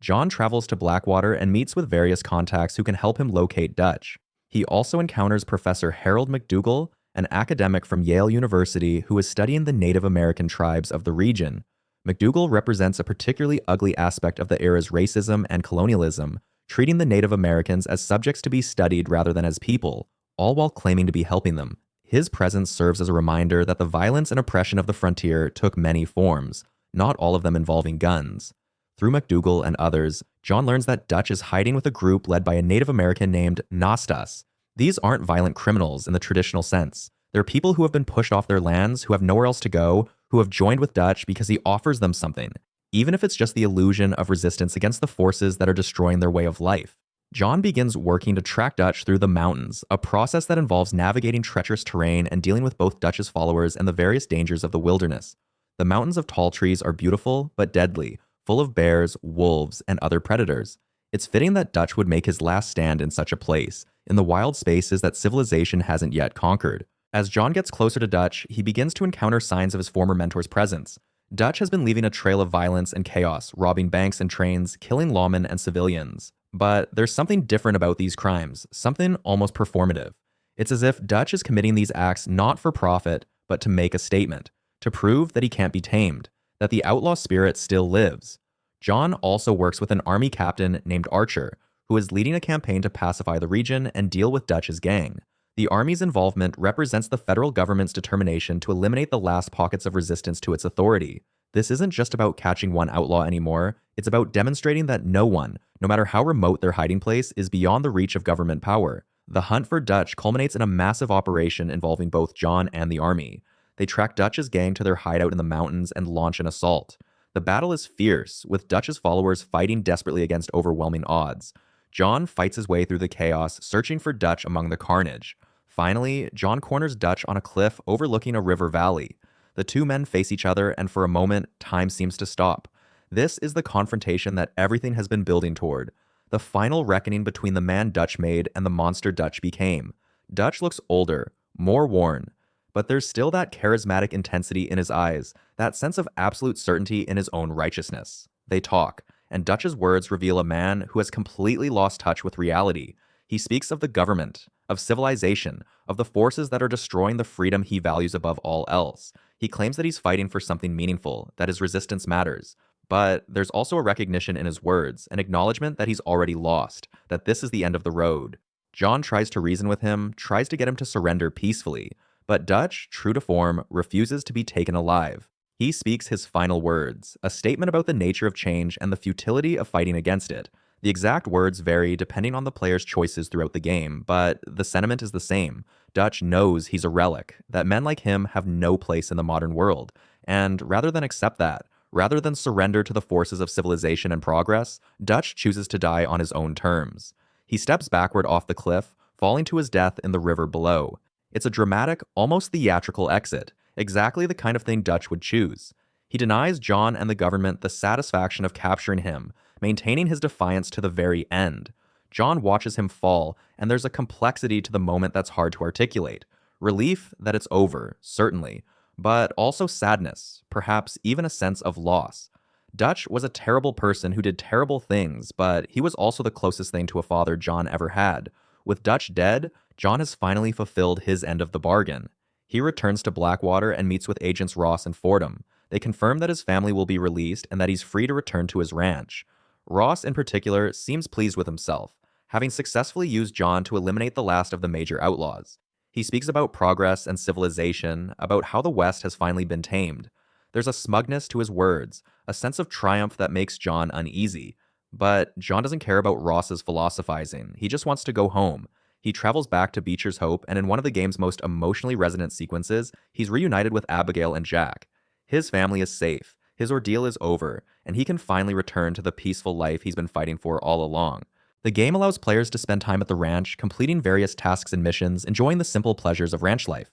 John travels to Blackwater and meets with various contacts who can help him locate Dutch. He also encounters Professor Harold McDougall, an academic from Yale University who is studying the Native American tribes of the region. McDougall represents a particularly ugly aspect of the era's racism and colonialism, treating the Native Americans as subjects to be studied rather than as people, all while claiming to be helping them. His presence serves as a reminder that the violence and oppression of the frontier took many forms, not all of them involving guns. Through McDougall and others, John learns that Dutch is hiding with a group led by a Native American named Nastas. These aren't violent criminals in the traditional sense. They're people who have been pushed off their lands, who have nowhere else to go, who have joined with Dutch because he offers them something, even if it's just the illusion of resistance against the forces that are destroying their way of life. John begins working to track Dutch through the mountains, a process that involves navigating treacherous terrain and dealing with both Dutch's followers and the various dangers of the wilderness. The mountains of Tall Trees are beautiful but deadly, full of bears, wolves, and other predators. It's fitting that Dutch would make his last stand in such a place, in the wild spaces that civilization hasn't yet conquered. As John gets closer to Dutch, he begins to encounter signs of his former mentor's presence. Dutch has been leaving a trail of violence and chaos, robbing banks and trains, killing lawmen and civilians. But there's something different about these crimes, something almost performative. It's as if Dutch is committing these acts not for profit, but to make a statement, to prove that he can't be tamed, that the outlaw spirit still lives. John also works with an army captain named Archer, who is leading a campaign to pacify the region and deal with Dutch's gang. The army's involvement represents the federal government's determination to eliminate the last pockets of resistance to its authority. This isn't just about catching one outlaw anymore, it's about demonstrating that no one, no matter how remote their hiding place, is beyond the reach of government power. The hunt for Dutch culminates in a massive operation involving both John and the army. They track Dutch's gang to their hideout in the mountains and launch an assault. The battle is fierce, with Dutch's followers fighting desperately against overwhelming odds. John fights his way through the chaos, searching for Dutch among the carnage. Finally, John corners Dutch on a cliff overlooking a river valley. The two men face each other, and for a moment, time seems to stop. This is the confrontation that everything has been building toward. The final reckoning between the man Dutch made and the monster Dutch became. Dutch looks older, more worn, but there's still that charismatic intensity in his eyes, that sense of absolute certainty in his own righteousness. They talk, and Dutch's words reveal a man who has completely lost touch with reality. He speaks of the government, of civilization, of the forces that are destroying the freedom he values above all else. He claims that he's fighting for something meaningful, that his resistance matters. But there's also a recognition in his words, an acknowledgement that he's already lost, that this is the end of the road. John tries to reason with him, tries to get him to surrender peacefully, but Dutch, true to form, refuses to be taken alive. He speaks his final words, a statement about the nature of change and the futility of fighting against it. The exact words vary depending on the player's choices throughout the game, but the sentiment is the same. Dutch knows he's a relic, that men like him have no place in the modern world, and rather than accept that, rather than surrender to the forces of civilization and progress, Dutch chooses to die on his own terms. He steps backward off the cliff, falling to his death in the river below. It's a dramatic, almost theatrical exit, exactly the kind of thing Dutch would choose. He denies John and the government the satisfaction of capturing him, maintaining his defiance to the very end. John watches him fall, and there's a complexity to the moment that's hard to articulate. Relief that it's over, certainly, but also sadness, perhaps even a sense of loss. Dutch was a terrible person who did terrible things, but he was also the closest thing to a father John ever had. With Dutch dead, John has finally fulfilled his end of the bargain. He returns to Blackwater and meets with agents Ross and Fordham. They confirm that his family will be released and that he's free to return to his ranch. Ross, in particular, seems pleased with himself, having successfully used John to eliminate the last of the major outlaws. He speaks about progress and civilization, about how the West has finally been tamed. There's a smugness to his words, a sense of triumph that makes John uneasy. But John doesn't care about Ross's philosophizing. He just wants to go home. He travels back to Beecher's Hope, and in one of the game's most emotionally resonant sequences, he's reunited with Abigail and Jack. His family is safe, his ordeal is over, and he can finally return to the peaceful life he's been fighting for all along. The game allows players to spend time at the ranch, completing various tasks and missions, enjoying the simple pleasures of ranch life.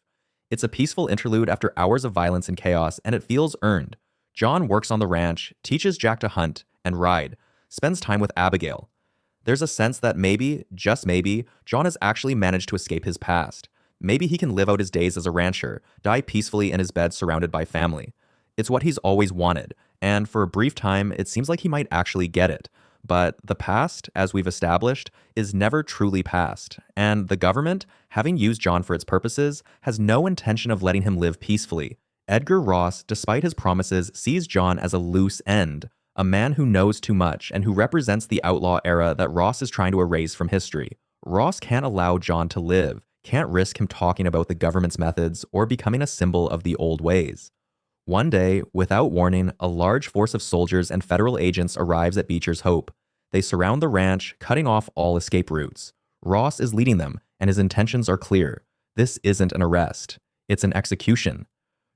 It's a peaceful interlude after hours of violence and chaos, and it feels earned. John works on the ranch, teaches Jack to hunt and ride, spends time with Abigail. There's a sense that maybe, just maybe, John has actually managed to escape his past. Maybe he can live out his days as a rancher, die peacefully in his bed surrounded by family. It's what he's always wanted, and for a brief time, it seems like he might actually get it. But the past, as we've established, is never truly past, and the government, having used John for its purposes, has no intention of letting him live peacefully. Edgar Ross, despite his promises, sees John as a loose end, a man who knows too much and who represents the outlaw era that Ross is trying to erase from history. Ross can't allow John to live, can't risk him talking about the government's methods or becoming a symbol of the old ways. One day, without warning, a large force of soldiers and federal agents arrives at Beecher's Hope. They surround the ranch, cutting off all escape routes. Ross is leading them, and his intentions are clear. This isn't an arrest. It's an execution.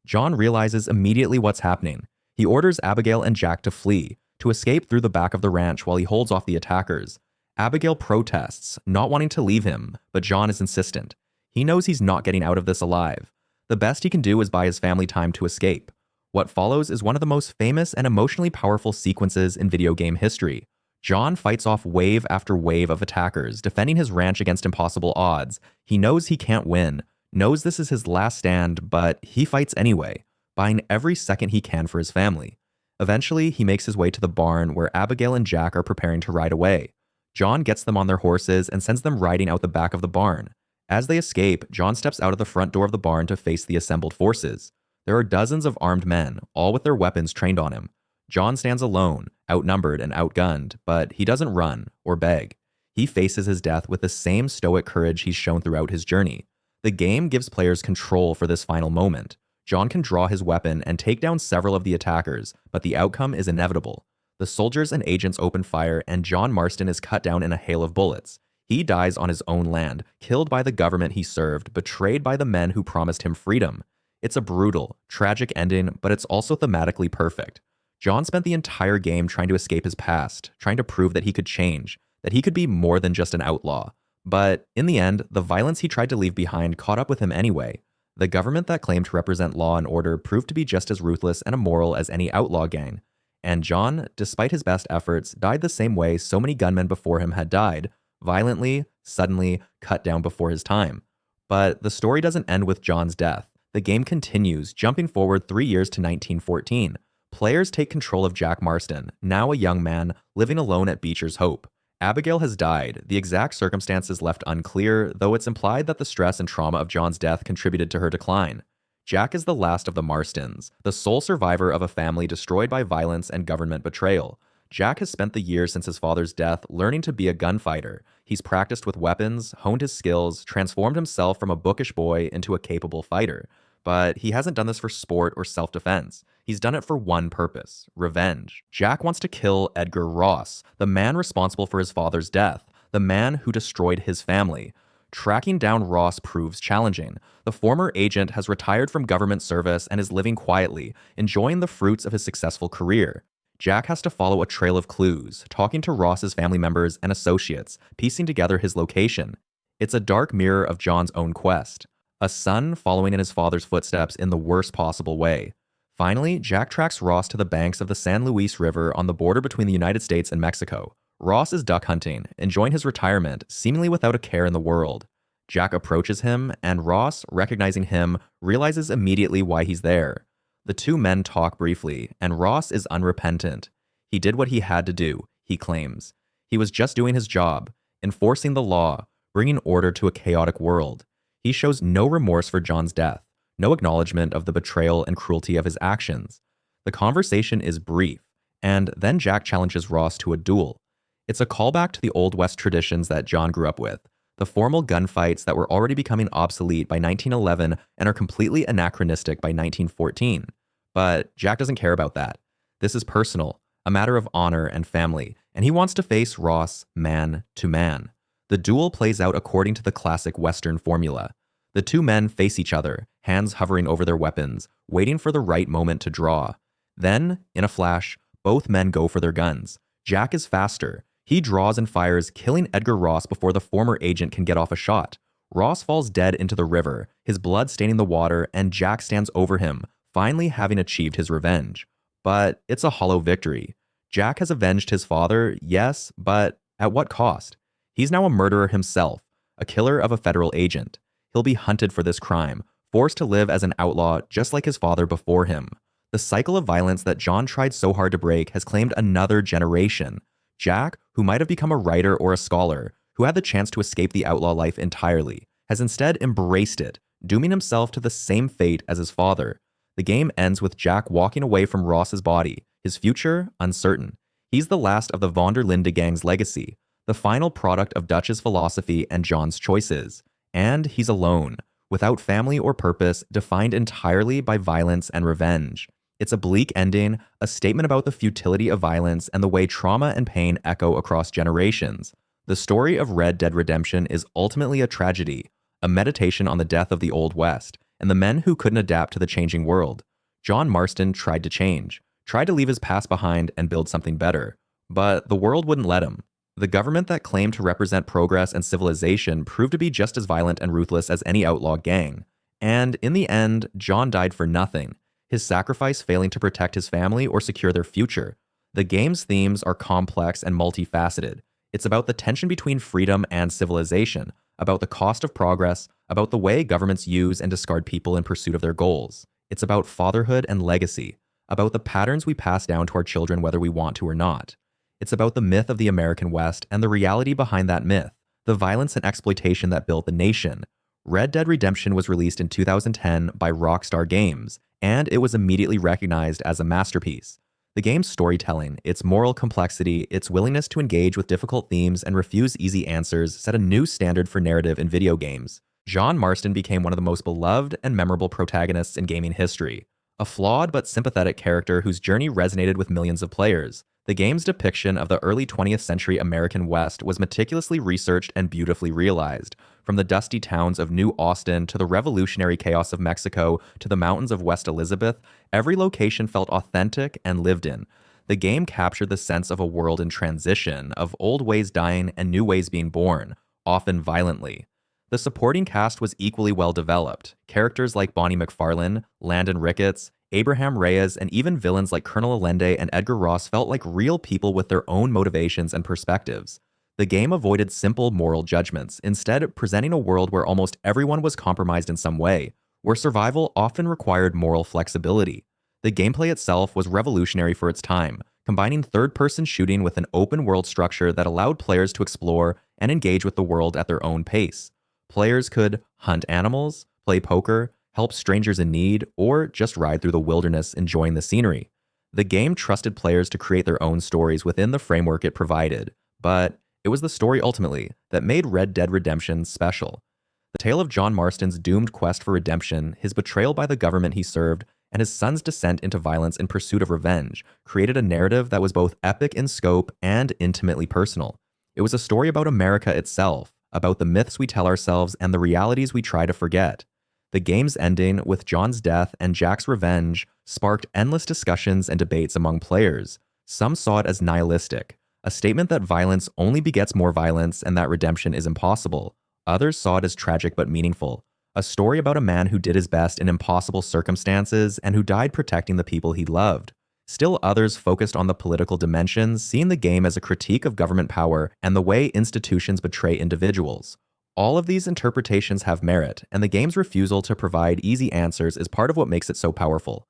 John realizes immediately what's happening. He orders Abigail and Jack to flee, to escape through the back of the ranch while he holds off the attackers. Abigail protests, not wanting to leave him, but John is insistent. He knows he's not getting out of this alive. The best he can do is buy his family time to escape. What follows is one of the most famous and emotionally powerful sequences in video game history. John fights off wave after wave of attackers, defending his ranch against impossible odds. He knows he can't win, knows this is his last stand, but he fights anyway, buying every second he can for his family. Eventually, he makes his way to the barn where Abigail and Jack are preparing to ride away. John gets them on their horses and sends them riding out the back of the barn. As they escape, John steps out of the front door of the barn to face the assembled forces. There are dozens of armed men, all with their weapons trained on him. John stands alone, outnumbered and outgunned, but he doesn't run or beg. He faces his death with the same stoic courage he's shown throughout his journey. The game gives players control for this final moment. John can draw his weapon and take down several of the attackers, but the outcome is inevitable. The soldiers and agents open fire, and John Marston is cut down in a hail of bullets. He dies on his own land, killed by the government he served, betrayed by the men who promised him freedom. It's a brutal, tragic ending, but it's also thematically perfect. John spent the entire game trying to escape his past, trying to prove that he could change, that he could be more than just an outlaw. But in the end, the violence he tried to leave behind caught up with him anyway. The government that claimed to represent law and order proved to be just as ruthless and immoral as any outlaw gang. and John, despite his best efforts, died the same way so many gunmen before him had died, violently, suddenly, cut down before his time. But the story doesn't end with John's death. The game continues, jumping forward 3 years to 1914. Players take control of Jack Marston, now a young man, living alone at Beecher's Hope. Abigail has died, the exact circumstances left unclear, though it's implied that the stress and trauma of John's death contributed to her decline. Jack is the last of the Marstons, the sole survivor of a family destroyed by violence and government betrayal. Jack has spent the years since his father's death learning to be a gunfighter. He's practiced with weapons, honed his skills, transformed himself from a bookish boy into a capable fighter. But he hasn't done this for sport or self-defense. He's done it for one purpose: revenge. Jack wants to kill Edgar Ross, the man responsible for his father's death, the man who destroyed his family. Tracking down Ross proves challenging. The former agent has retired from government service and is living quietly, enjoying the fruits of his successful career. Jack has to follow a trail of clues, talking to Ross's family members and associates, piecing together his location. It's a dark mirror of John's own quest. A son following in his father's footsteps in the worst possible way. Finally, Jack tracks Ross to the banks of the San Luis River on the border between the United States and Mexico. Ross is duck hunting, enjoying his retirement, seemingly without a care in the world. Jack approaches him, and Ross, recognizing him, realizes immediately why he's there. The two men talk briefly, and Ross is unrepentant. He did what he had to do, he claims. He was just doing his job, enforcing the law, bringing order to a chaotic world. He shows no remorse for John's death, no acknowledgement of the betrayal and cruelty of his actions. The conversation is brief, and then Jack challenges Ross to a duel. It's a callback to the Old West traditions that John grew up with, the formal gunfights that were already becoming obsolete by 1911 and are completely anachronistic by 1914. But Jack doesn't care about that. This is personal, a matter of honor and family, and he wants to face Ross man to man. The duel plays out according to the classic Western formula. The two men face each other, hands hovering over their weapons, waiting for the right moment to draw. Then, in a flash, both men go for their guns. Jack is faster. He draws and fires, killing Edgar Ross before the former agent can get off a shot. Ross falls dead into the river, his blood staining the water, and Jack stands over him, finally having achieved his revenge. But it's a hollow victory. Jack has avenged his father, yes, but at what cost? He's now a murderer himself, a killer of a federal agent. He'll be hunted for this crime, forced to live as an outlaw just like his father before him. The cycle of violence that John tried so hard to break has claimed another generation. Jack, who might have become a writer or a scholar, who had the chance to escape the outlaw life entirely, has instead embraced it, dooming himself to the same fate as his father. The game ends with Jack walking away from Ross's body, his future uncertain. He's the last of the von der Linde gang's legacy, the final product of Dutch's philosophy and John's choices. And he's alone, without family or purpose, defined entirely by violence and revenge. It's a bleak ending, a statement about the futility of violence and the way trauma and pain echo across generations. The story of Red Dead Redemption is ultimately a tragedy, a meditation on the death of the Old West, and the men who couldn't adapt to the changing world. John Marston tried to change, tried to leave his past behind and build something better. But the world wouldn't let him. The government that claimed to represent progress and civilization proved to be just as violent and ruthless as any outlaw gang. And in the end, John died for nothing, his sacrifice failing to protect his family or secure their future. The game's themes are complex and multifaceted. It's about the tension between freedom and civilization, about the cost of progress, about the way governments use and discard people in pursuit of their goals. It's about fatherhood and legacy, about the patterns we pass down to our children whether we want to or not. It's about the myth of the American West and the reality behind that myth, the violence and exploitation that built the nation. Red Dead Redemption was released in 2010 by Rockstar Games, and it was immediately recognized as a masterpiece. The game's storytelling, its moral complexity, its willingness to engage with difficult themes and refuse easy answers set a new standard for narrative in video games. John Marston became one of the most beloved and memorable protagonists in gaming history, a flawed but sympathetic character whose journey resonated with millions of players. The game's depiction of the early 20th century American West was meticulously researched and beautifully realized. From the dusty towns of New Austin to the revolutionary chaos of Mexico to the mountains of West Elizabeth, every location felt authentic and lived in. The game captured the sense of a world in transition, of old ways dying and new ways being born, often violently. The supporting cast was equally well developed. Characters like Bonnie McFarlane, Landon Ricketts, Abraham Reyes, and even villains like Colonel Allende and Edgar Ross felt like real people with their own motivations and perspectives. The game avoided simple moral judgments, instead presenting a world where almost everyone was compromised in some way, where survival often required moral flexibility. The gameplay itself was revolutionary for its time, combining third-person shooting with an open-world structure that allowed players to explore and engage with the world at their own pace. Players could hunt animals, play poker, help strangers in need, or just ride through the wilderness enjoying the scenery. The game trusted players to create their own stories within the framework it provided, but it was the story ultimately that made Red Dead Redemption special. The tale of John Marston's doomed quest for redemption, his betrayal by the government he served, and his son's descent into violence in pursuit of revenge created a narrative that was both epic in scope and intimately personal. It was a story about America itself, about the myths we tell ourselves and the realities we try to forget. The game's ending, with John's death and Jack's revenge, sparked endless discussions and debates among players. Some saw it as nihilistic, a statement that violence only begets more violence and that redemption is impossible. Others saw it as tragic but meaningful, a story about a man who did his best in impossible circumstances and who died protecting the people he loved. Still others focused on the political dimensions, seeing the game as a critique of government power and the way institutions betray individuals. All of these interpretations have merit, and the game's refusal to provide easy answers is part of what makes it so powerful.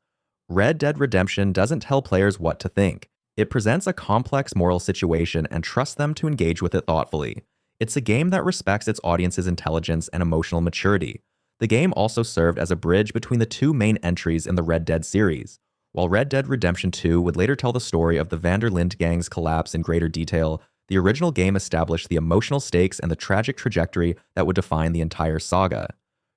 Red Dead Redemption doesn't tell players what to think. It presents a complex moral situation and trusts them to engage with it thoughtfully. It's a game that respects its audience's intelligence and emotional maturity. The game also served as a bridge between the two main entries in the Red Dead series. While Red Dead Redemption 2 would later tell the story of the Van der Linde gang's collapse in greater detail, the original game established the emotional stakes and the tragic trajectory that would define the entire saga.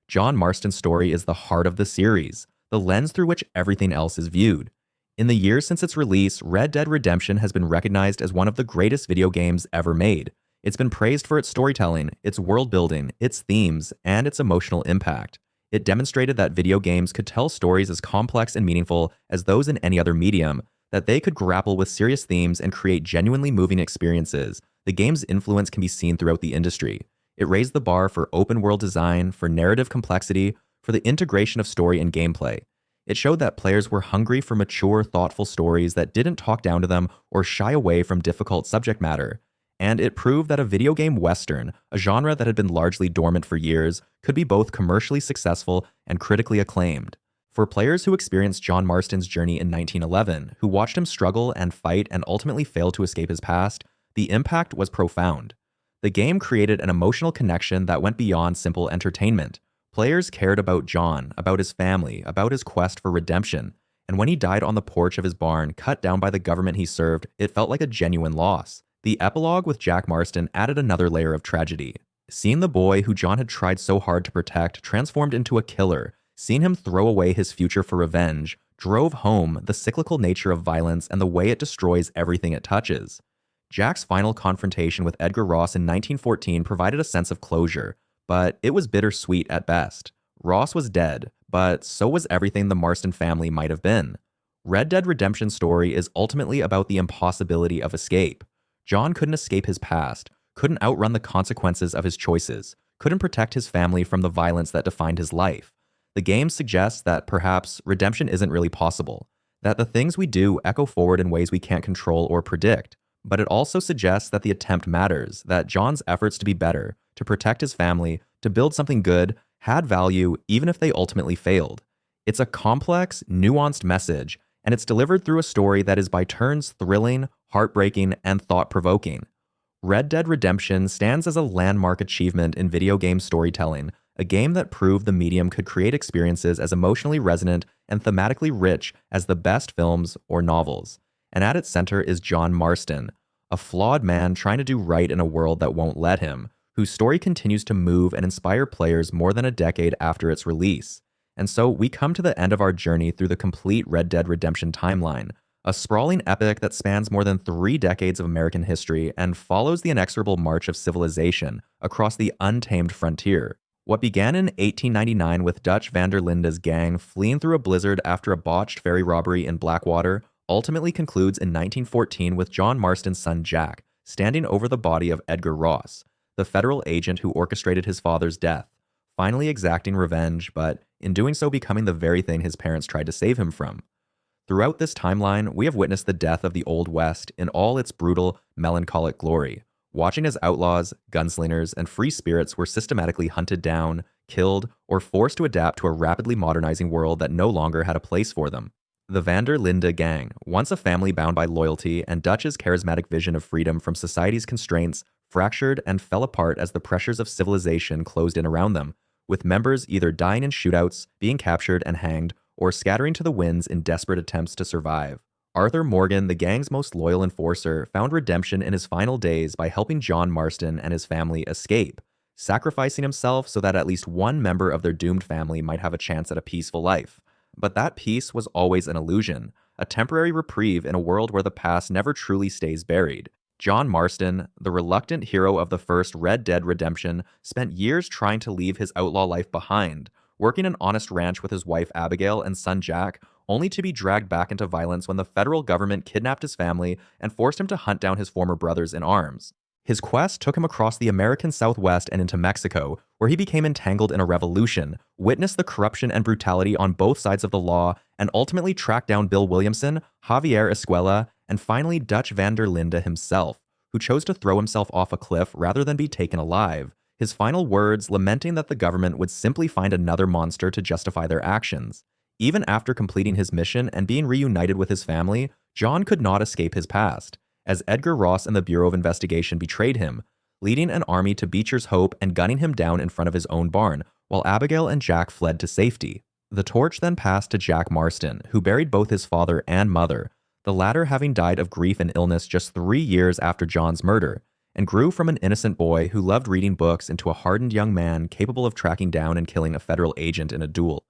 John Marston's story is the heart of the series, the lens through which everything else is viewed. In the years since its release, Red Dead Redemption has been recognized as one of the greatest video games ever made. It's been praised for its storytelling, its world building, its themes, and its emotional impact. It demonstrated that video games could tell stories as complex and meaningful as those in any other medium, that they could grapple with serious themes and create genuinely moving experiences. The game's influence can be seen throughout the industry. It raised the bar for open-world design, for narrative complexity, for the integration of story and gameplay. It showed that players were hungry for mature, thoughtful stories that didn't talk down to them or shy away from difficult subject matter. And it proved that a video game western, a genre that had been largely dormant for years, could be both commercially successful and critically acclaimed. For players who experienced John Marston's journey in 1911, who watched him struggle and fight and ultimately fail to escape his past, the impact was profound. The game created an emotional connection that went beyond simple entertainment. Players cared about John, about his family, about his quest for redemption, and when he died on the porch of his barn, cut down by the government he served, it felt like a genuine loss. The epilogue with Jack Marston added another layer of tragedy. Seeing the boy who John had tried so hard to protect transformed into a killer, seeing him throw away his future for revenge, drove home the cyclical nature of violence and the way it destroys everything it touches. Jack's final confrontation with Edgar Ross in 1914 provided a sense of closure, but it was bittersweet at best. Ross was dead, but so was everything the Marston family might have been. Red Dead Redemption's story is ultimately about the impossibility of escape. John couldn't escape his past, couldn't outrun the consequences of his choices, couldn't protect his family from the violence that defined his life. The game suggests that perhaps redemption isn't really possible, that the things we do echo forward in ways we can't control or predict, but it also suggests that the attempt matters, that John's efforts to be better, to protect his family, to build something good, had value even if they ultimately failed. It's a complex, nuanced message, and it's delivered through a story that is by turns thrilling, heartbreaking, and thought-provoking. Red Dead Redemption stands as a landmark achievement in video game storytelling, a game that proved the medium could create experiences as emotionally resonant and thematically rich as the best films or novels. And at its center is John Marston, a flawed man trying to do right in a world that won't let him, whose story continues to move and inspire players more than a decade after its release. And so we come to the end of our journey through the complete Red Dead Redemption timeline, a sprawling epic that spans more than 3 decades of American history and follows the inexorable march of civilization across the untamed frontier. What began in 1899 with Dutch van der Linde's gang fleeing through a blizzard after a botched ferry robbery in Blackwater ultimately concludes in 1914 with John Marston's son Jack standing over the body of Edgar Ross, the federal agent who orchestrated his father's death, finally exacting revenge, but in doing so becoming the very thing his parents tried to save him from. Throughout this timeline, we have witnessed the death of the Old West in all its brutal, melancholic glory, watching as outlaws, gunslingers, and free spirits were systematically hunted down, killed, or forced to adapt to a rapidly modernizing world that no longer had a place for them. The Van der Linde gang, once a family bound by loyalty and Dutch's charismatic vision of freedom from society's constraints, fractured and fell apart as the pressures of civilization closed in around them, with members either dying in shootouts, being captured and hanged, or scattering to the winds in desperate attempts to survive. Arthur Morgan, the gang's most loyal enforcer, found redemption in his final days by helping John Marston and his family escape, sacrificing himself so that at least one member of their doomed family might have a chance at a peaceful life. But that peace was always an illusion, a temporary reprieve in a world where the past never truly stays buried. John Marston, the reluctant hero of the first Red Dead Redemption, spent years trying to leave his outlaw life behind, working an honest ranch with his wife Abigail and son Jack, only to be dragged back into violence when the federal government kidnapped his family and forced him to hunt down his former brothers in arms. His quest took him across the American Southwest and into Mexico, where he became entangled in a revolution, witnessed the corruption and brutality on both sides of the law, and ultimately tracked down Bill Williamson, Javier Escuela, and finally Dutch van der Linde himself, who chose to throw himself off a cliff rather than be taken alive, his final words lamenting that the government would simply find another monster to justify their actions. Even after completing his mission and being reunited with his family, John could not escape his past, as Edgar Ross and the Bureau of Investigation betrayed him, leading an army to Beecher's Hope and gunning him down in front of his own barn, while Abigail and Jack fled to safety. The torch then passed to Jack Marston, who buried both his father and mother, the latter having died of grief and illness just 3 years after John's murder, and grew from an innocent boy who loved reading books into a hardened young man capable of tracking down and killing a federal agent in a duel.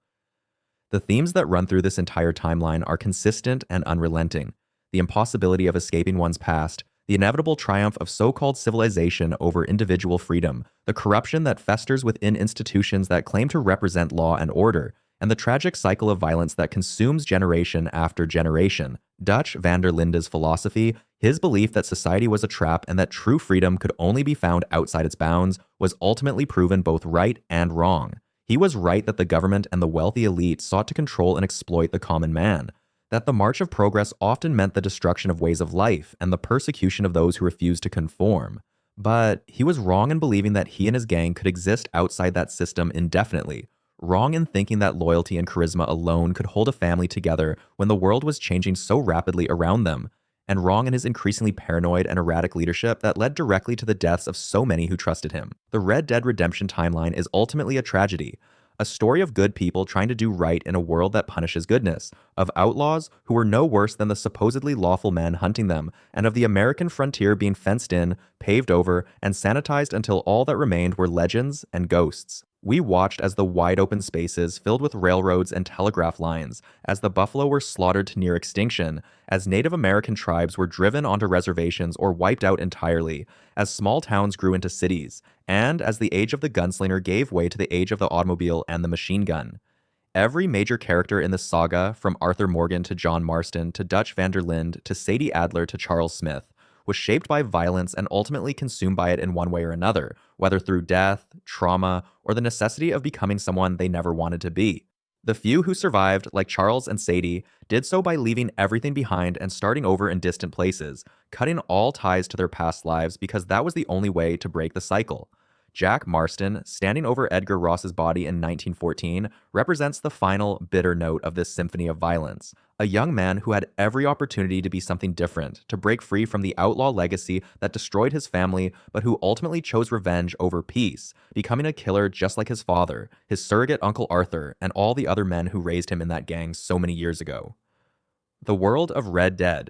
The themes that run through this entire timeline are consistent and unrelenting: the impossibility of escaping one's past, the inevitable triumph of so-called civilization over individual freedom, the corruption that festers within institutions that claim to represent law and order, and the tragic cycle of violence that consumes generation after generation. Dutch van der Linde's philosophy, his belief that society was a trap and that true freedom could only be found outside its bounds, was ultimately proven both right and wrong. He was right that the government and the wealthy elite sought to control and exploit the common man, that the march of progress often meant the destruction of ways of life and the persecution of those who refused to conform. But he was wrong in believing that he and his gang could exist outside that system indefinitely, wrong in thinking that loyalty and charisma alone could hold a family together when the world was changing so rapidly around them, and wrong in his increasingly paranoid and erratic leadership that led directly to the deaths of so many who trusted him. The Red Dead Redemption timeline is ultimately a tragedy, a story of good people trying to do right in a world that punishes goodness, of outlaws who were no worse than the supposedly lawful men hunting them, and of the American frontier being fenced in, paved over, and sanitized until all that remained were legends and ghosts. We watched as the wide-open spaces filled with railroads and telegraph lines, as the buffalo were slaughtered to near extinction, as Native American tribes were driven onto reservations or wiped out entirely, as small towns grew into cities, and as the age of the gunslinger gave way to the age of the automobile and the machine gun. Every major character in this saga, from Arthur Morgan to John Marston to Dutch van der Linde to Sadie Adler to Charles Smith, was shaped by violence and ultimately consumed by it in one way or another, whether through death, trauma, or the necessity of becoming someone they never wanted to be. The few who survived, like Charles and Sadie, did so by leaving everything behind and starting over in distant places, cutting all ties to their past lives because that was the only way to break the cycle. Jack Marston, standing over Edgar Ross's body in 1914, represents the final, bitter note of this symphony of violence. A young man who had every opportunity to be something different, to break free from the outlaw legacy that destroyed his family, but who ultimately chose revenge over peace, becoming a killer just like his father, his surrogate Uncle Arthur, and all the other men who raised him in that gang so many years ago. The world of Red Dead